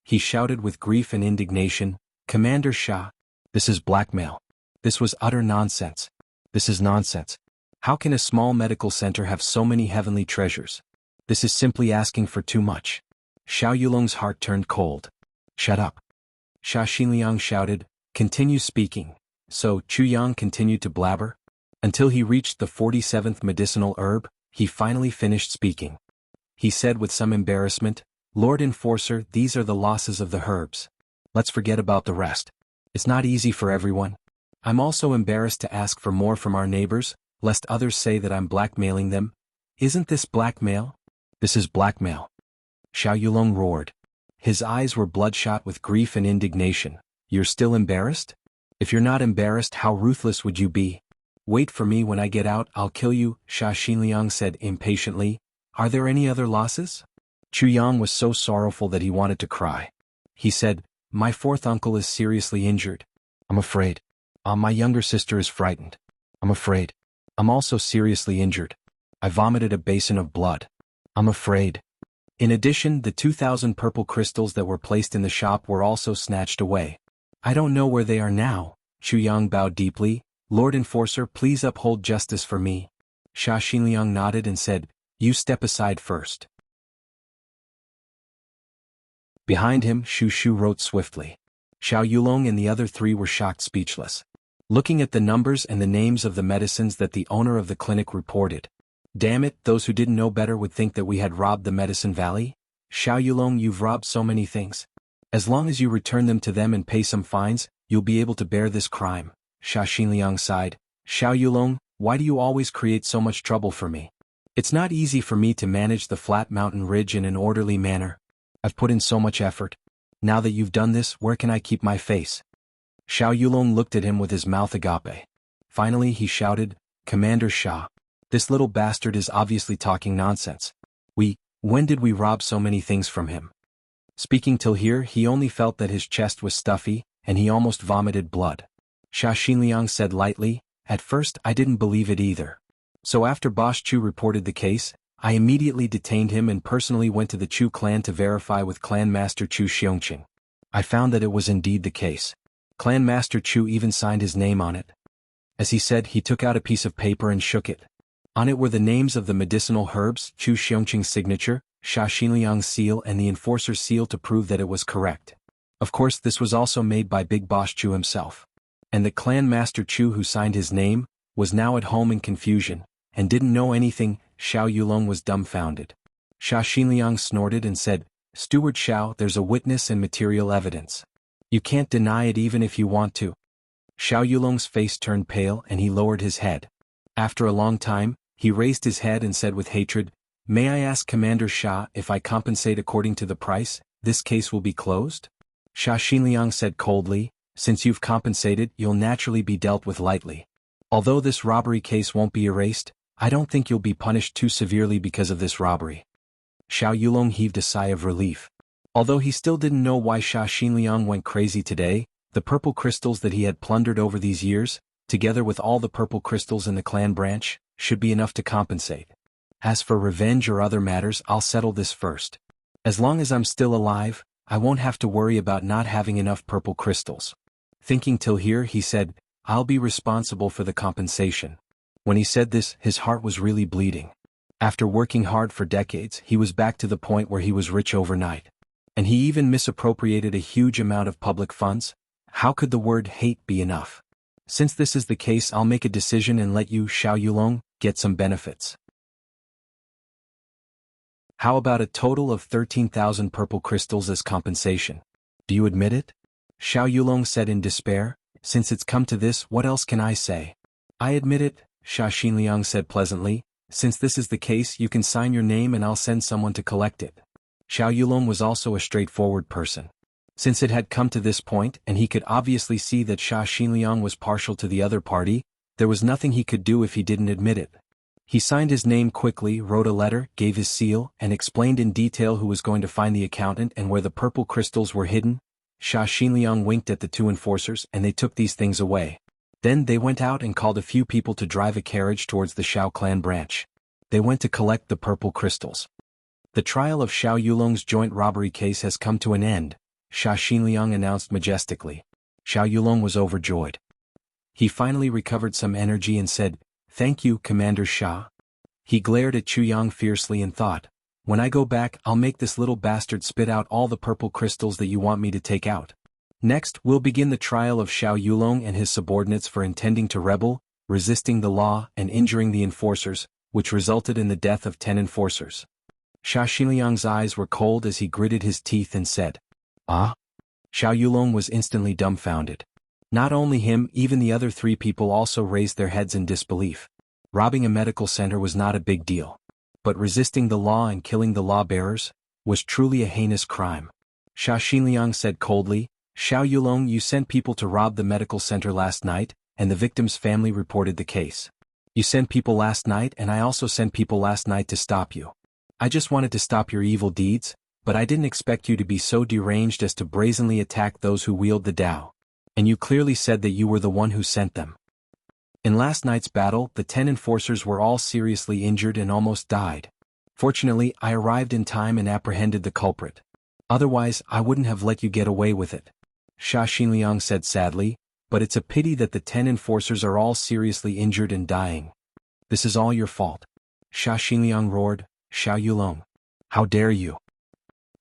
He shouted with grief and indignation, Commander Xia, this is blackmail. This was utter nonsense. This is nonsense. How can a small medical center have so many heavenly treasures? This is simply asking for too much. Xiao Yulong's heart turned cold. Shut up. Xia Xinliang shouted, Continue speaking. So Chu Yang continued to blabber. Until he reached the 47th medicinal herb, he finally finished speaking. He said with some embarrassment, "Lord Enforcer, these are the losses of the herbs. Let's forget about the rest. It's not easy for everyone. I'm also embarrassed to ask for more from our neighbors, lest others say that I'm blackmailing them. Isn't this blackmail?" "This is blackmail," Xiao Yulong roared. His eyes were bloodshot with grief and indignation. "You're still embarrassed? If you're not embarrassed, how ruthless would you be? Wait for me. When I get out, I'll kill you," Sha Xinliang said impatiently. "Are there any other losses?" Chu Yang was so sorrowful that he wanted to cry. He said, "My fourth uncle is seriously injured. I'm afraid. My younger sister is frightened. I'm afraid. I'm also seriously injured. I vomited a basin of blood. I'm afraid." In addition, the 2,000 purple crystals that were placed in the shop were also snatched away. "I don't know where they are now." Chu Yang bowed deeply. "Lord Enforcer, please uphold justice for me." Sha Xinliang nodded and said, "You step aside first." Behind him, Shu Shu wrote swiftly. Xiao Yulong and the other three were shocked speechless. Looking at the numbers and the names of the medicines that the owner of the clinic reported. Damn it, those who didn't know better would think that we had robbed the Medicine Valley. "Xiao Yulong, you've robbed so many things. As long as you return them to them and pay some fines, you'll be able to bear this crime." Sha Xinliang sighed. "Xiao Yulong, why do you always create so much trouble for me? It's not easy for me to manage the flat mountain ridge in an orderly manner. I've put in so much effort. Now that you've done this, where can I keep my face?" Xiao Yulong looked at him with his mouth agape. Finally he shouted, "Commander Sha, this little bastard is obviously talking nonsense. When did we rob so many things from him?" Speaking till here, he only felt that his chest was stuffy, and he almost vomited blood. Sha Xinliang said lightly, "At first I didn't believe it either. So after Boss Chu reported the case, I immediately detained him and personally went to the Chu clan to verify with Clan Master Chu Xiongqing. I found that it was indeed the case. Clan Master Chu even signed his name on it." As he said, he took out a piece of paper and shook it. On it were the names of the medicinal herbs, Chu Xiongqing's signature, Sha Xinliang's seal and the Enforcer's seal to prove that it was correct. Of course, this was also made by Big Boss Chu himself. And the Clan Master Chu who signed his name, was now at home in confusion, and didn't know anything. Xiao Yulong was dumbfounded. Sha Xinliang snorted and said, "Steward Xiao, there's a witness and material evidence. You can't deny it even if you want to." Xiao Yulong's face turned pale and he lowered his head. After a long time, he raised his head and said with hatred, "May I ask Commander Sha, if I compensate according to the price, this case will be closed?" Sha Xinliang said coldly, "Since you've compensated, you'll naturally be dealt with lightly. Although this robbery case won't be erased, I don't think you'll be punished too severely because of this robbery." Xiao Yulong heaved a sigh of relief. Although he still didn't know why Sha Xinliang went crazy today, the purple crystals that he had plundered over these years, together with all the purple crystals in the clan branch, should be enough to compensate. As for revenge or other matters, I'll settle this first. As long as I'm still alive, I won't have to worry about not having enough purple crystals. Thinking till here, he said, "I'll be responsible for the compensation." When he said this, his heart was really bleeding. After working hard for decades, he was back to the point where he was rich overnight. And he even misappropriated a huge amount of public funds. How could the word hate be enough? Since this is the case, I'll make a decision and let you, Xiao Yulong, get some benefits. How about a total of 13,000 purple crystals as compensation? Do you admit it? Xiao Yulong said in despair. Since it's come to this, what else can I say? I admit it, Sha Xinliang said pleasantly. Since this is the case, you can sign your name and I'll send someone to collect it. Xiao Yulong was also a straightforward person. Since it had come to this point and he could obviously see that Sha Xinliang was partial to the other party, there was nothing he could do if he didn't admit it. He signed his name quickly, wrote a letter, gave his seal, and explained in detail who was going to find the accountant and where the purple crystals were hidden. Sha Xinliang winked at the two enforcers and they took these things away. Then they went out and called a few people to drive a carriage towards the Xiao clan branch. They went to collect the purple crystals. The trial of Xiao Yulong's joint robbery case has come to an end, Sha Xinliang announced majestically. Xiao Yulong was overjoyed. He finally recovered some energy and said, "Thank you, Commander Sha." He glared at Chu Yang fiercely and thought, "When I go back, I'll make this little bastard spit out all the purple crystals that you want me to take out." Next, we'll begin the trial of Xiao Yulong and his subordinates for intending to rebel, resisting the law, and injuring the enforcers, which resulted in the death of 10 enforcers. Xia Xinliang's eyes were cold as he gritted his teeth and said, "Ah?" Xiao Yulong was instantly dumbfounded. Not only him, even the other 3 people also raised their heads in disbelief. Robbing a medical center was not a big deal. But resisting the law and killing the law-bearers was truly a heinous crime. Xia Xinliang said coldly, "Xiao Yulong, you sent people to rob the medical center last night, and the victim's family reported the case. You sent people last night, and I also sent people last night to stop you. I just wanted to stop your evil deeds, but I didn't expect you to be so deranged as to brazenly attack those who wield the Tao. And you clearly said that you were the one who sent them." In last night's battle, the 10 enforcers were all seriously injured and almost died. Fortunately, I arrived in time and apprehended the culprit. Otherwise, I wouldn't have let you get away with it. Xia Xinliang said sadly, "But it's a pity that the 10 enforcers are all seriously injured and dying. This is all your fault." Xia Xinliang roared, "Xiao Yulong, how dare you?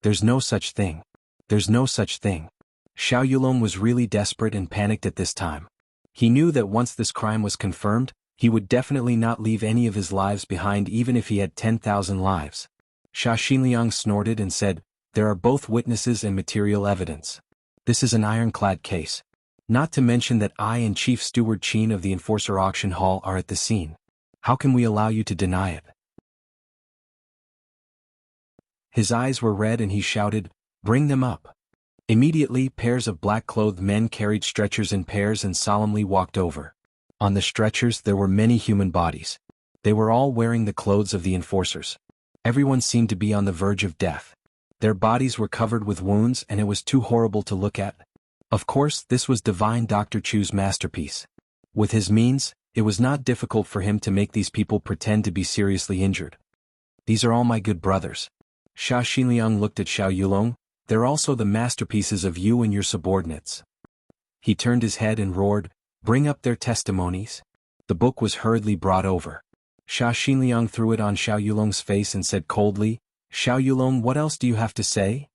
There's no such thing. There's no such thing." Xiao Yulong was really desperate and panicked at this time. He knew that once this crime was confirmed, he would definitely not leave any of his lives behind even if he had 10,000 lives. Xia Xinliang snorted and said, "There are both witnesses and material evidence. This is an ironclad case. Not to mention that I and Chief Steward Qin of the Enforcer Auction Hall are at the scene. How can we allow you to deny it?" His eyes were red and he shouted, "Bring them up." Immediately, pairs of black-clothed men carried stretchers in pairs and solemnly walked over. On the stretchers there were many human bodies. They were all wearing the clothes of the enforcers. Everyone seemed to be on the verge of death. Their bodies were covered with wounds and it was too horrible to look at. Of course, this was divine Dr. Chu's masterpiece. With his means, it was not difficult for him to make these people pretend to be seriously injured. "These are all my good brothers." Xia Xinliang looked at Xiao Yulong. "They're also the masterpieces of you and your subordinates." He turned his head and roared, "Bring up their testimonies." The book was hurriedly brought over. Xia Xinliang threw it on Xiao Yulong's face and said coldly, "Xiao Yulong, what else do you have to say?"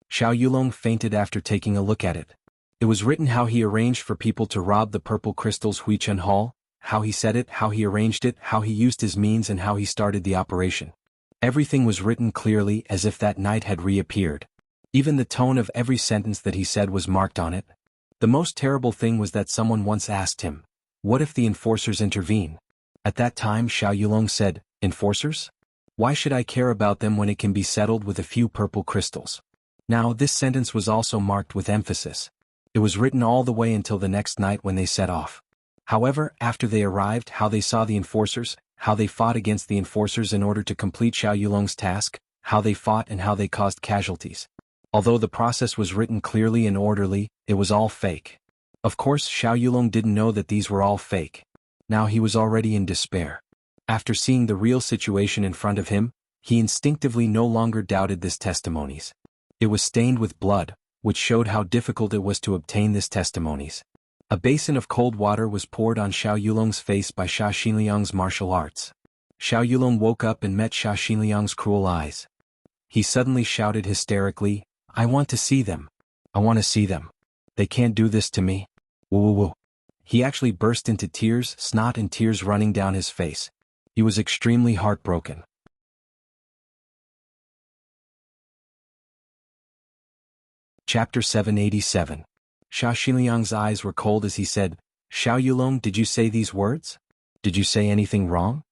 Xiao Yulong fainted after taking a look at it. It was written how he arranged for people to rob the purple crystals Huichun Hall, how he said it, how he arranged it, how he used his means and how he started the operation. Everything was written clearly as if that night had reappeared. Even the tone of every sentence that he said was marked on it. The most terrible thing was that someone once asked him, "What if the enforcers intervene?" At that time Xiao Yulong said, "Enforcers? Why should I care about them when it can be settled with a few purple crystals?" Now this sentence was also marked with emphasis. It was written all the way until the next night when they set off. However, after they arrived, how they saw the enforcers, how they fought against the enforcers in order to complete Xiao Yulong's task, how they fought and how they caused casualties. Although the process was written clearly and orderly, it was all fake. Of course, Xiao Yulong didn't know that these were all fake. Now he was already in despair. After seeing the real situation in front of him, he instinctively no longer doubted this testimonies. It was stained with blood, which showed how difficult it was to obtain this testimonies. A basin of cold water was poured on Xiao Yulong's face by Xia Xinliang's martial arts. Xiao Yulong woke up and met Xia Xinliang's cruel eyes. He suddenly shouted hysterically, "I want to see them. I want to see them. They can't do this to me. Woo woo woo." He actually burst into tears, snot and tears running down his face. He was extremely heartbroken. Chapter 787. Xia Xinliang's eyes were cold as he said, "Xiao Yulong, did you say these words? Did you say anything wrong?"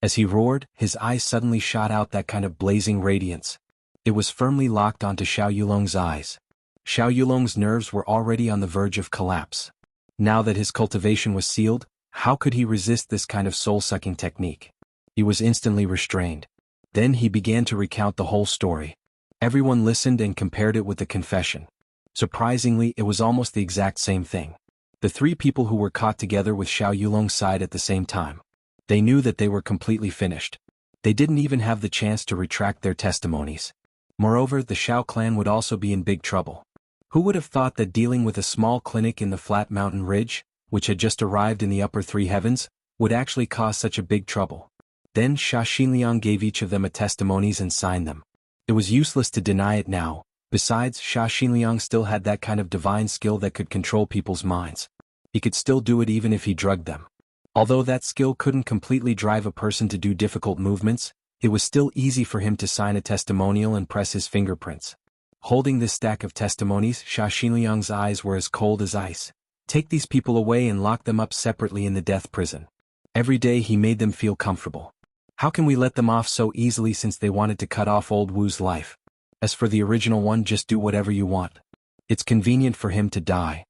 As he roared, his eyes suddenly shot out that kind of blazing radiance. It was firmly locked onto Xiao Yulong's eyes. Xiao Yulong's nerves were already on the verge of collapse. Now that his cultivation was sealed, how could he resist this kind of soul-sucking technique? He was instantly restrained. Then he began to recount the whole story. Everyone listened and compared it with the confession. Surprisingly, it was almost the exact same thing. The 3 people who were caught together with Xiao Yulong sighed at the same time. They knew that they were completely finished. They didn't even have the chance to retract their testimonies. Moreover, the Xiao clan would also be in big trouble. Who would have thought that dealing with a small clinic in the flat mountain ridge, which had just arrived in the upper 3 heavens, would actually cause such a big trouble? Then Xia Xinliang gave each of them a testimonies and signed them. It was useless to deny it now, Besides, Sha Xinliang still had that kind of divine skill that could control people's minds. He could still do it even if he drugged them. Although that skill couldn't completely drive a person to do difficult movements, it was still easy for him to sign a testimonial and press his fingerprints. Holding this stack of testimonies, Sha Xinliang's eyes were as cold as ice. Take these people away and lock them up separately in the death prison. Every day he made them feel comfortable. How can we let them off so easily since they wanted to cut off old Wu's life? As for the original one, just do whatever you want. It's convenient for him to die.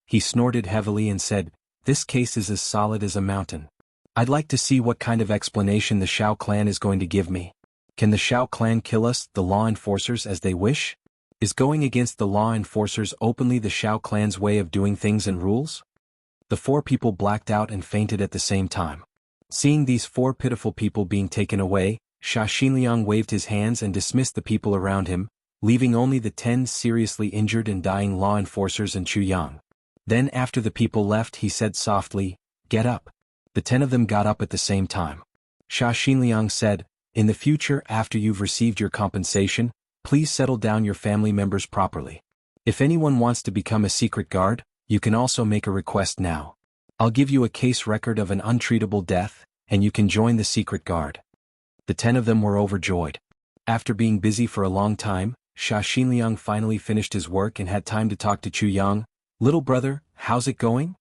He snorted heavily and said, "This case is as solid as a mountain. I'd like to see what kind of explanation the Shao clan is going to give me. Can the Shao clan kill us, the law enforcers, as they wish? Is going against the law enforcers openly the Shao clan's way of doing things and rules?" The four people blacked out and fainted at the same time. Seeing these four pitiful people being taken away, Sha Xinliang waved his hands and dismissed the people around him, leaving only the 10 seriously injured and dying law enforcers and Chu Yang. Then after the people left, he said softly, "Get up." The 10 of them got up at the same time. Sha Xinliang said, "In the future, after you've received your compensation, please settle down your family members properly. If anyone wants to become a secret guard, you can also make a request now. I'll give you a case record of an untreatable death, and you can join the secret guard." The 10 of them were overjoyed. After being busy for a long time, Sha Xinliang finally finished his work and had time to talk to Chu Yang. "Little brother, how's it going?"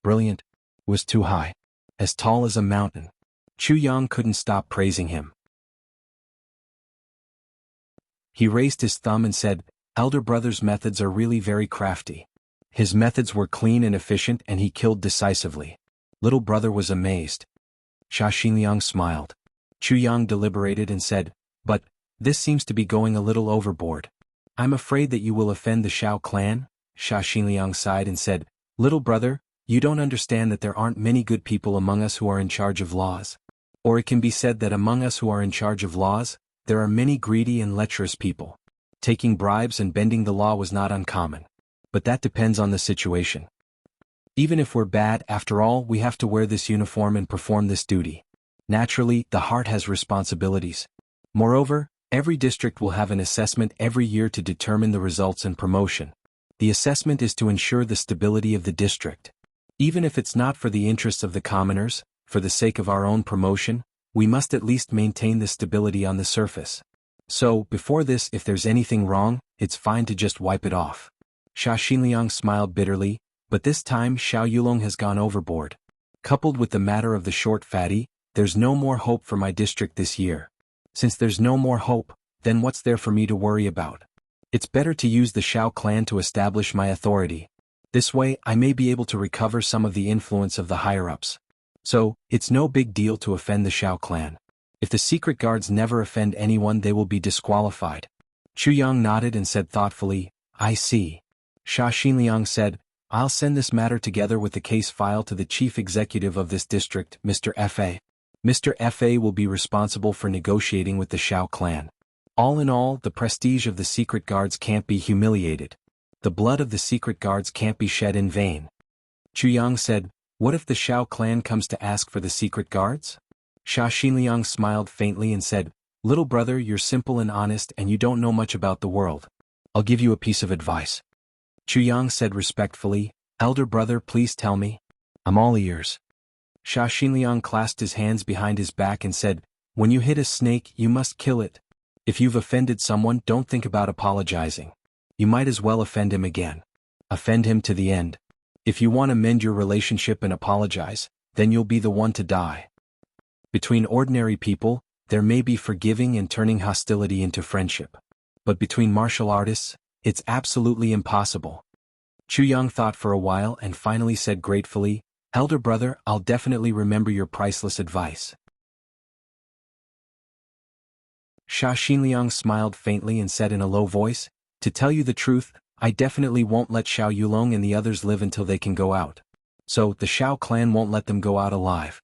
"Brilliant." "Was too high. As tall as a mountain." Chu Yang couldn't stop praising him. He raised his thumb and said, "Elder brother's methods are really very crafty." His methods were clean and efficient and he killed decisively. Little brother was amazed. Sha Xinliang smiled. Chu Yang deliberated and said, "But, this seems to be going a little overboard. I'm afraid that you will offend the Shao clan." Sha Xinliang sighed and said, "Little brother, you don't understand that there aren't many good people among us who are in charge of laws. Or it can be said that among us who are in charge of laws, there are many greedy and lecherous people. Taking bribes and bending the law was not uncommon. But that depends on the situation. Even if we're bad, after all, we have to wear this uniform and perform this duty. Naturally, the heart has responsibilities. Moreover, every district will have an assessment every year to determine the results and promotion. The assessment is to ensure the stability of the district. Even if it's not for the interests of the commoners, for the sake of our own promotion, we must at least maintain the stability on the surface. So, before this, if there's anything wrong, it's fine to just wipe it off." Sha Xinliang smiled bitterly, but this time Xiao Yulong has gone overboard. Coupled with the matter of the short fatty, there's no more hope for my district this year. Since there's no more hope, then what's there for me to worry about? It's better to use the Shao clan to establish my authority. This way, I may be able to recover some of the influence of the higher-ups. So, it's no big deal to offend the Shao clan. If the secret guards never offend anyone, they will be disqualified. Chu Yang nodded and said thoughtfully, "I see." Sha Xinliang said, "I'll send this matter together with the case file to the chief executive of this district, Mr. Fa. Mr. Fa will be responsible for negotiating with the Shao clan. All in all, the prestige of the secret guards can't be humiliated. The blood of the secret guards can't be shed in vain." Chu Yang said, "What if the Shao clan comes to ask for the secret guards?" Sha Xinliang smiled faintly and said, "Little brother, you're simple and honest and you don't know much about the world. I'll give you a piece of advice." Chu Yang said respectfully, "Elder brother, please tell me. I'm all ears." Sha Xinliang clasped his hands behind his back and said, "When you hit a snake, you must kill it. If you've offended someone, don't think about apologizing. You might as well offend him again. Offend him to the end. If you want to mend your relationship and apologize, then you'll be the one to die." Between ordinary people, there may be forgiving and turning hostility into friendship. But between martial artists, it's absolutely impossible. Chu Yang thought for a while and finally said gratefully, "Elder brother, I'll definitely remember your priceless advice." Sha Xinliang smiled faintly and said in a low voice, "To tell you the truth, I definitely won't let Xiao Yulong and the others live until they can go out. So, the Shao clan won't let them go out alive."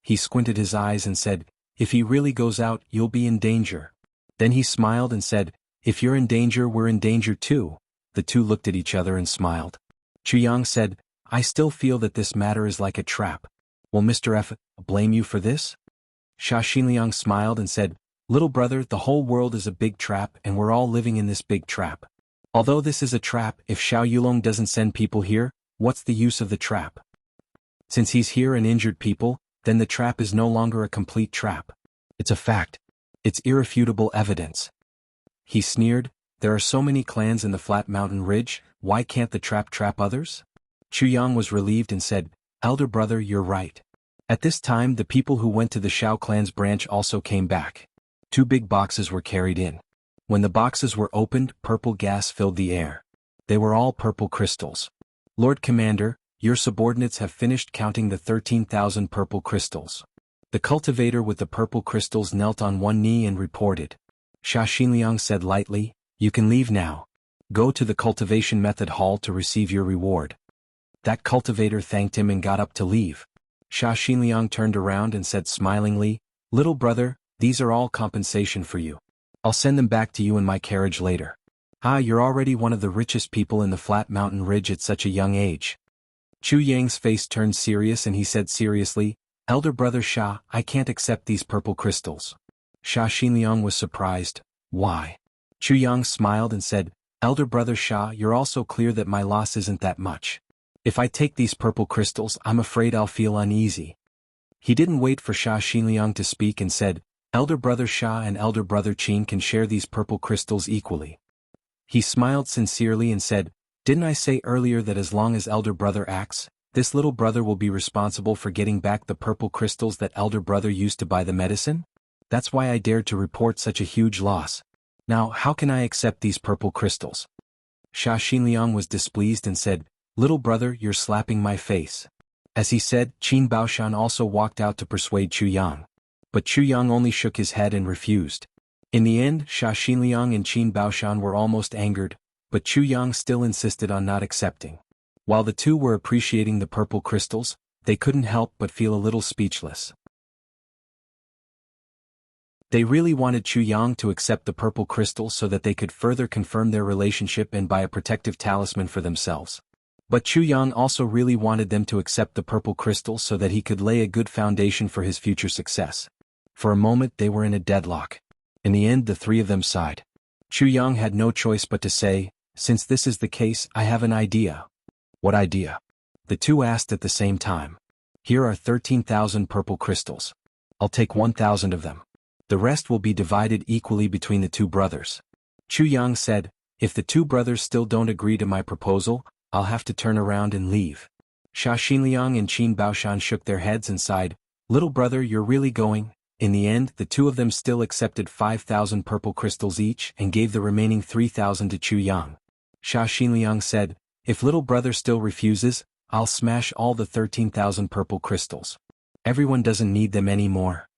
He squinted his eyes and said, "If he really goes out, you'll be in danger." Then he smiled and said, "If you're in danger, we're in danger too." The two looked at each other and smiled. Chu Yang said, "I still feel that this matter is like a trap. Will Mr. F blame you for this?" Sha Xinliang smiled and said, Little brother, the whole world is a big trap and we're all living in this big trap. Although this is a trap, if Xiao Yulong doesn't send people here, what's the use of the trap? Since he's here and injured people, then the trap is no longer a complete trap. It's a fact. It's irrefutable evidence. He sneered, there are so many clans in the flat mountain ridge, why can't the trap trap others? Chu Yang was relieved and said, Elder brother, you're right. At this time the people who went to the Shao clan's branch also came back. 2 big boxes were carried in. When the boxes were opened, purple gas filled the air. They were all purple crystals. Lord Commander, your subordinates have finished counting the 13,000 purple crystals. The cultivator with the purple crystals knelt on one knee and reported. Sha Xinliang said lightly, you can leave now. Go to the cultivation method hall to receive your reward. That cultivator thanked him and got up to leave. Sha Xinliang turned around and said smilingly, little brother, these are all compensation for you. I'll send them back to you in my carriage later. Ah, you're already one of the richest people in the flat mountain ridge at such a young age. Chu Yang's face turned serious and he said seriously, Elder brother Sha, I can't accept these purple crystals. Sha Xinliang was surprised. Why? Chu Yang smiled and said, Elder brother Sha, you're also clear that my loss isn't that much. If I take these purple crystals, I'm afraid I'll feel uneasy. He didn't wait for Sha Xinliang to speak and said, Elder brother Sha and elder brother Qin can share these purple crystals equally. He smiled sincerely and said, didn't I say earlier that as long as elder brother acts, this little brother will be responsible for getting back the purple crystals that elder brother used to buy the medicine? That's why I dared to report such a huge loss. Now how can I accept these purple crystals? Sha Xinliang was displeased and said, little brother, you're slapping my face. As he said, Qin Baoshan also walked out to persuade Chu Yang. But Chu Yang only shook his head and refused. In the end, Sha Xinliang and Qin Baoshan were almost angered, but Chu Yang still insisted on not accepting. While the two were appreciating the purple crystals, they couldn't help but feel a little speechless. They really wanted Chu Yang to accept the purple crystals so that they could further confirm their relationship and buy a protective talisman for themselves. But Chu Yang also really wanted them to accept the purple crystals so that he could lay a good foundation for his future success. For a moment they were in a deadlock. In the end the three of them sighed. Chu Yang had no choice but to say, since this is the case, I have an idea. What idea? The two asked at the same time. Here are 13,000 purple crystals. I'll take 1,000 of them. The rest will be divided equally between the two brothers. Chu Yang said, if the two brothers still don't agree to my proposal, I'll have to turn around and leave. Sha Xinliang and Qin Baoshan shook their heads and sighed, little brother, you're really going? In the end, the two of them still accepted 5,000 purple crystals each and gave the remaining 3,000 to Chu Yang. Sha Xinliang said, if little brother still refuses, I'll smash all the 13,000 purple crystals. Everyone doesn't need them anymore.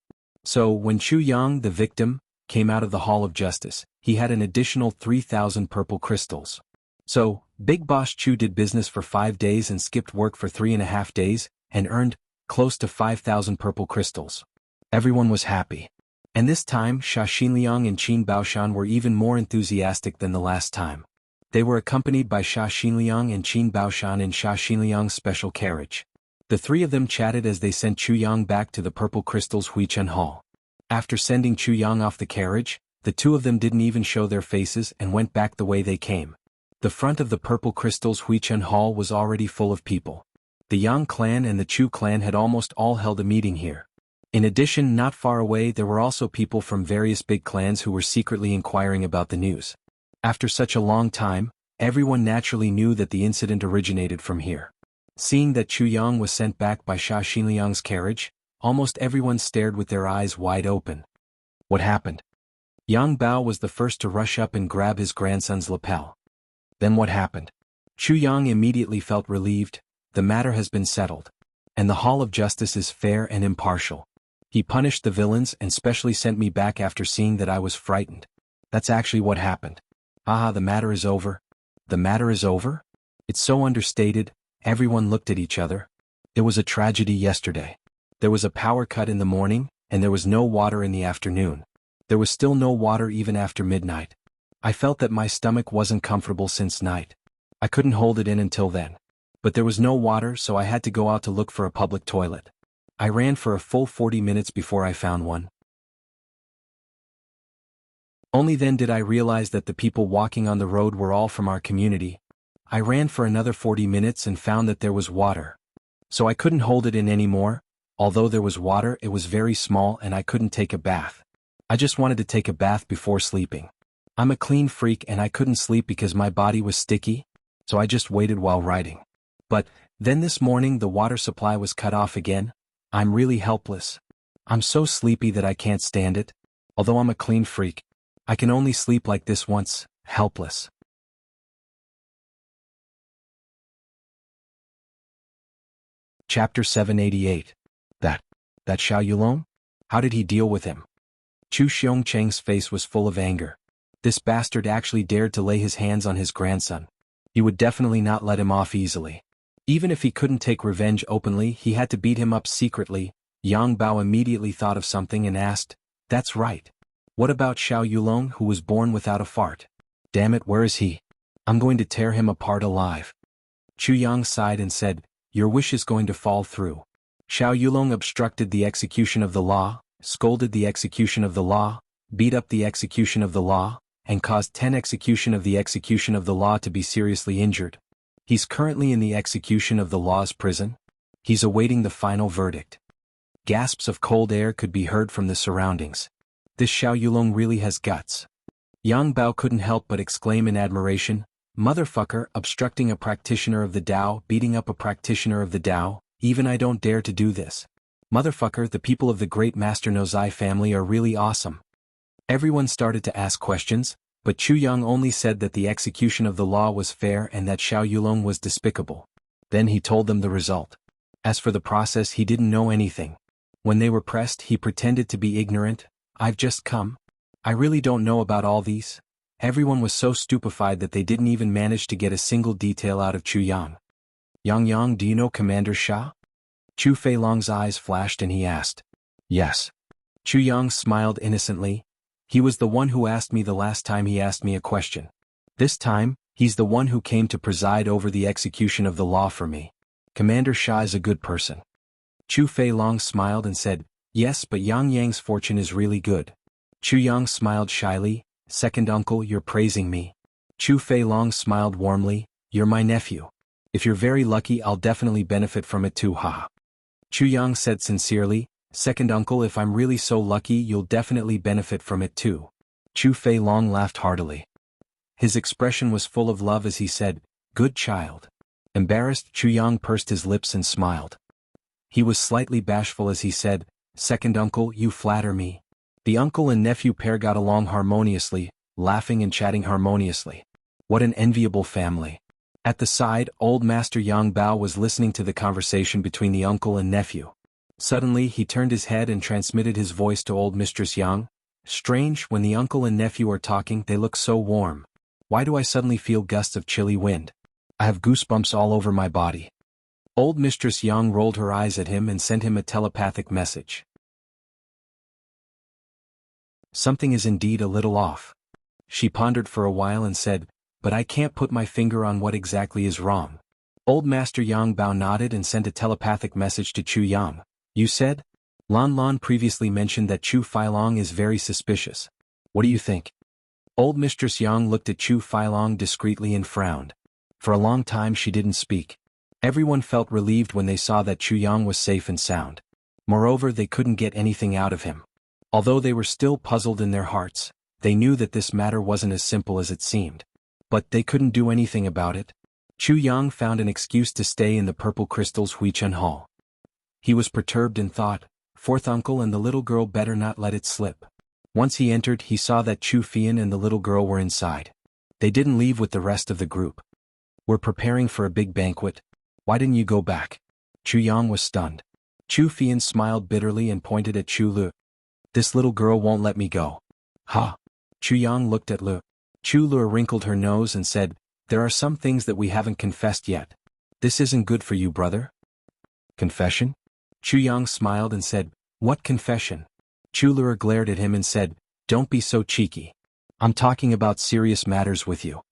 So, when Chu Yang, the victim, came out of the Hall of Justice, he had an additional 3,000 purple crystals. So, Big Boss Chu did business for 5 days and skipped work for 3.5 days, and earned close to 5,000 purple crystals. Everyone was happy. And this time Sha Xinliang and Qin Baoshan were even more enthusiastic than the last time. They were accompanied by Sha Xinliang and Qin Baoshan in Sha Xinliang's special carriage. The three of them chatted as they sent Chu Yang back to the Purple Crystal's Huichen Hall. After sending Chu Yang off the carriage, the two of them didn't even show their faces and went back the way they came. The front of the Purple Crystal's Huichen Hall was already full of people. The Yang clan and the Chu clan had almost all held a meeting here. In addition, not far away there were also people from various big clans who were secretly inquiring about the news. After such a long time, everyone naturally knew that the incident originated from here. Seeing that Chu Yang was sent back by Sha Xinliang's carriage, almost everyone stared with their eyes wide open. What happened? Yang Bao was the first to rush up and grab his grandson's lapel. Then what happened? Chu Yang immediately felt relieved. The matter has been settled. And the Hall of Justice is fair and impartial. He punished the villains and specially sent me back after seeing that I was frightened. That's actually what happened. Ah, the matter is over. The matter is over? It's so understated. Everyone looked at each other. It was a tragedy yesterday. There was a power cut in the morning, and there was no water in the afternoon. There was still no water even after midnight. I felt that my stomach wasn't comfortable since night. I couldn't hold it in until then. But there was no water, so I had to go out to look for a public toilet. I ran for a full 40 minutes before I found one. Only then did I realize that the people walking on the road were all from our community. I ran for another 40 minutes and found that there was water. So I couldn't hold it in anymore. Although there was water, it was very small and I couldn't take a bath. I just wanted to take a bath before sleeping. I'm a clean freak and I couldn't sleep because my body was sticky, so I just waited while riding. But then this morning the water supply was cut off again. I'm really helpless. I'm so sleepy that I can't stand it. Although I'm a clean freak, I can only sleep like this once, helpless. Chapter 788. That Xiao Yulong? How did he deal with him? Chu Xiongcheng's face was full of anger. This bastard actually dared to lay his hands on his grandson. He would definitely not let him off easily. Even if he couldn't take revenge openly, he had to beat him up secretly. Yang Bao immediately thought of something and asked, "That's right. What about Xiao Yulong, who was born without a fart? Damn it, where is he? I'm going to tear him apart alive." Chu Yang sighed and said, "Your wish is going to fall through. Xiao Yulong obstructed the execution of the law, scolded the execution of the law, beat up the execution of the law, and caused 10 execution of the law to be seriously injured. He's currently in the execution of the law's prison. He's awaiting the final verdict." Gasps of cold air could be heard from the surroundings. This Xiao Yulong really has guts. Yang Bao couldn't help but exclaim in admiration, "Motherfucker, obstructing a practitioner of the Tao, beating up a practitioner of the Tao, even I don't dare to do this. Motherfucker, the people of the great Master Nozai family are really awesome." Everyone started to ask questions, but Chu Yang only said that the execution of the law was fair and that Xiao Yulong was despicable. Then he told them the result. As for the process, he didn't know anything. When they were pressed, he pretended to be ignorant. "I've just come. I really don't know about all these." Everyone was so stupefied that they didn't even manage to get a single detail out of Chu Yang. "Yang, do you know Commander Sha?" Chu Feilong's eyes flashed and he asked. "Yes." Chu Yang smiled innocently. "He was the one who asked me the last time he asked me a question. This time, he's the one who came to preside over the execution of the law for me. Commander Sha is a good person." Chu Feilong smiled and said, "Yes, but Yang's fortune is really good." Chu Yang smiled shyly. "Second uncle, you're praising me." Chu Feilong smiled warmly. "You're my nephew. If you're very lucky, I'll definitely benefit from it too, haha." Chu Yang said sincerely, "Second uncle, if I'm really so lucky, you'll definitely benefit from it too." Chu Feilong laughed heartily. His expression was full of love as he said, "Good child." Embarrassed, Chu Yang pursed his lips and smiled. He was slightly bashful as he said, "Second uncle, you flatter me." The uncle and nephew pair got along harmoniously, laughing and chatting harmoniously. What an enviable family. At the side, old Master Yang Bao was listening to the conversation between the uncle and nephew. Suddenly he turned his head and transmitted his voice to old Mistress Yang. "Strange, when the uncle and nephew are talking they look so warm. Why do I suddenly feel gusts of chilly wind? I have goosebumps all over my body." Old Mistress Yang rolled her eyes at him and sent him a telepathic message. Something is indeed a little off. She pondered for a while and said, "But I can't put my finger on what exactly is wrong." Old Master Yang Bao nodded and sent a telepathic message to Chu Yang. "You said? Lan Lan previously mentioned that Chu Feilong is very suspicious. What do you think?" Old Mistress Yang looked at Chu Feilong discreetly and frowned. For a long time she didn't speak. Everyone felt relieved when they saw that Chu Yang was safe and sound. Moreover, they couldn't get anything out of him. Although they were still puzzled in their hearts, they knew that this matter wasn't as simple as it seemed. But they couldn't do anything about it. Chu Yang found an excuse to stay in the Purple Crystal's Huichun Hall. He was perturbed and thought, "Fourth uncle and the little girl better not let it slip." Once he entered, he saw that Chu Fian and the little girl were inside. They didn't leave with the rest of the group. "We're preparing for a big banquet. Why didn't you go back?" Chu Yang was stunned. Chu Fian smiled bitterly and pointed at Chu Lu. "This little girl won't let me go." "Ha!" Chu Yang looked at Lu. Chu Lu wrinkled her nose and said, "There are some things that we haven't confessed yet. This isn't good for you, brother." "Confession?" Chu Yang smiled and said, "What confession?" Chu Lu glared at him and said, "Don't be so cheeky. I'm talking about serious matters with you."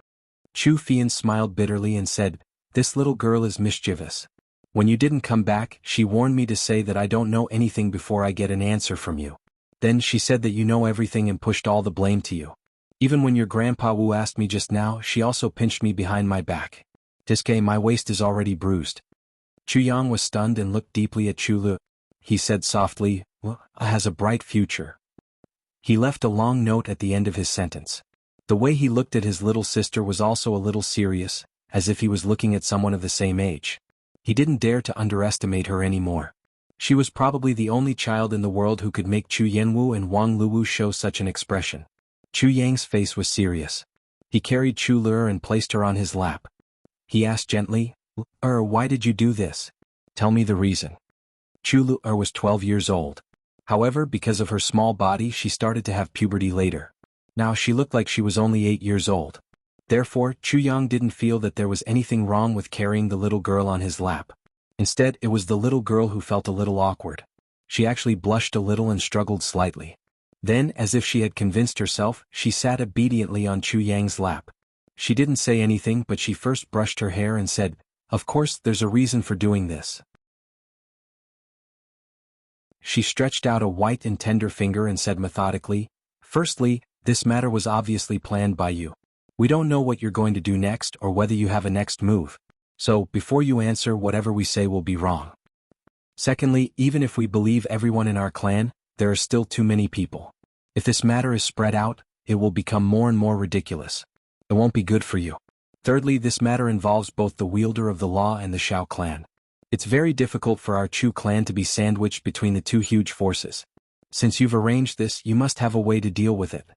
Chu Fian smiled bitterly and said, "This little girl is mischievous. When you didn't come back, she warned me to say that I don't know anything before I get an answer from you. Then she said that you know everything and pushed all the blame to you. Even when your grandpa Wu asked me just now, she also pinched me behind my back. Tiske, my waist is already bruised. Chu Yang was stunned and looked deeply at Chu Lu. He said softly, "Well, has a bright future." He left a long note at the end of his sentence. The way he looked at his little sister was also a little serious, as if he was looking at someone of the same age. He didn't dare to underestimate her anymore. She was probably the only child in the world who could make Chu Yanwu and Wang Luwu show such an expression. Chu Yang's face was serious. He carried Chu Lu'er and placed her on his lap. He asked gently, why did you do this? Tell me the reason." Chu Lu'er was 12 years old. However, because of her small body, she started to have puberty later. Now she looked like she was only 8 years old. Therefore, Chu Yang didn't feel that there was anything wrong with carrying the little girl on his lap. Instead, it was the little girl who felt a little awkward. She actually blushed a little and struggled slightly. Then, as if she had convinced herself, she sat obediently on Chu Yang's lap. She didn't say anything, but she first brushed her hair and said, "Of course, there's a reason for doing this." She stretched out a white and tender finger and said methodically, "Firstly, this matter was obviously planned by you. We don't know what you're going to do next or whether you have a next move. So, before you answer, whatever we say will be wrong. Secondly, even if we believe everyone in our clan, there are still too many people. If this matter is spread out, it will become more and more ridiculous. It won't be good for you. Thirdly, this matter involves both the wielder of the law and the Shao clan. It's very difficult for our Chu clan to be sandwiched between the two huge forces. Since you've arranged this, you must have a way to deal with it.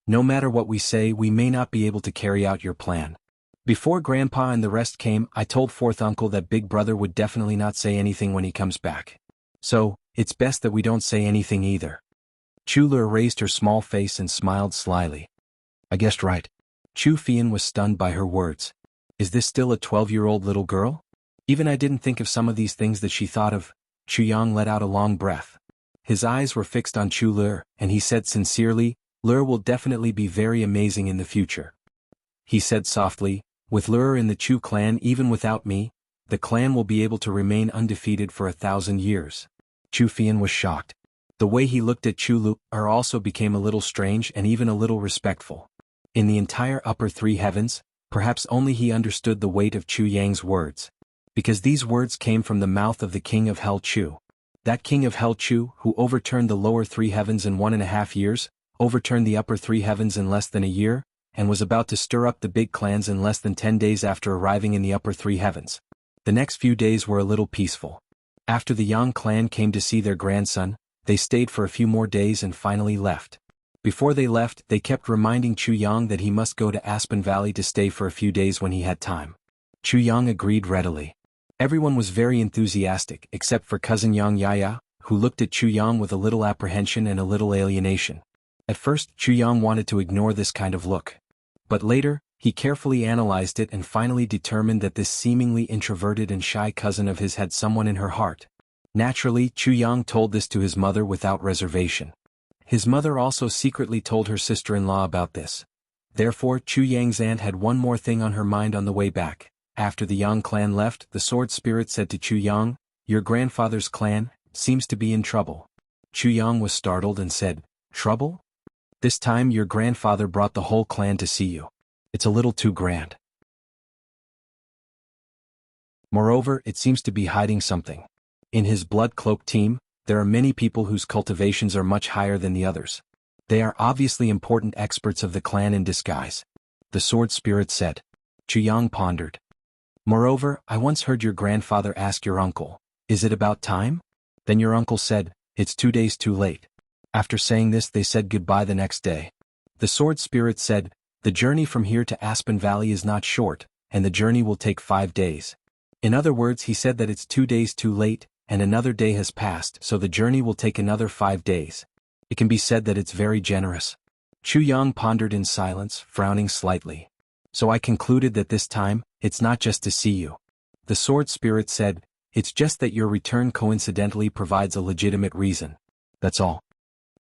No matter what we say, we may not be able to carry out your plan. Before Grandpa and the rest came, I told fourth uncle that Big Brother would definitely not say anything when he comes back. So, it's best that we don't say anything either." Chu Lu'er raised her small face and smiled slyly. "I guessed right." Chu Fian was stunned by her words. Is this still a 12-year-old little girl? Even I didn't think of some of these things that she thought of. Chu Yang let out a long breath. His eyes were fixed on Chu Lu'er, and he said sincerely, "Lu'er will definitely be very amazing in the future." He said softly, "With Lu'er in the Chu clan, even without me, the clan will be able to remain undefeated for 1,000 years." Chu Fian was shocked. The way he looked at Chu Lu'er also became a little strange and even a little respectful. In the entire upper three heavens, perhaps only he understood the weight of Chu Yang's words. Because these words came from the mouth of the king of Hell Chu. That king of Hell Chu, who overturned the lower three heavens in 1.5 years, overturned the upper three heavens in less than a year, and was about to stir up the big clans in less than 10 days after arriving in the upper three heavens. The next few days were a little peaceful. After the Yang clan came to see their grandson, they stayed for a few more days and finally left. Before they left, they kept reminding Chu Yang that he must go to Aspen Valley to stay for a few days when he had time. Chu Yang agreed readily. Everyone was very enthusiastic except for cousin Yang Yaya, who looked at Chu Yang with a little apprehension and a little alienation. At first, Chu Yang wanted to ignore this kind of look. But later, he carefully analyzed it and finally determined that this seemingly introverted and shy cousin of his had someone in her heart. Naturally, Chu Yang told this to his mother without reservation. His mother also secretly told her sister-in-law about this. Therefore, Chu Yang's aunt had one more thing on her mind on the way back. After the Yang clan left, the sword spirit said to Chu Yang, "Your grandfather's clan seems to be in trouble." Chu Yang was startled and said, "Trouble? This time your grandfather brought the whole clan to see you. It's a little too grand. Moreover, it seems to be hiding something. In his blood cloak team, there are many people whose cultivations are much higher than the others. They are obviously important experts of the clan in disguise," the sword spirit said. Chu Yang pondered. "Moreover, I once heard your grandfather ask your uncle, 'Is it about time?' Then your uncle said, 'It's 2 days too late.' After saying this, they said goodbye the next day." The sword spirit said, "The journey from here to Aspen Valley is not short, and the journey will take 5 days. In other words, he said that it's 2 days too late, and another day has passed, so the journey will take another 5 days. It can be said that it's very generous." Chu Yang pondered in silence, frowning slightly. "So I concluded that this time, it's not just to see you." The sword spirit said, "It's just that your return coincidentally provides a legitimate reason. That's all."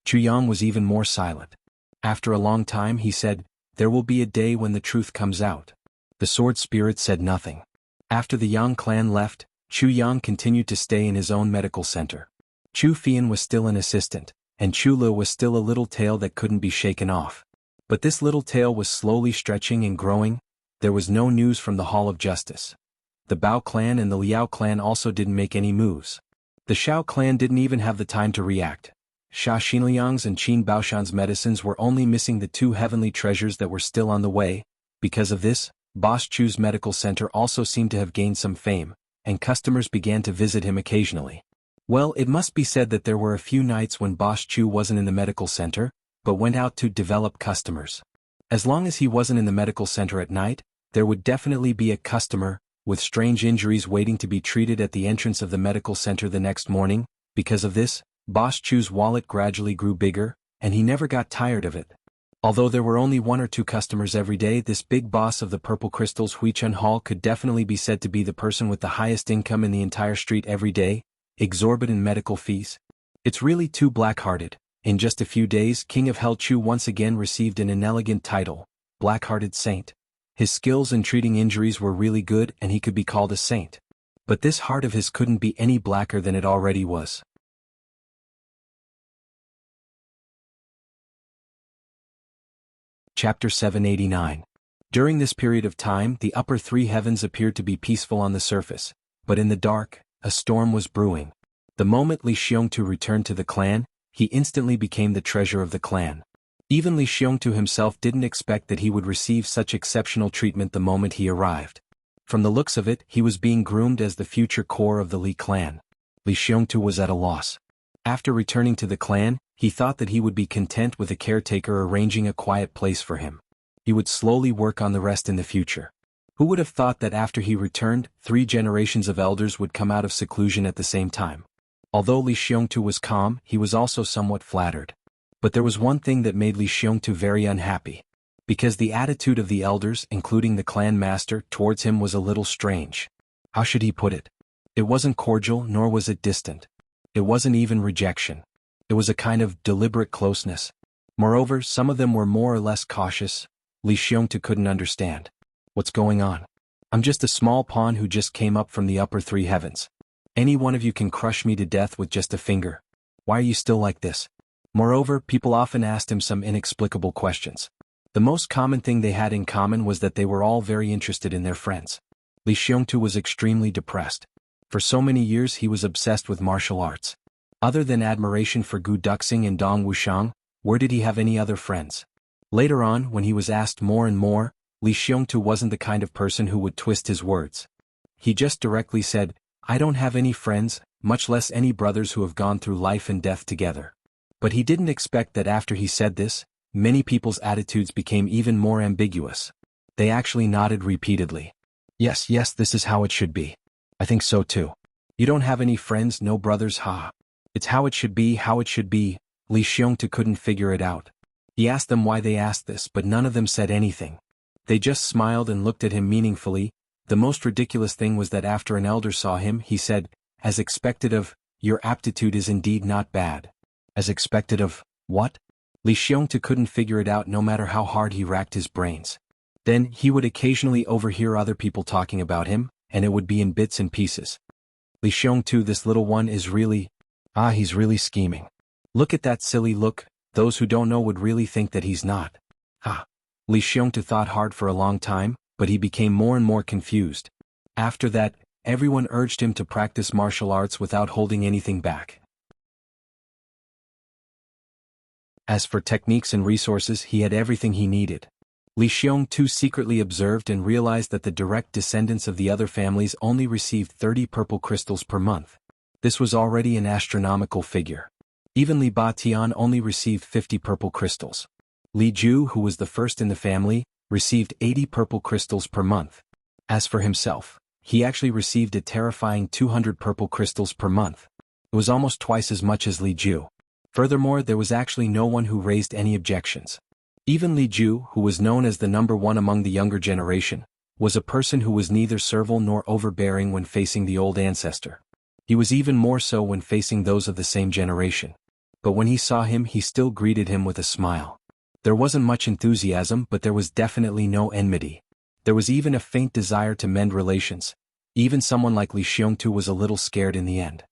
Chu Yang was even more silent. After a long time he said, "There will be a day when the truth comes out." The sword spirit said nothing. After the Yang clan left, Chu Yang continued to stay in his own medical center. Chu Fian was still an assistant, and Chu Lu was still a little tail that couldn't be shaken off. But this little tail was slowly stretching and growing. There was no news from the Hall of Justice. The Bao clan and the Liao clan also didn't make any moves. The Xiao clan didn't even have the time to react. Xia Xinliang's and Qin Baoshan's medicines were only missing the two heavenly treasures that were still on the way. Because of this, Boss Chu's medical center also seemed to have gained some fame, and customers began to visit him occasionally. Well, it must be said that there were a few nights when Boss Chu wasn't in the medical center, but went out to develop customers. As long as he wasn't in the medical center at night, there would definitely be a customer with strange injuries waiting to be treated at the entrance of the medical center the next morning. Because of this, Boss Chu's wallet gradually grew bigger, and he never got tired of it. Although there were only one or two customers every day, this big boss of the Purple Crystals Huichun Hall could definitely be said to be the person with the highest income in the entire street every day. Exorbitant medical fees. It's really too black-hearted. In just a few days, King of Hell Chu once again received an inelegant title, Black-Hearted Saint. His skills in treating injuries were really good and he could be called a saint. But this heart of his couldn't be any blacker than it already was. Chapter 789. During this period of time, the upper three heavens appeared to be peaceful on the surface, but in the dark, a storm was brewing. The moment Li Xiongtu returned to the clan, he instantly became the treasure of the clan. Even Li Xiongtu himself didn't expect that he would receive such exceptional treatment the moment he arrived. From the looks of it, he was being groomed as the future core of the Li clan. Li Xiongtu was at a loss. After returning to the clan, he thought that he would be content with a caretaker arranging a quiet place for him. He would slowly work on the rest in the future. Who would have thought that after he returned, 3 generations of elders would come out of seclusion at the same time? Although Li Xiongtu was calm, he was also somewhat flattered. But there was one thing that made Li Xiongtu very unhappy. Because the attitude of the elders, including the clan master, towards him was a little strange. How should he put it? It wasn't cordial, nor was it distant. It wasn't even rejection. It was a kind of deliberate closeness. Moreover, some of them were more or less cautious. Li Xiongtu couldn't understand. What's going on? I'm just a small pawn who just came up from the upper 3 heavens. Any one of you can crush me to death with just a finger. Why are you still like this? Moreover, people often asked him some inexplicable questions. The most common thing they had in common was that they were all very interested in their friends. Li Xiongtu was extremely depressed. For so many years he was obsessed with martial arts. Other than admiration for Gu Duxing and Dong Wushang, where did he have any other friends? Later on, when he was asked more and more, Li Xiongtu wasn't the kind of person who would twist his words. He just directly said, I don't have any friends, much less any brothers who have gone through life and death together. But he didn't expect that after he said this, many people's attitudes became even more ambiguous. They actually nodded repeatedly. Yes, this is how it should be. I think so too. You don't have any friends, no brothers, ha. It's how it should be, how it should be. Li Xiongtu couldn't figure it out. He asked them why they asked this, but none of them said anything. They just smiled and looked at him meaningfully. The most ridiculous thing was that after an elder saw him, he said, as expected of, your aptitude is indeed not bad. As expected of, what? Li Xiongtu couldn't figure it out no matter how hard he racked his brains. Then, he would occasionally overhear other people talking about him, and it would be in bits and pieces. Li Xiongtu, this little one is really... he's really scheming. Look at that silly look, those who don't know would really think that he's not. Li Xiongtu thought hard for a long time, but he became more and more confused. After that, everyone urged him to practice martial arts without holding anything back. As for techniques and resources, he had everything he needed. Li Xiongtu secretly observed and realized that the direct descendants of the other families only received 30 purple crystals per month. This was already an astronomical figure. Even Li Batian only received 50 purple crystals. Li Ju, who was the first in the family, received 80 purple crystals per month. As for himself, he actually received a terrifying 200 purple crystals per month. It was almost twice as much as Li Ju. Furthermore, there was actually no one who raised any objections. Even Li Ju, who was known as the number one among the younger generation, was a person who was neither servile nor overbearing when facing the old ancestor. He was even more so when facing those of the same generation. But when he saw him, he still greeted him with a smile. There wasn't much enthusiasm, but there was definitely no enmity. There was even a faint desire to mend relations. Even someone like Li Xiongtu was a little scared in the end.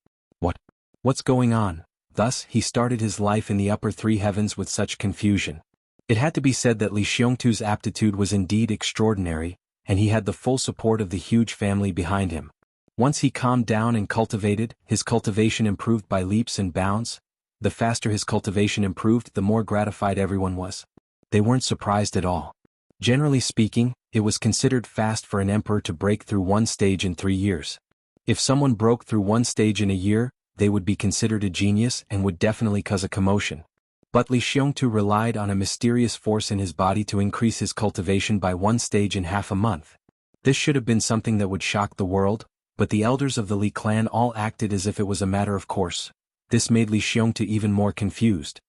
What's going on? Thus, he started his life in the upper 3 heavens with such confusion. It had to be said that Li Xiongtu's aptitude was indeed extraordinary, and he had the full support of the huge family behind him. Once he calmed down and cultivated, his cultivation improved by leaps and bounds. The faster his cultivation improved, the more gratified everyone was. They weren't surprised at all. Generally speaking, it was considered fast for an emperor to break through one stage in 3 years. If someone broke through one stage in a year, they would be considered a genius and would definitely cause a commotion. But Li Xiongtu relied on a mysterious force in his body to increase his cultivation by one stage in half a month. This should have been something that would shock the world, but the elders of the Li clan all acted as if it was a matter of course. This made Li Xiongtu even more confused.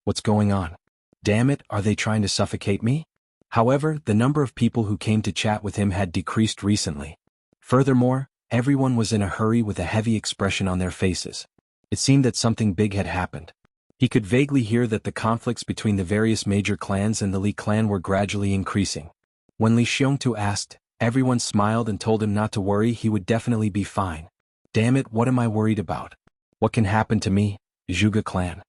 What's going on? Damn it, are they trying to suffocate me? However, the number of people who came to chat with him had decreased recently. Furthermore, everyone was in a hurry with a heavy expression on their faces. It seemed that something big had happened. He could vaguely hear that the conflicts between the various major clans and the Li clan were gradually increasing. When Li Xiongtu asked, everyone smiled and told him not to worry, he would definitely be fine. Damn it, what am I worried about? What can happen to me? Zhuge clan.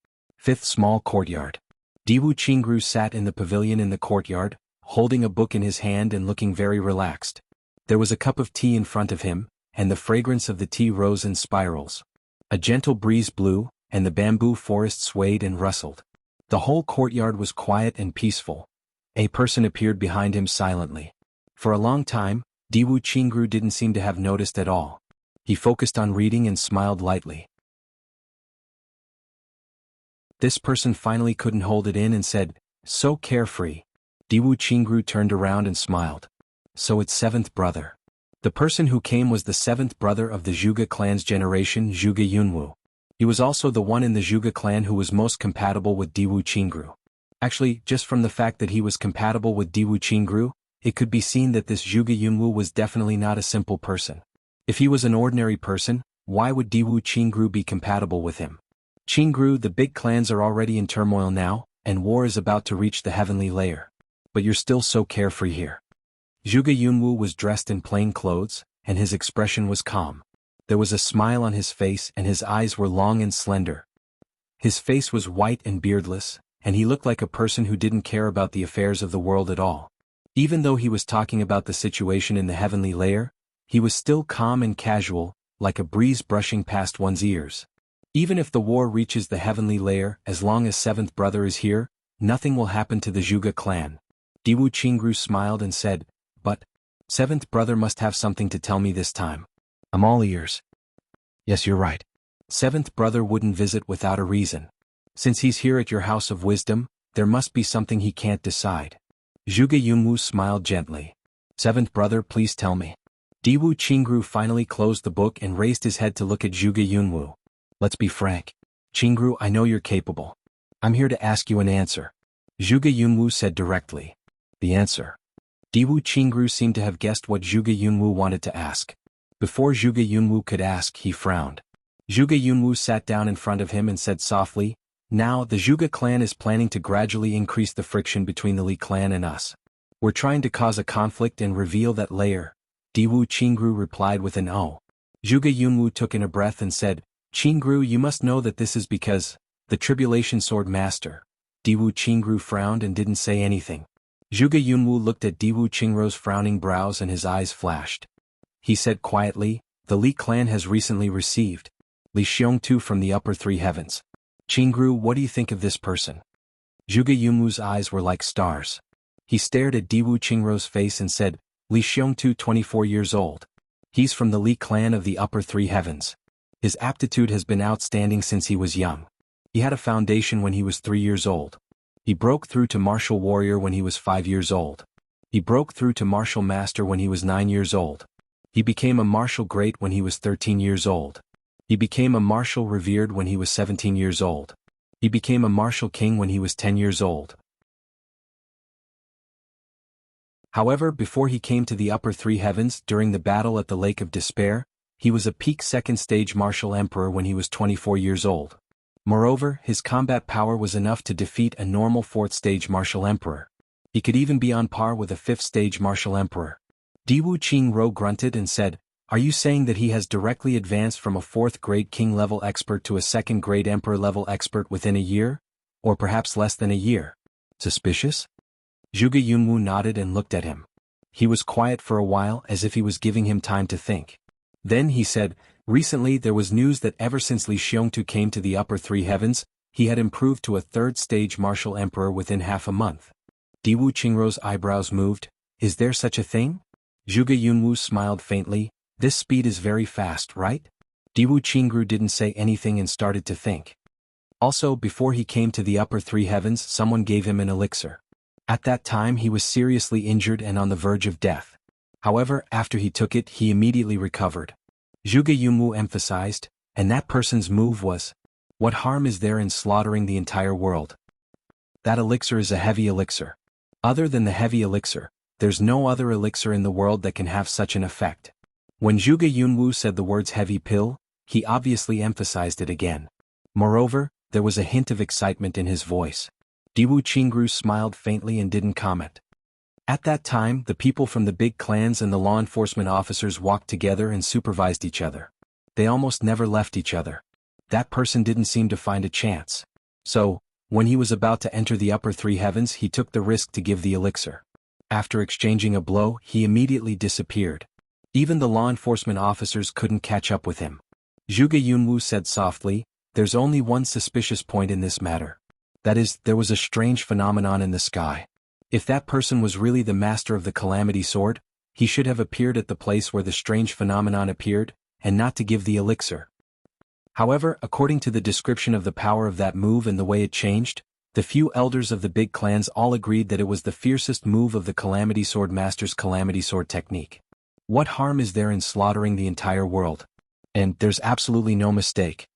5th small courtyard. Diwu Qingru sat in the pavilion in the courtyard, holding a book in his hand and looking very relaxed. There was a cup of tea in front of him, and the fragrance of the tea rose in spirals. A gentle breeze blew, and the bamboo forest swayed and rustled. The whole courtyard was quiet and peaceful. A person appeared behind him silently. For a long time, Diwu Qingru didn't seem to have noticed at all. He focused on reading and smiled lightly. This person finally couldn't hold it in and said, "So carefree." Diwu Qingru turned around and smiled. So it's 7th brother. The person who came was the 7th brother of the Zhuge clan's generation, Zhuge Yunwu. He was also the one in the Zhuge clan who was most compatible with Diwu Qingru. Actually, just from the fact that he was compatible with Diwu Qingru, it could be seen that this Zhuge Yunwu was definitely not a simple person. If he was an ordinary person, why would Diwu Qingru be compatible with him? Qingru, the big clans are already in turmoil now, and war is about to reach the heavenly layer. But you're still so carefree here. Zhuge Yunwu was dressed in plain clothes, and his expression was calm. There was a smile on his face and his eyes were long and slender. His face was white and beardless, and he looked like a person who didn't care about the affairs of the world at all. Even though he was talking about the situation in the heavenly layer, he was still calm and casual, like a breeze brushing past one's ears. Even if the war reaches the heavenly layer, as long as 7th brother is here, nothing will happen to the Zhuge clan. Diwu Qingru smiled and said, "But 7th brother must have something to tell me this time. I'm all ears." "Yes, you're right. 7th brother wouldn't visit without a reason. Since he's here at your house of wisdom, there must be something he can't decide." Zhuge Yunwu smiled gently. "7th brother, please tell me." Diwu Qingru finally closed the book and raised his head to look at Zhuge Yunwu. "Let's be frank. Qingru, I know you're capable. I'm here to ask you an answer." Zhuge Yunwu said directly. "The answer." Diwu Qingru seemed to have guessed what Zhuge Yunwu wanted to ask. Before Zhuge Yunwu could ask, he frowned. Zhuge Yunwu sat down in front of him and said softly, "Now, the Zhuge clan is planning to gradually increase the friction between the Li clan and us. We're trying to cause a conflict and reveal that layer." Diwu Qingru replied with an "oh." Zhuge Yunwu took in a breath and said, "Qingru, you must know that this is because the Tribulation Sword Master." Diwu Qingru frowned and didn't say anything. Zhuge Yunwu looked at Diwu Qingru's frowning brows and his eyes flashed. He said quietly, "The Li clan has recently received Li Xiongtu from the upper 3 heavens. Qingru, what do you think of this person?" Zhuge Yunwu's eyes were like stars. He stared at Diwu Qingru's face and said, "Li Xiongtu, 24 years old. He's from the Li clan of the upper 3 heavens. His aptitude has been outstanding since he was young. He had a foundation when he was 3 years old. He broke through to martial warrior when he was 5 years old. He broke through to martial master when he was 9 years old. He became a martial great when he was 13 years old. He became a martial revered when he was 17 years old. He became a martial king when he was 10 years old. However, before he came to the upper 3 heavens during the battle at the Lake of Despair, he was a peak 2nd stage martial emperor when he was 24 years old. Moreover, his combat power was enough to defeat a normal 4th stage martial emperor. He could even be on par with a 5th stage martial emperor. Diwu Qingru grunted and said, "Are you saying that he has directly advanced from a 4th grade king level expert to a 2nd grade emperor level expert within a year? Or perhaps less than a year?" Suspicious? Zhuge Yunwu nodded and looked at him. He was quiet for a while as if he was giving him time to think. Then he said, recently there was news that ever since Li Xiongtu came to the upper three heavens, he had improved to a third-stage martial emperor within half a month. Diwu Qingruo's eyebrows moved. Is there such a thing? Zhuge Yunwu smiled faintly. This speed is very fast, right? Diwu Qingru didn't say anything and started to think. Also, before he came to the upper three heavens, someone gave him an elixir. At that time he was seriously injured and on the verge of death. However, after he took it, he immediately recovered. Zhuge Yunwu emphasized, and that person's move was, what harm is there in slaughtering the entire world? That elixir is a heavy elixir. Other than the heavy elixir, there's no other elixir in the world that can have such an effect. When Zhuge Yunwu said the words heavy pill, he obviously emphasized it again. Moreover, there was a hint of excitement in his voice. Diwu Qingru smiled faintly and didn't comment. At that time, the people from the big clans and the law enforcement officers walked together and supervised each other. They almost never left each other. That person didn't seem to find a chance. So, when he was about to enter the upper three heavens, he took the risk to give the elixir. After exchanging a blow, he immediately disappeared. Even the law enforcement officers couldn't catch up with him. Zhuge Yunwu said softly, there's only one suspicious point in this matter. That is, there was a strange phenomenon in the sky. If that person was really the master of the Calamity Sword, he should have appeared at the place where the strange phenomenon appeared, and not to give the elixir. However, according to the description of the power of that move and the way it changed, the few elders of the big clans all agreed that it was the fiercest move of the Calamity Sword Master's Calamity Sword technique. What harm is there in slaughtering the entire world? And there's absolutely no mistake.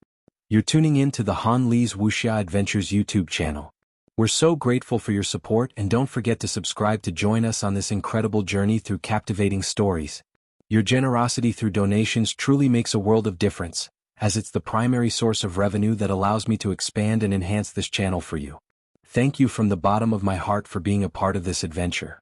You're tuning in to the Han Li's Wuxia Adventures YouTube channel. We're so grateful for your support, and don't forget to subscribe to join us on this incredible journey through captivating stories. Your generosity through donations truly makes a world of difference, as it's the primary source of revenue that allows me to expand and enhance this channel for you. Thank you from the bottom of my heart for being a part of this adventure.